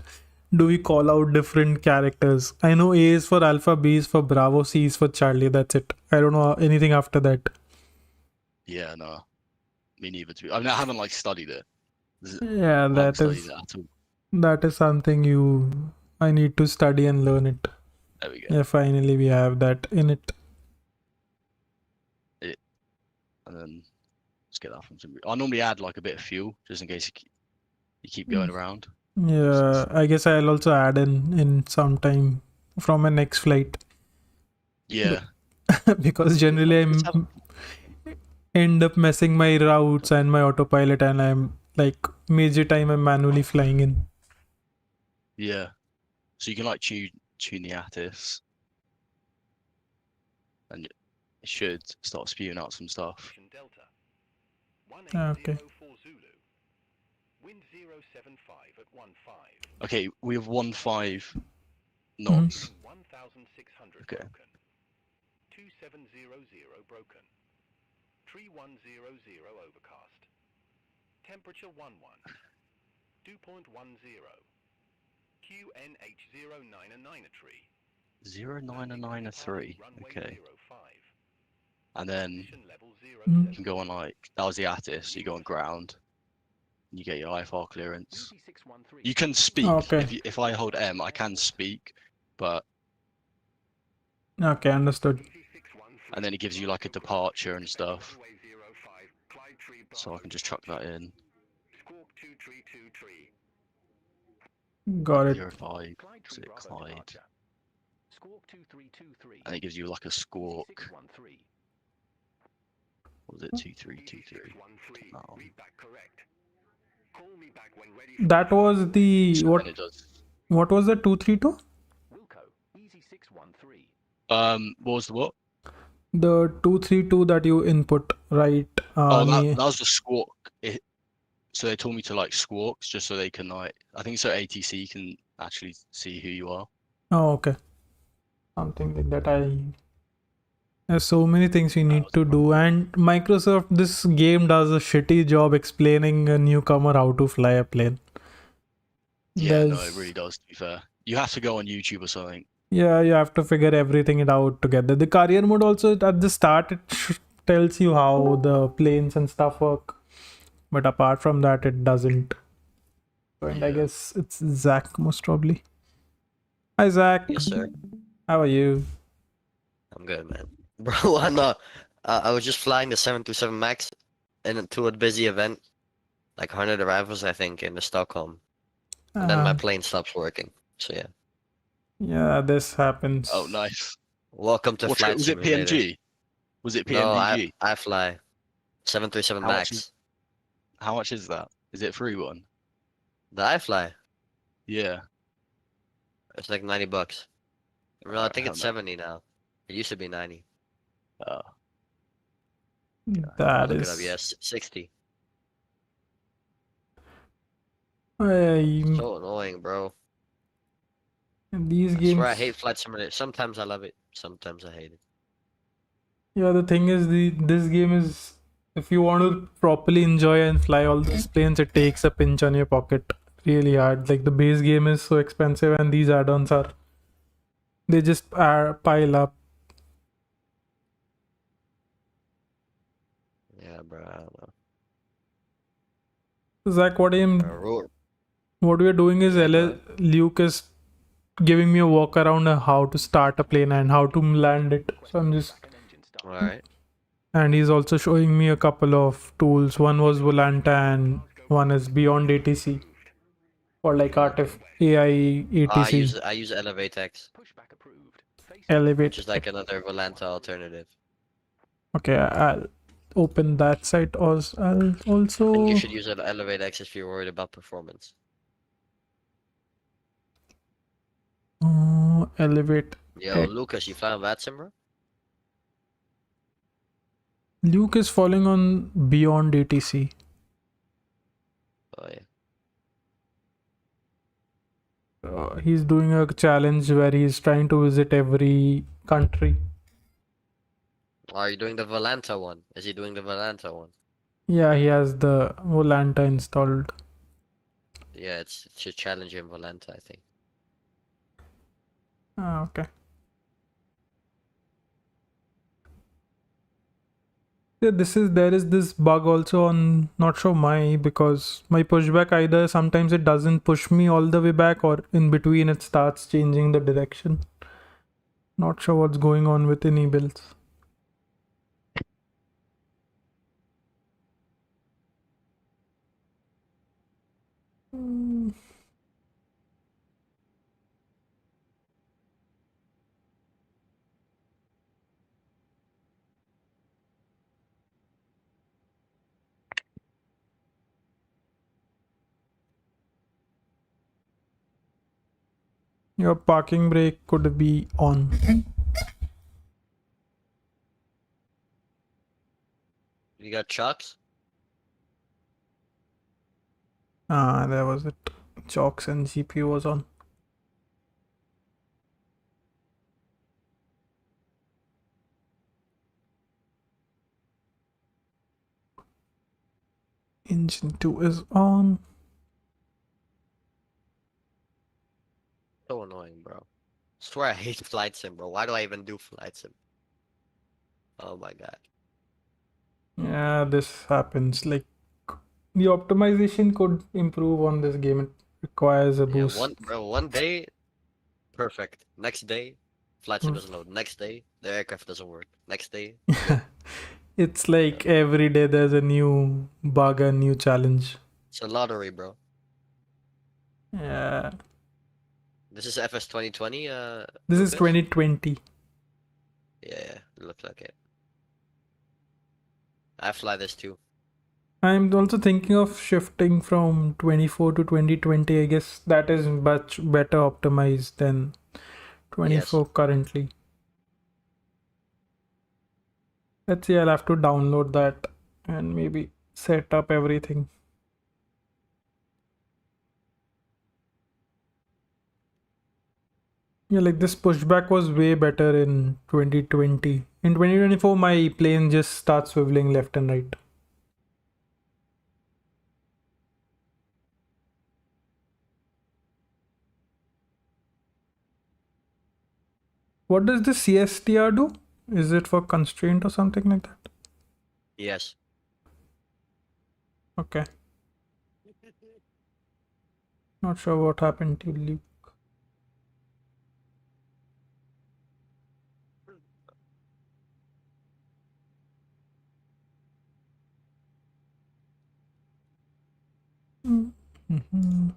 do we call out different characters. I know A is for Alpha, B is for Bravo, C is for Charlie. That's it. I don't know anything after that. Yeah, no, me neither. I mean, I haven't like studied it. Yeah, I haven't studied it at all. that is something I need to study and learn it. There we go. Yeah, finally we have that in it. And then let's get that from some. I normally add like a bit of fuel just in case you keep going around. Yeah, I guess I'll also add in some time from my next flight. Yeah. Because generally I'm end up messing my routes and my autopilot, and I'm like major time I'm manually flying in. Yeah. So you can like tune the Attis, and it should start spewing out some stuff. Delta. Okay. 1804 Zulu. Wind 075 at 15. Okay, we have 15 knots. 1600 Okay. broken. 2700 broken. 3100 overcast. Temperature 11. Dew point 10. QNH0993. 0993. Okay. 05. And then Position level Mhm. you can go on like that was the Attis. So you go on ground. And you get your IFR clearance. You can speak. Okay. If I hold M, I can speak, but Okay, understood. and then it gives you like a departure and stuff. So I can just chuck that in. Got it. 05, is it Clyde? And it gives you like a squawk. What was it? 2323. That was the So what? then it does. What was the 232? What was the what? The 232 that you input, right? Oh, that was the squawk. So they told me to like squawks just so they can like. I think so ATC can actually see who you are. Oh, okay. Something like that. There's so many things you need to do, and Microsoft, this game does a shitty job explaining a newcomer how to fly a plane. Yeah, no, it really does. To be fair, you have to go on YouTube or something. Yeah, you have to figure everything it out together. The career mode also at the start it tells you how the planes and stuff work, but apart from that, it doesn't. And I Yeah. guess it's Zach most probably. Hi Zach. Yes, sir. How are you? I'm good, man. Bro, I know. I was just flying the 727 Max into a busy event, like 100 arrivals, I think, in Stockholm. And then my plane stops working. So yeah. Yeah, this happens. Oh, nice. Welcome to Flight Was it Simulator. PMG? Was it No, PMDG? I fly 737 How much Max. How much is that? Is it a free one? The I fly. Yeah. It's like $90. Well, I Alright, think hell it's no. 70 now. It used to be 90. That Look it up. is. Yes, 60. I'm- So annoying, bro. these I games. swear I hate Flight Simulator. Sometimes I love it. Sometimes I hate it. Yeah, the thing is, this game is, if you want to properly enjoy and fly all these planes, it takes a pinch on your pocket really hard. Like the base game is so expensive, and these add-ons they just pile up. Yeah, bro. I don't know. Zach, what we are doing is Luke is giving me a walk around how to start a plane and how to land it. So I'm just Alright. And he's also showing me a couple of tools. One was Volanta and one is Beyond ATC, or like AI ATC. I use ElevateX, Pushback approved. Face Elevate. which is like another Volanta alternative. Okay, I'll open that site. Also, I'll I think you also. should use ElevateX if you're worried about performance. Elevate. Yo, Lucas, you found VATSIM, bro? Luke is falling on Beyond ATC. Oh yeah. He's doing a challenge where he's trying to visit every country. Are you doing the Volanta one? Is he doing the Volanta one? Yeah, he has the Volanta installed. Yeah, it's a challenge in Volanta, I think. Okay. Yeah, there is this bug also on not sure why, because my pushback either sometimes it doesn't push me all the way back, or in between it starts changing the direction. Not sure what's going on with any builds. Your parking brake could be on. You got chocks? There was it. Chocks and GPU was on. Engine 2 is on. So annoying, bro. Swear I hate flight sim, bro. Why do I even do flight sim? Oh my god. Yeah, this happens. Like, the optimization could improve on this game. It requires a Yeah, boost. one day, perfect. Next day, flight sim doesn't load. Next day, the aircraft doesn't work. Next day, It's like every day there's a new bug, a new challenge. it's a lottery, bro. Yeah. This is FS 2020, This is Lucas? 2020. Yeah, it looks like it. I fly this too. I'm also thinking of shifting from 24 to 2020. I guess that is much better optimized than 24 currently. Let's see, I'll have to download that and maybe set up everything. Yeah, like this pushback was way better in 2020. In 2024, my plane just starts swiveling left and right. What does the CSTR do? Is it for constraint or something like that? Yes. Okay. Not sure what happened to Luke. Mm-hmm.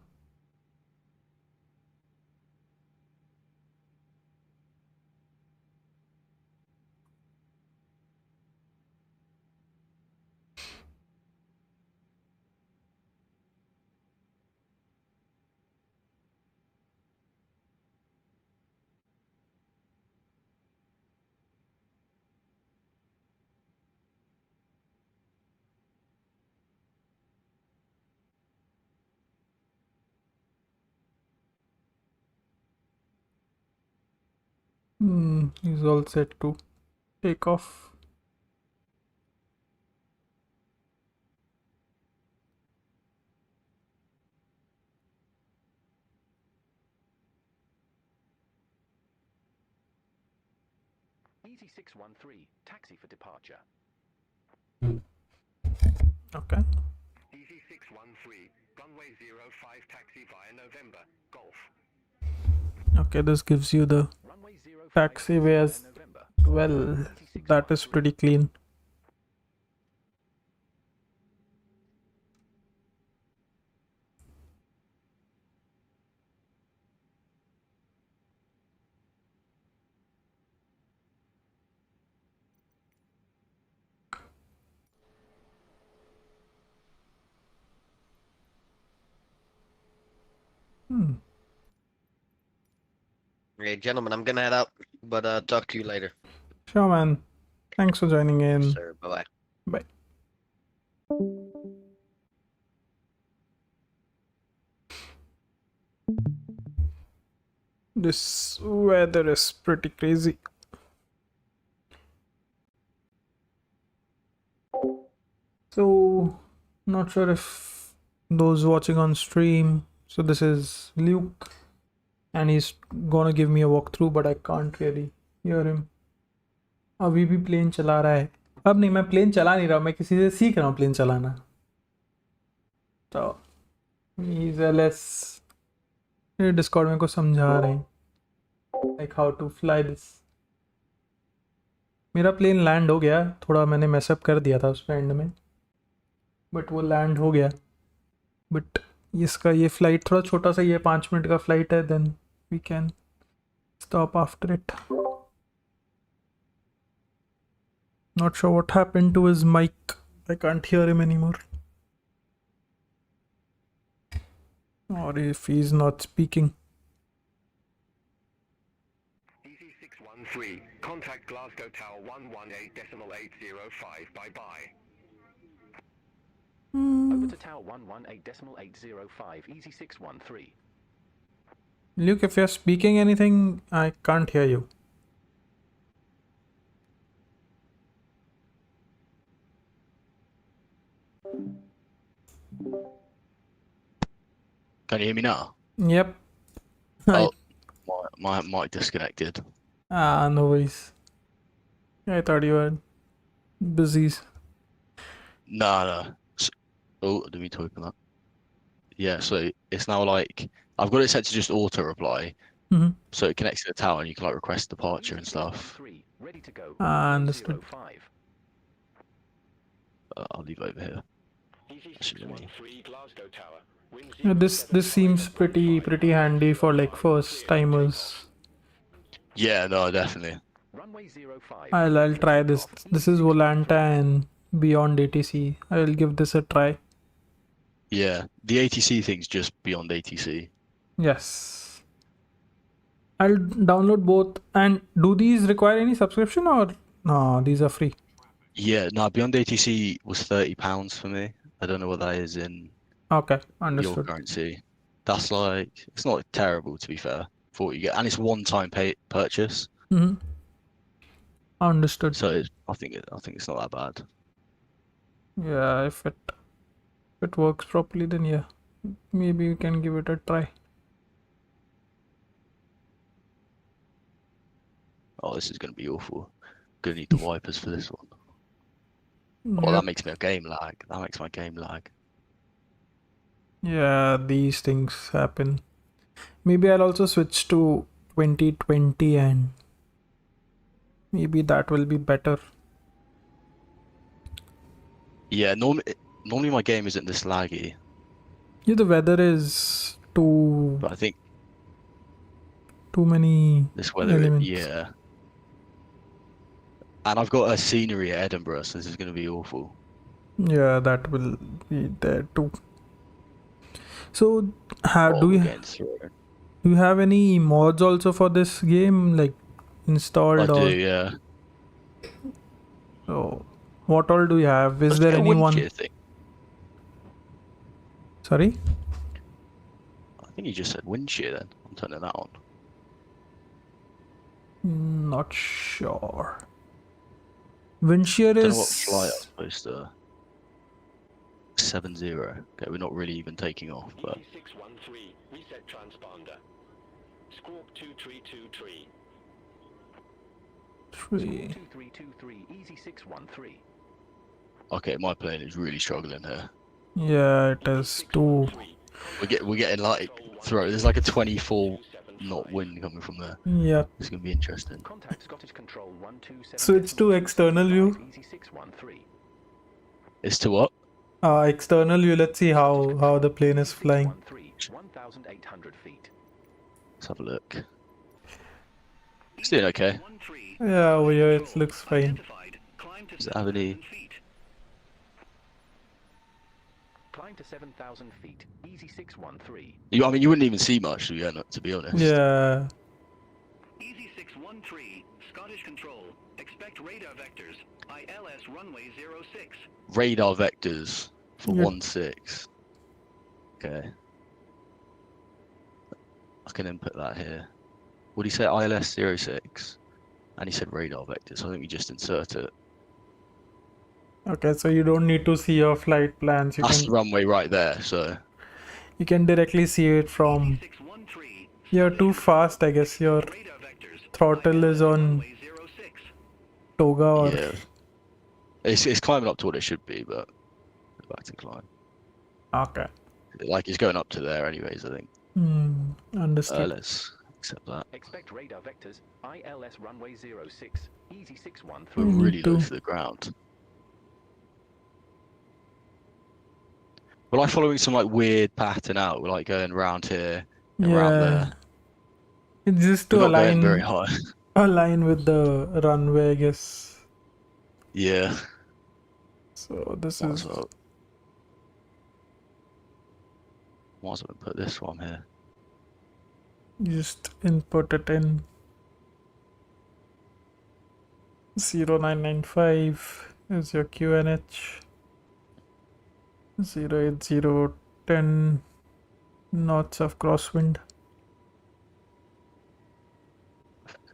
He's all set to take off. Easy 613. Taxi for departure. Okay. Easy 613. Runway 05 taxi via November. Golf. Okay, this gives you the Runway 05 taxiway as November. well. That is pretty clean. Okay, gentlemen, I'm gonna head out, but talk to you later. Sure, man. Thanks for joining in. Sir, bye bye. Bye. This weather is pretty crazy. So, not sure if those watching on stream. So this is Luke, and he's gonna give me a walkthrough, but I can't really hear him. अभी भी plane चला रहा है. अब नहीं, मैं plane चला नहीं रहा, मैं किसी से सीख रहा हूँ प्लेन चलाना. तो he's LS. ये डिस्कॉर्ड में को समझा रहे हैं like how to fly this. मेरा प्लेन लैंड हो गया, थोड़ा मैंने मैसअप कर दिया था उस एंड में, बट वो लैंड हो गया. बट इसका ये फ्लाइट थोड़ा छोटा सा, ये 5 मिनट का फ्लाइट है, then we can stop after it. Not sure what happened to his mic. I can't hear him anymore. Or if he's not speaking. EC613, contact Glasgow Tower 118.805. Bye-bye. Over to Tower 118.805, EC613. Luke, if you're speaking anything, I can't hear you. Can you hear me now? Yep. Oh, my mic disconnected. No worries. I thought you were busy. No. Oh, let me open that. Yeah, so it's now like I've got it set to just auto reply, Mm-hmm. so it connects to the tower and you can like request departure and stuff. Ready to go. Understood. 05. I'll leave it over here. EC613, Glasgow Tower. Wind Yeah, this seems pretty handy for like first timers. Yeah, no, definitely. Runway 05. I'll try this. This is Volanta and Beyond ATC. I'll give this a try. Yeah, the ATC thing's just beyond ATC. Yes. I'll download both. And do these require any subscription, or no? These are free. Yeah, no, beyond ATC was £30 for me. I don't know what that is in Okay, your understood. currency. That's like, it's not terrible to be fair for what you get, and it's one-time purchase. Mm-hmm. Understood. So I think it's not that bad. Yeah, if it works properly, then yeah, maybe we can give it a try. Oh, this is gonna be awful. Gonna need the wipers for this one. Oh, Yep. that makes me a game lag. That makes my game lag. Yeah, these things happen. Maybe I'll also switch to 2020 and maybe that will be better. Yeah, normally my game isn't this laggy, Yeah, the weather is too but I think many this weather, elements. yeah. And I've got a scenery at Edinburgh, so this is gonna be awful. Yeah, that will be there too. So, Oh, do we're you getting through it. do you have any mods also for this game, like installed, I or do, yeah. so? What all do you have? Is Let's there get a any wind one? shear thing. Sorry. I think you just said wind shear then. I'm turning that on. Not sure. Wind shear Don't know is what flight I'm supposed to. 70. Okay, we're not really even taking off, but EC613, reset transponder. Squawk 2323. 3. 2323, EC613. okay, my plane is really struggling here. Yeah, it is too. We're getting like there's like a 24 knot wind coming from there. Yeah. It's gonna be interesting. Contact Scottish Control 127. Switch to external view. EC613. It's to what? External view. Let's see how the plane is flying. 1,800 feet. Let's have a look. It's doing okay. Yeah, over here it looks fine. Does it have any? Climb to 7,000 feet. EC613. I mean, you wouldn't even see much to be honest. Yeah. Easy 613, Scottish Control. Expect radar vectors. ILS runway 06. Radar vectors for Yep. 16. Okay. I can input that here. What did he say? ILS 06. And he said radar vectors. So I think we just insert it. Okay, so you don't need to see your flight plans. You That's can the runway right there. So directly see it from. 613. You're too fast, I guess. Your Radar vectors. throttle is on Runway 06. toga or yeah, it's climbing up to what it should be, but back to climb. okay. Like it's going up to there, anyways. I think. Understood. Let's accept that. Expect radar vectors. ILS runway 06. Easy We're 613. Me really low too. to the ground. We're like following some like weird pattern out. We're like going around here, and around Yeah, there. it's just We're to not going very align high. with the runway, I guess. Yeah. So this Might is as well. Might as well put this one here. just input it in 0995 is your QNH 08010 knots of crosswind.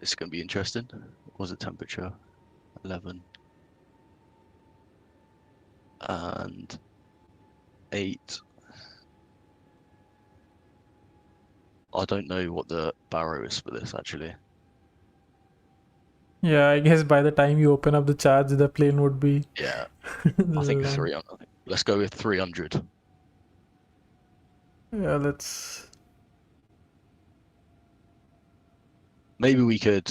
It's going to be interesting. What was the temperature? 11. And 8. I don't know what the barrow is for this, actually. Yeah, I guess by the time you open up the charts, the plane would be Yeah, I think land. 300. Let's go with 300. Yeah, let's. Maybe we could.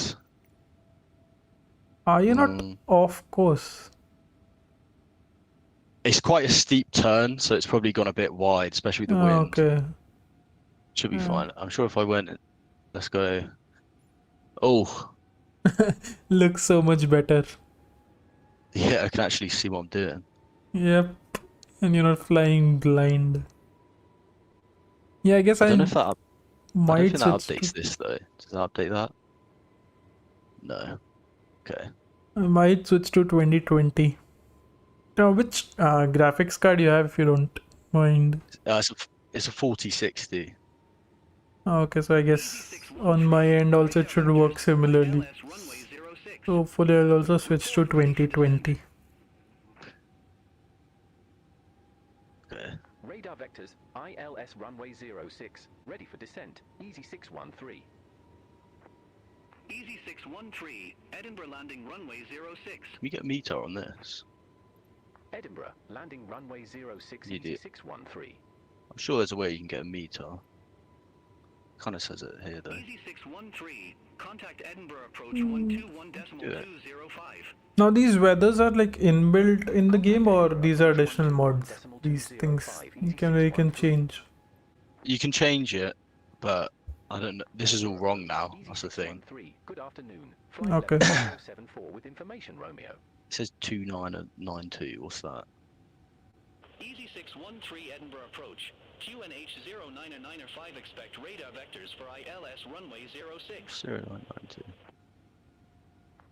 Are you not Mm, off course? it's quite a steep turn, so it's probably gone a bit wide, especially with the wind. Okay. Should be Yeah. fine. I'm sure if I went, let's go. Oh, Looks so much better. yeah, I can actually see what I'm doing. Yep. And you're not flying blind. Yeah, I guess I I don't know if that. I don't might think that switch updates to this though. Does that update that? No. Okay. 2020. Now, which graphics card you have, if you don't mind? It's a 4060. Okay, so I guess on my end also it should work similarly. ILS runway 06. So hopefully I'll also switch to 2020. Okay. Radar vectors. ILS runway 06. Ready for descent. Easy 613. Easy 613. Edinburgh landing runway 06. Can we get a meter on this? Edinburgh landing runway 06. You Easy do. 613. I'm sure there's a way you can get a meter. Kind of says it here though. Easy 613. Contact Edinburgh approach Hmm. 121.205. Now these weathers are like inbuilt in the game, or these are additional mods? These things you can change. You can change it, but I don't know. This is all wrong now. That's the thing. Good afternoon. Flight Okay. level 074 with information, Romeo. It says 2992. What's that? Easy 613 Edinburgh approach. QNH 0995 expect radar vectors for ILS runway 06. 0992.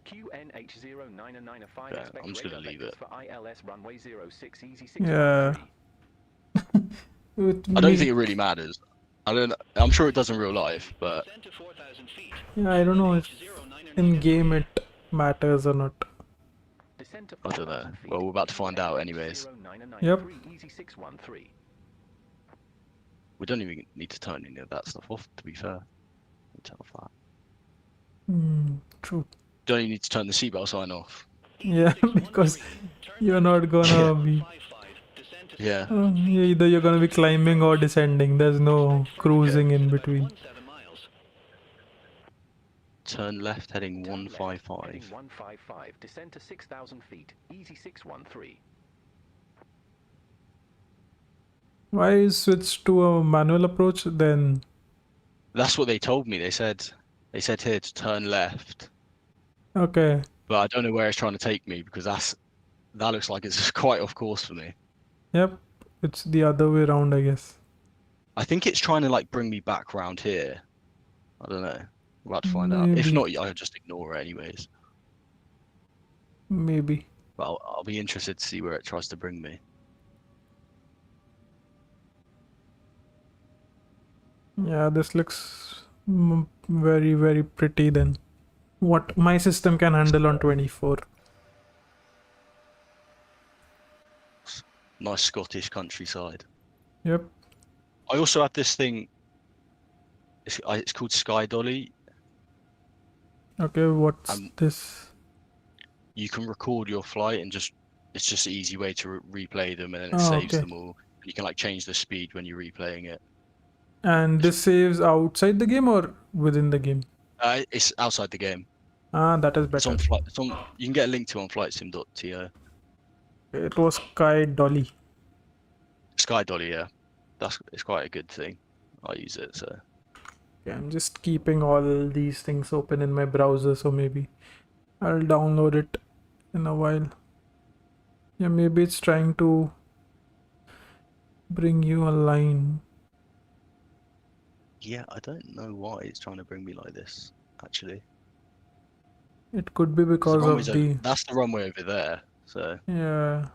QNH 0995 Yeah, expect I'm just gonna radar leave vectors it. for ILS runway 06 easy 613. Yeah. With I don't me- think it really matters. I'm sure it does in real life, but Descent to 4,000 feet. Yeah, I don't know if in game it matters or not. Descent to I don't know. 4,000 feet. Well, we're about to find out anyways. 0993 easy 613. We don't even need to turn any of that stuff off, to be fair. Turn off that. True. Don't even need to turn the seatbelt sign off. Yeah, because you're not gonna be. Yeah. Either you're gonna be climbing or descending. There's no cruising in between. Turn left, heading Heading 155. 155. Descend to 6,000 feet. Easy 613. Why switch to a manual approach then? That's what they told me. They said here to turn left, Okay. but I don't know where it's trying to take me because that looks like it's quite off course for me. Yep. It's the other way around, I guess. I think it's trying to like bring me back round here. I don't know. We'll have to find out. If Maybe. not, I'll just ignore it anyways. Maybe. But I'll be interested to see where it tries to bring me. Yeah, this looks very, very pretty then. What my system can handle on 24. Nice Scottish countryside. Yep. I also have this thing. It's called Sky Dolly. Okay, what's this? You can record your flight and it's just an easy way to replay them, and then it Oh, saves okay. them all. You can like change the speed when you're replaying it. And this saves outside the game or within the game? It's outside the game. Ah, that is It's better. on flight. You can get a link to it on flightsim.to. It was Sky Dolly. Sky Dolly, yeah. It's quite a good thing. I use it, so Okay, I'm just keeping all these things open in my browser, so maybe I'll download it in a while. Yeah, maybe it's trying to bring you a line. yeah, I don't know why it's trying to bring me like this, actually. It could be 'Cause the because runway's of the... that's the runway over there, so Yeah.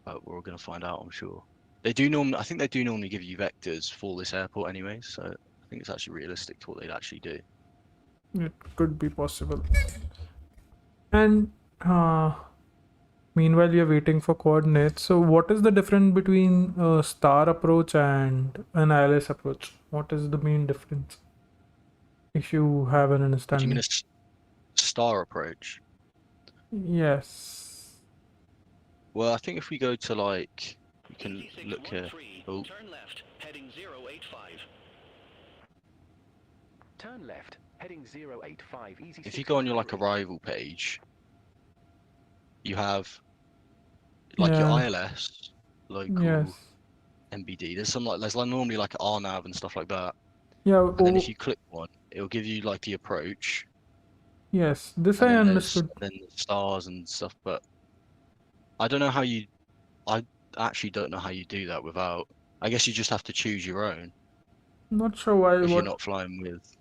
but we're gonna find out, I'm sure. I think they do normally give you vectors for this airport anyway, so I think it's actually realistic to what they'd actually do. It could be possible. And meanwhile, we are waiting for coordinates. So, what is the difference between a star approach and an ILS approach? What is the main difference? If you have an What do you mean understanding. a star approach? Yes. Well, I think if we go to like, you can look here. 8613, Oh, turn left, heading 085. Turn left, heading 085, easy. if you go on your like arrival page, you have like your Yeah. ILS, local, Yes. MBD. There's normally like RNAV and stuff like that. Yeah. And then if you click one, it'll give you like the approach. Yes. This And I then understood. then the stars and stuff, but I don't know how you. I actually don't know how you do that without. I guess you just have to choose your own Not sure why. if you're What? not flying with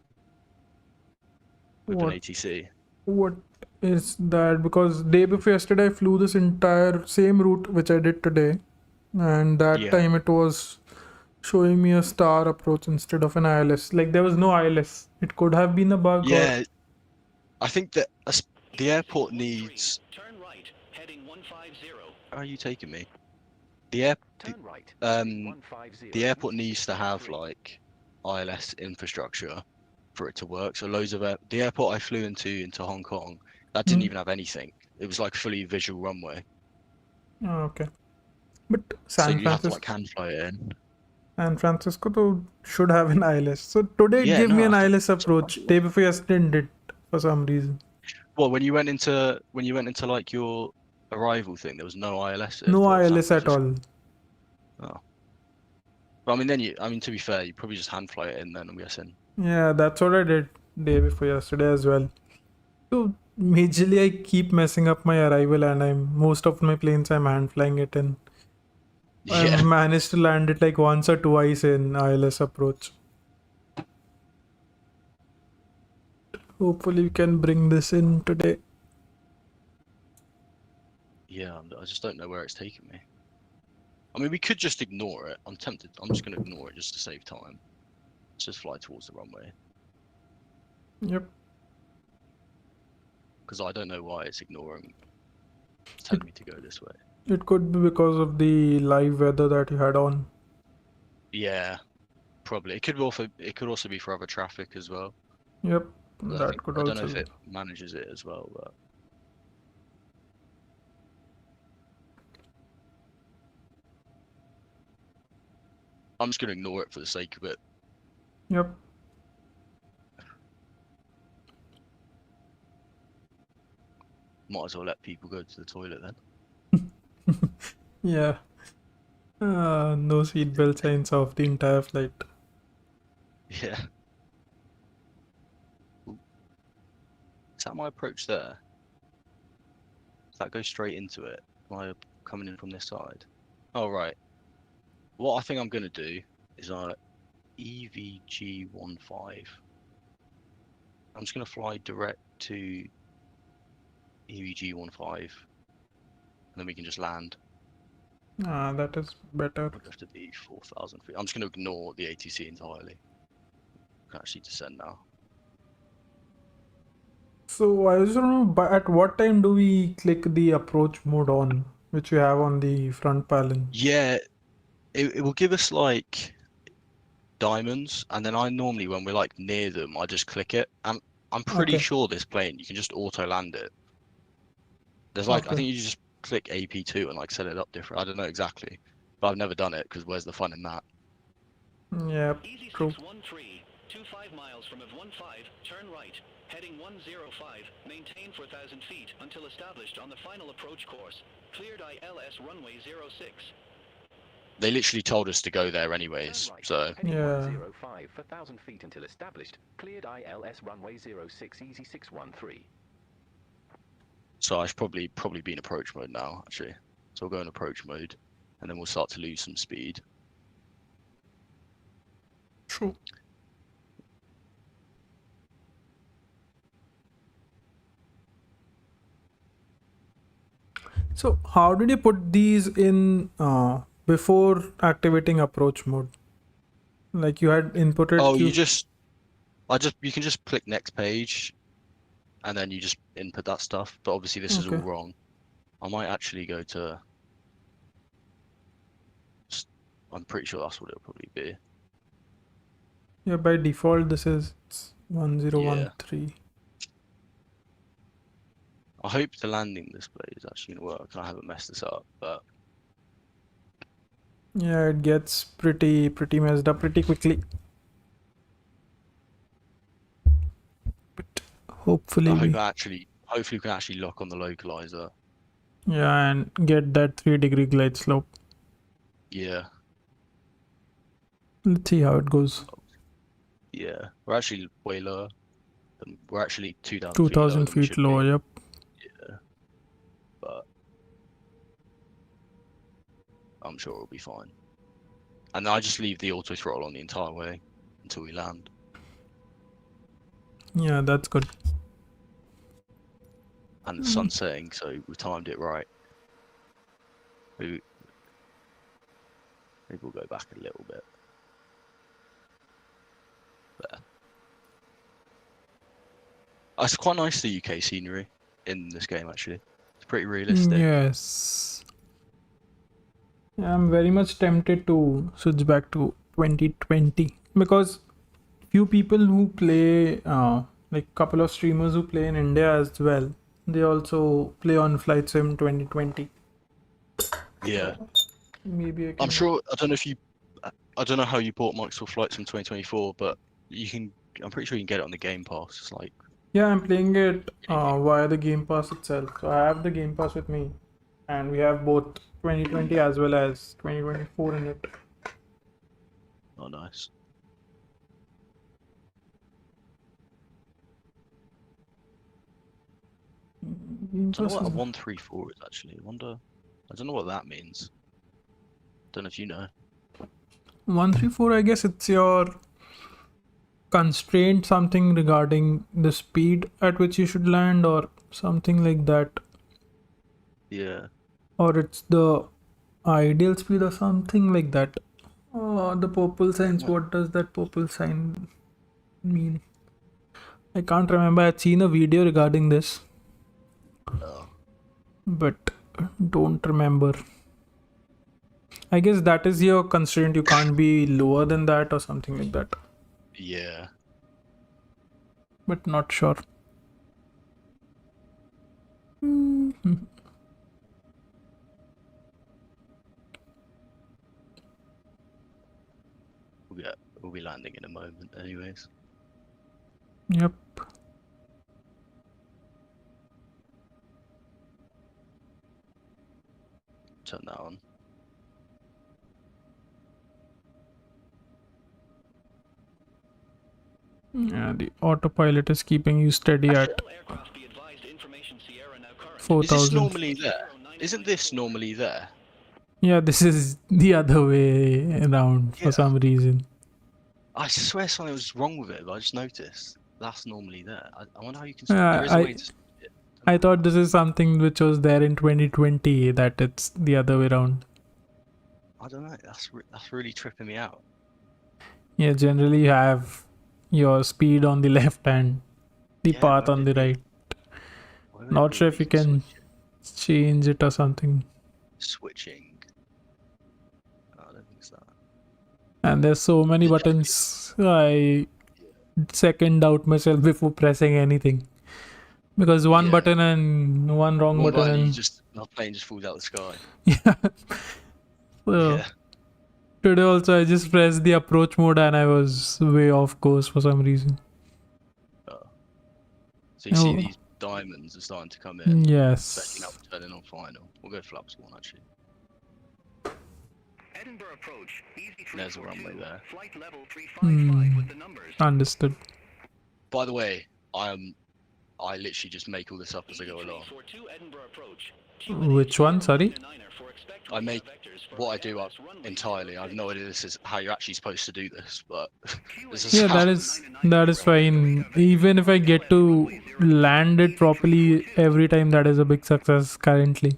an What? ATC. What is that? Because day before yesterday, I flew this entire same route which I did today, and that Yeah. time it was showing me a star approach instead of an ILS. Like there was no ILS. It could have been a bug. Yeah, I think that the airport needs. Turn right, heading 150. How are you taking me? The air, Turn right. um, 150. the airport needs to have like ILS infrastructure for it to work. So loads of the airport I flew into Hong Kong, that didn't even have anything. It was like fully visual runway. Oh, okay. But So San you have to like Francisco, hand fly it in. San Francisco though should have an ILS. So today it Yeah, gave no, me an I think ILS approach. Day before yesterday it did for some reason. Well, when you went into like your arrival thing, there was no ILS No for San ILS at Francisco. all. Oh. But I mean, to be fair, you probably just hand fly it in then, I'm guessing. Yeah, that's what I did day before yesterday as well. So majorly I keep messing up my arrival and most of my planes I'm hand flying it in. Yeah. I've managed to land it like once or twice in ILS approach. Hopefully we can bring this in today. Yeah, I just don't know where it's taking me. I mean, we could just ignore it. I'm tempted. I'm just going to ignore it just to save time. Let's just fly towards the runway. Yep. Because I don't know why it's ignoring. It's telling me to go this way. It could be because of the live weather that you had on. Yeah, probably. It could also be for other traffic as well. Yep. I That could don't know also if be. it manages it as well, but I'm just going to ignore it for the sake of it. Yep. Might as well let people go to the toilet then. Yeah. No seatbelt signs of the entire flight. Yeah. Ooh. Is that my approach there? Does that go straight into it? Am I coming in from this side? Oh, right. What I think I'm going to do is EVG15. I'm just gonna fly direct to EVG15, and then we can just land. That is better. Would have to be 4,000 feet. I'm just gonna ignore the ATC entirely. We can actually descend now. So I just don't know, but at what time do we click the approach mode on, which we have on the front panel? Yeah, it will give us like diamonds, and then I normally, when we're like near them, I just click it, and I'm pretty Okay. sure this plane you can just auto land it. There's like, I Okay. think you just click AP2 and like set it up different. I don't know exactly, but I've never done it because where's the fun in that? Yeah, Easy true. 613, 25 miles from AV15, turn right, heading 105, maintain 4,000 feet until established on the final approach course. Cleared ILS runway 06. They literally told us to go there Turn anyways, right, so heading Yeah. 105 for 1,000 feet until established. Cleared ILS runway 06, easy 613. I should probably be in approach mode now actually. So we'll go in approach mode, and then we'll start to lose some speed. True. So how did you put these in before activating approach mode? Like you had inputted Oh, Q. you can just click next page, and then you just input that stuff. But obviously this is all Okay. wrong. I might actually go to. I'm pretty sure that's what it'll probably be. Yeah, by default this is 1013. I hope the landing display is actually gonna work. I haven't messed this up, but Yeah, it gets pretty messed up pretty quickly. But hopefully I hope we hopefully we can actually lock on the localizer. yeah and get that 3-degree glide slope. Yeah, Let's see how it goes. yeah. We're actually way lower. We're actually 2,000 feet lower 2000 than we feet should be. lower, yep. Yeah, but I'm sure it'll be fine. And then I just leave the auto throttle on the entire way until we land. Yeah, that's good. And the sun's setting, so we timed it right. Maybe we'll go back a little bit. There. It's quite nice, the UK scenery in this game actually. It's pretty realistic. Yes. Yeah, I'm very much tempted to switch back to 2020 because few people who play like couple of streamers who play in India as well, they also play on Flight Sim 2020. Yeah. Maybe I can. I'm sure. I don't know how you bought Microsoft Flight Sim 2024, but I'm pretty sure you can get it on the Game Pass. It's like, Yeah, I'm playing it via the Game Pass itself. So I have the Game Pass with me, and we have both 2020 as well as 2024 in it. oh nice. Game I don't Pass know what a is 134 is actually. I don't know what that means. Don't know if you know. 134. I guess it's your constraint, something regarding the speed at which you should land, or something like that, Yeah. or it's the ideal speed or something like that. The purple signs. What does that purple sign mean? I can't remember. I'd seen a video regarding this, Oh. but don't remember. I guess that is your constraint. You can't be lower than that or something like that, Yeah. but not sure. Mhm. We'll be landing in a moment, anyways. Yep. Turn that on. Yeah, the autopilot is keeping you steady at All aircraft be advised, information Sierra now current. Is this 4,000. normally there? Isn't this normally there? Yeah, this is the other way around for Yeah. some reason. I swear something was wrong with it, but I just noticed that's normally there. I wonder how you can. Yeah, There is a way to. I thought this is something which was there in 2020, that it's the other way around. I don't know. That's really tripping me out. Yeah, generally you have your speed on the left and the Yeah, path why on did the they- right. why would it Not be sure that if you can can switch it? change it or something. Switching. No, I don't think so. And there's so many It definitely- buttons. I second doubt myself before pressing anything. Because one Yeah. button and one wrong One button button, you and just the plane just falls out of the sky. yeah. So Yeah. today also I just pressed the approach mode and I was way off course for some reason. So you see Oh. these diamonds are starting to come in. So Yes. now we're turning on final. We'll go flaps one actually. Edinburgh approach. Easy There's a runway there. Flight level 355 with the numbers. Understood. By the way, I literally just make all this up as I go along. 42 Edinburgh approach. Which one? Sorry? I make what I do up entirely. I have no idea this is how you're actually supposed to do this, but this is Yeah, how, that is fine. Even if I get to land it properly every time, that is a big success currently.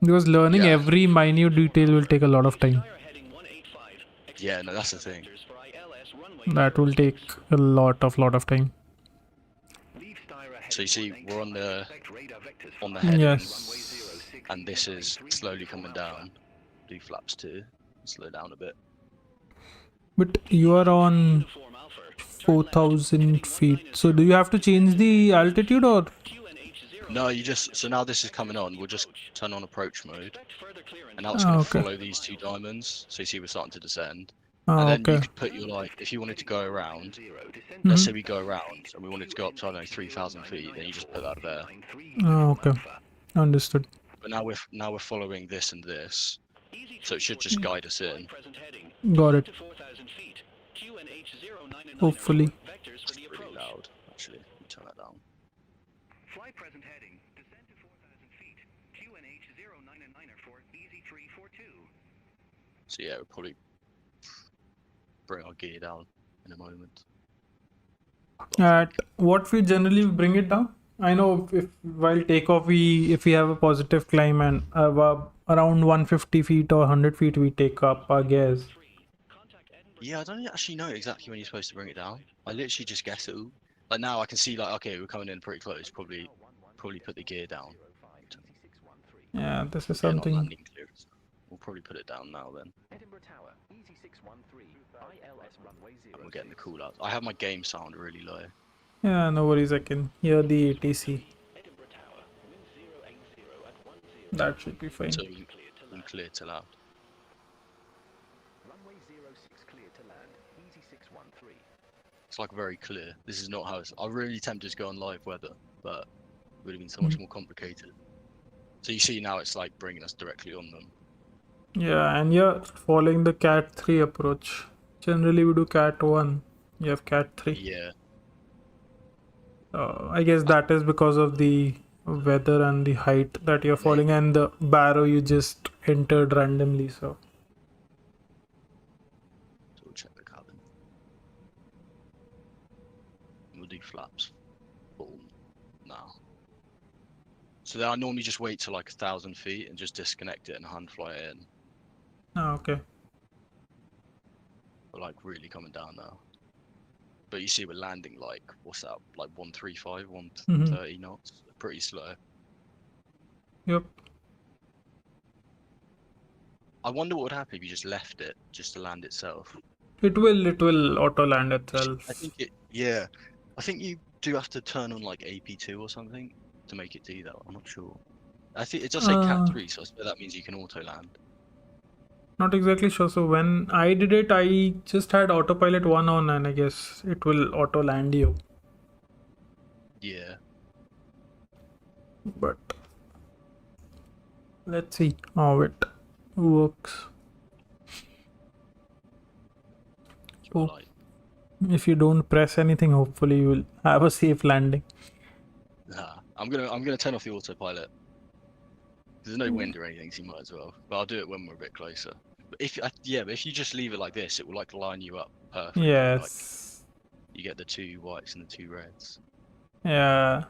Because learning Yeah. every minute detail will take a lot of time. Yeah, no, that's the thing. That will take a lot of time. So you see, we're on the heading, Yes. and this is slowly coming down. Do flaps too. Slow down a bit. But you are on 4,000 feet. So do you have to change the altitude or? No, you just so now this is coming on. We'll just turn on approach mode, and now it's Ah, going to okay. follow these two diamonds. So you see, we're starting to descend. Oh, And then you okay. could put your like, if you wanted to go around, Mhm. let's say we go around and we wanted to go up to, I don't know, 3,000 feet, then you just put that there. Oh, okay. Understood. But now we're following this and this, so it should just guide us in. Got it. Hopefully. It's pretty loud, actually. Let me turn that down. Fly present heading. Descend to 4,000 feet. QNH 099er for easy 342. So yeah, we'll probably bring our gear down in a moment. At what we generally bring it down? I know if while takeoff if we have a positive climb and around 150 feet or 100 feet we take up our gears. Yeah, I don't actually know exactly when you're supposed to bring it down. I literally just guess it. Like now I can see like, okay, we're coming in pretty close. Probably put the gear down. Yeah, this is Yeah, not something. landing clearance. We'll probably put it down now then. Edinburgh Tower, easy 613, ILS runway 0. And we're getting the cool out. I have my game sound really low. Yeah, no worries. I can hear the ATC. Edinburgh Tower, wind 080 at 10. That should be fine. So we can clear to land. Runway 06 clear to land, easy 613. It's like very clear. This is not how it's. I'm really tempted to go on live weather, but it would have been so much more complicated. So you see now it's like bringing us directly on them. Yeah, and you're following the Cat 3 approach. Generally we do Cat 1. You have Cat 3. Yeah. I guess that is because of the weather and the height that you're falling and the barrow you just entered randomly. So We'll check the cabin. We'll do flaps. Boom. Now. So then I normally just wait till like 1,000 feet and just disconnect it and hand fly it in. okay. We're like really coming down now. But you see we're landing like, what's that, like 135, 130 knots? Pretty slow. Yep. I wonder what would happen if you just left it just to land itself. It will auto land itself. I think yeah. I think you do have to turn on like AP2 or something to make it do that. I'm not sure. I think it does say Cat 3, so I suppose that means you can auto land. Not exactly sure. So when I did it, I just had autopilot 1 on and I guess it will auto land you. Yeah. But let's see how it works. Oh. Like, If you don't press anything, hopefully you will have a safe landing. nah. I'm gonna turn off the autopilot. There's no wind or anything, so you might as well. But I'll do it when we're a bit closer. But if you just leave it like this, it will like line you up perfectly. Like Yes. you get the 2 whites and the 2 reds. Yeah.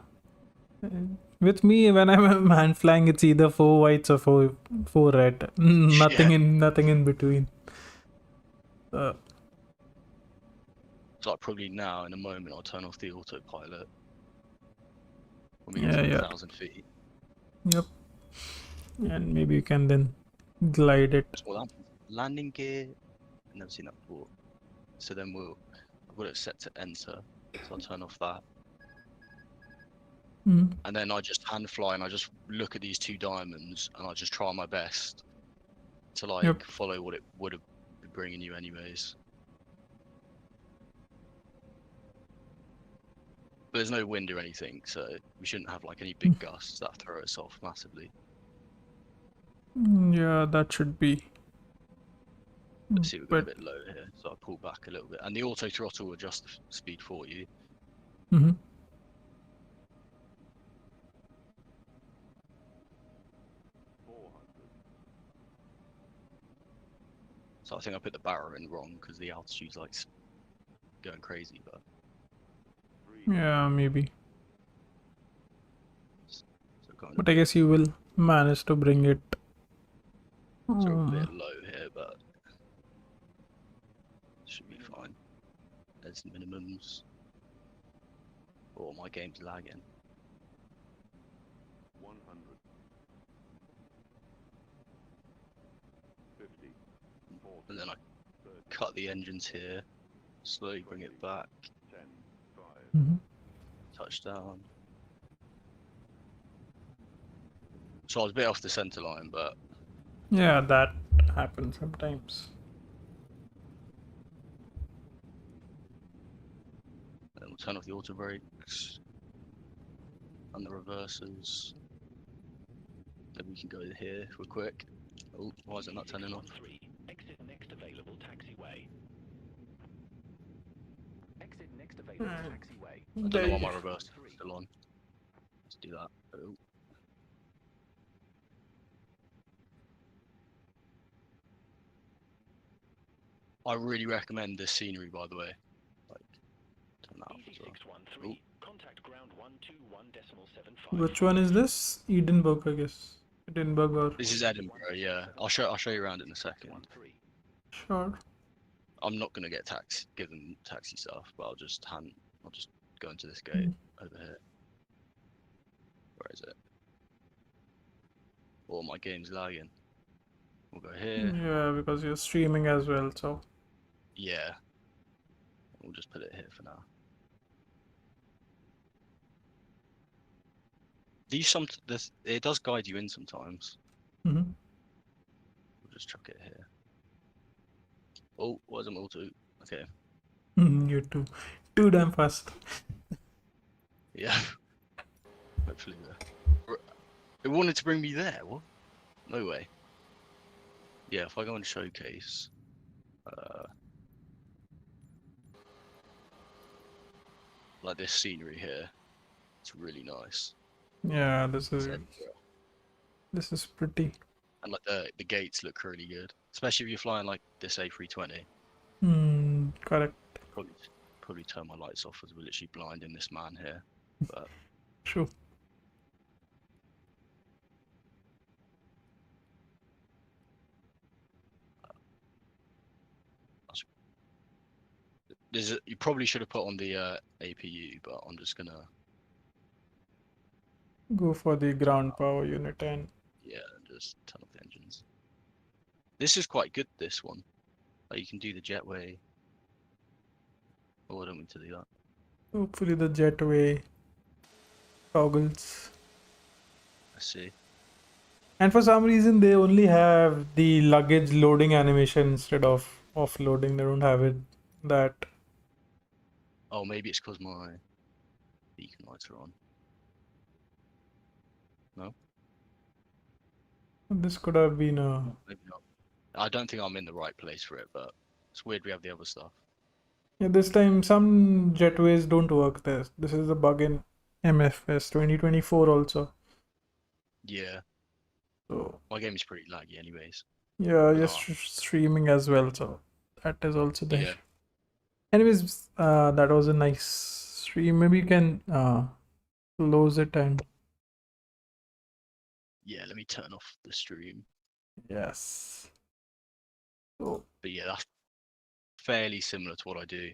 With me, when I'm a man flying, it's either 4 whites or four red. Yeah. Nothing in between. So like probably now in a moment I'll turn off the autopilot when we get Yeah, to yeah. 1,000 feet. Yep. And maybe you can then glide it. So that landing gear. I've never seen that before. So then I've got it set to enter. So I'll turn off that. Mm. And then I just hand fly and I just look at these 2 diamonds and I just try my best to like Yep. follow what it would have been bringing you anyways. But there's no wind or anything, so we shouldn't have like any big gusts that throw us off massively. Yeah, that should be. Let's see, we're going But a bit low here, so I'll pull back a little bit. And the auto throttle will adjust the speed for you. mhm. So I think I put the barrel in wrong because the altitude's like going crazy, but Yeah, maybe. so kind But I guess you will manage to bring it. of a bit low here, but should be fine. There's minimums. Oh, my game's lagging. 100. 50. 40. And then I 30. cut the engines here, slowly bring it back, 10. 5. Mhm. touchdown. So I was a bit off the center line, but Yeah, that happens sometimes. then we'll turn off the auto brakes and the reversers. Then we can go here if we're quick. Oh, why is it not turning off? 613. Exit next available taxiway. Exit next available taxiway. I don't know why my reverse is still on. Let's do that. Oh. I really recommend this scenery, by the way. Like, turn that off Easy as well. 613. Contact ground 121.75. Which one is this? Edinburgh, I guess. Edinburgh or This is Edinburgh, yeah. I'll show you around in a second. 613. sure. I'm not gonna get given taxi stuff, but I'll just go into this gate over here. Where is it? Oh, my game's lagging. We'll go here. Yeah, because you're streaming as well, so. Yeah. We'll just put it here for now. It does guide you in sometimes. Mhm. We'll just chuck it here. Oh, where's an auto? Okay. You too. Too damn fast. Yeah. Hopefully it wanted to bring me there. What? No way. Yeah, if I go on showcase, like this scenery here, it's really nice. Yeah, It's Edinburgh. this is pretty. And like the gates look really good, especially if you're flying like this A320. Correct. Probably turn my lights off as we're literally blinding this man here. But True. you probably should have put on the APU, but I'm just gonna Go for the ground power unit and just turn off the engines. This is quite good. This one, like you can do the jetway. Oh, I don't mean to do that. hopefully the jetway toggles. Let's see. And for some reason they only have the luggage loading animation instead of offloading. They don't have it that. Oh, maybe it's because my beacon lights are on. No? This could have been a. Maybe not. I don't think I'm in the right place for it, but it's weird we have the other stuff. Yeah, this time some jetways don't work there. This is a bug in MFS 2024 also. Yeah. So My game is pretty laggy anyways. Yeah, But you're no, streaming as well, so that is also there. yeah. Anyways, that was a nice stream. Maybe you can close it and Yeah, let me turn off the stream. yes. So But yeah, that's fairly similar to what I do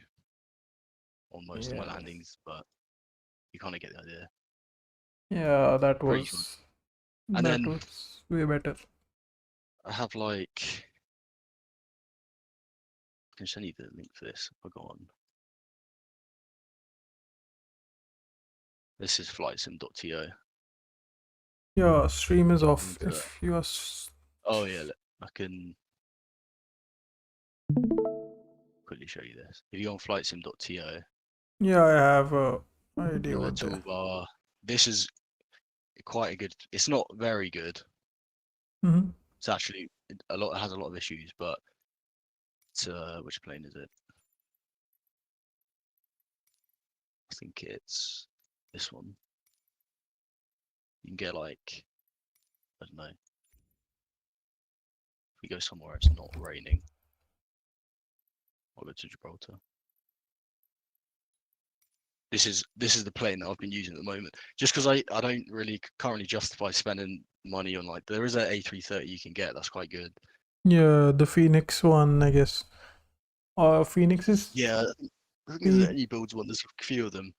on most of my yeah, landings, but you kind of get the idea. yeah, that Pretty fun. was And that then was way better. I have like, I can send you the link for this if I go on. This is flightsim.to. Yeah, stream is off. Into that. If you are Oh yeah, look, I can quickly show you this. If you go on flightsim.to, yeah, I have a idea in the what there. toolbar, this is quite a good. It's not very good. Mm-hmm. It's actually a lot. It has a lot of issues, but it's, which plane is it? I think it's this one. You can get like, I don't know. If we go somewhere it's not raining, I'll go to Gibraltar. This is the plane that I've been using at the moment. Just because I don't really currently justify spending money on, like, there is an A330 you can get that's quite good. Yeah, the Phoenix one, I guess. Phoenix is Yeah, I think there's cheap. any builds one. There's a few of them.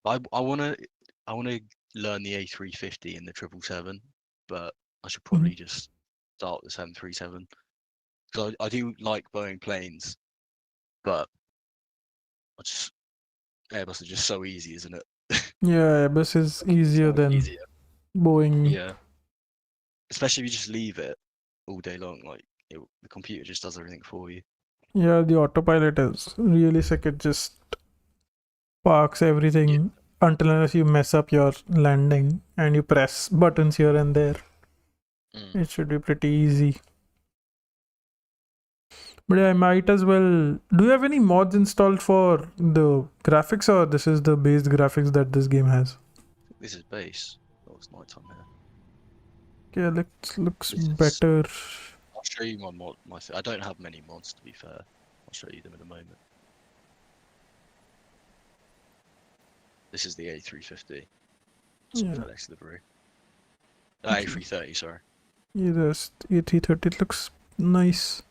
I wanna learn the A350 and the 777, but I should probably just start the 737 because I do like Boeing planes, but I just Airbus is just so easy, isn't it? Yeah, Airbus is So easier much than easier. Boeing. Yeah, especially if you just leave it all day long. Like the computer just does everything for you. Yeah, the autopilot is really sick. It just parks Yeah. everything until unless you mess up your landing and you press buttons here and there. Mm. It should be pretty easy. But I might as well. Do you have any mods installed for the graphics, or this is the base graphics that this game has? This is base. Oh, it's nighttime here. Okay, looks This is. better. I'll show you my mod. I don't have many mods, to be fair. I'll show you them in a moment. This is the A350. It's Yeah. FedEx livery. Okay. A330, sorry. Yeah, the A330 it looks nice.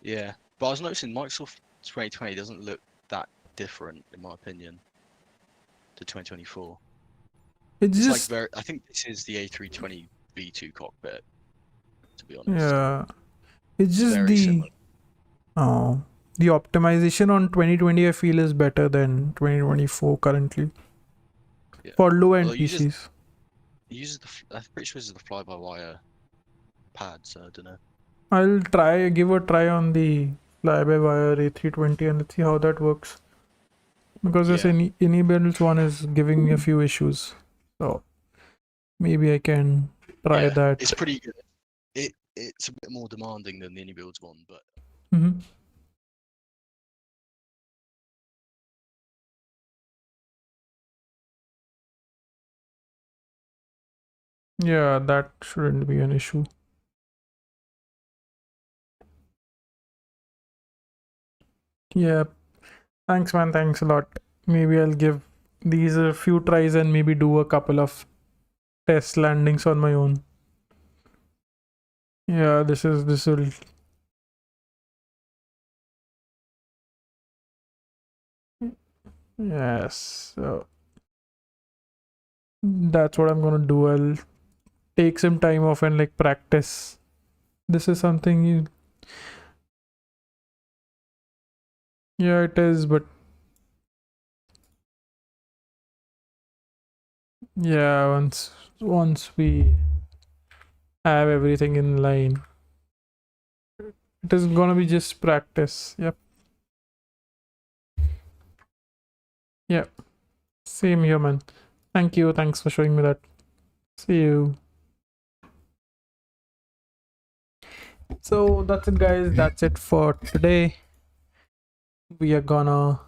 Yeah, but I was noticing Microsoft 2020 doesn't look that different, in my opinion, to 2024. It's It's like just very. I think this is the A320 V2 cockpit, to be honest. yeah. It's just Very the similar. the optimization on 2020 I feel is better than 2024 currently Yeah. for low end Well, it PCs. uses I'm pretty sure this is the fly-by-wire pad, so I don't know. I'll give a try on the fly-by-wire A320 and let's see how that works. Because this Yeah. Anybuilds one is giving me a few issues, so maybe I can try Yeah, that. it's pretty good. It's a bit more demanding than the AnyBuilds one, but Mm-hmm. Yeah, that shouldn't be an issue. Yeah, thanks, man. Thanks a lot. Maybe I'll give these a few tries and maybe do a couple of test landings on my own. Yeah, this will. Yes, so that's what I'm gonna do. I'll take some time off and like practice. This is something you. Yeah, it is, but yeah, once we have everything in line, it is gonna be just practice. Yep. Yep. Same here, man. Thank you. Thanks for showing me that. See you. So that's it, guys. That's it for today. We are gonna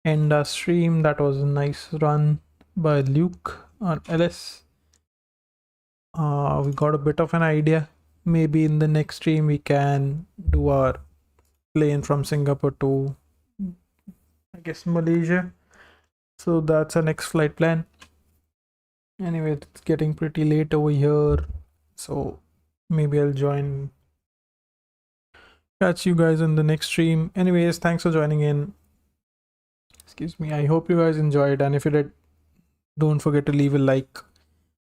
end our stream. That was a nice run by Luke on LS. We got a bit of an idea. maybe in the next stream we can do our plane from Singapore to, I guess, Malaysia. So that's our next flight plan. Anyway, it's getting pretty late over here, so maybe I'll catch you guys in the next stream. Anyways, thanks for joining in. Excuse me. I hope you guys enjoyed, and if you did, don't forget to leave a like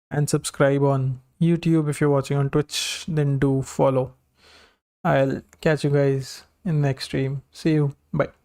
and subscribe on YouTube. If you're watching on Twitch, then do follow. I'll catch you guys in the next stream. See you. Bye.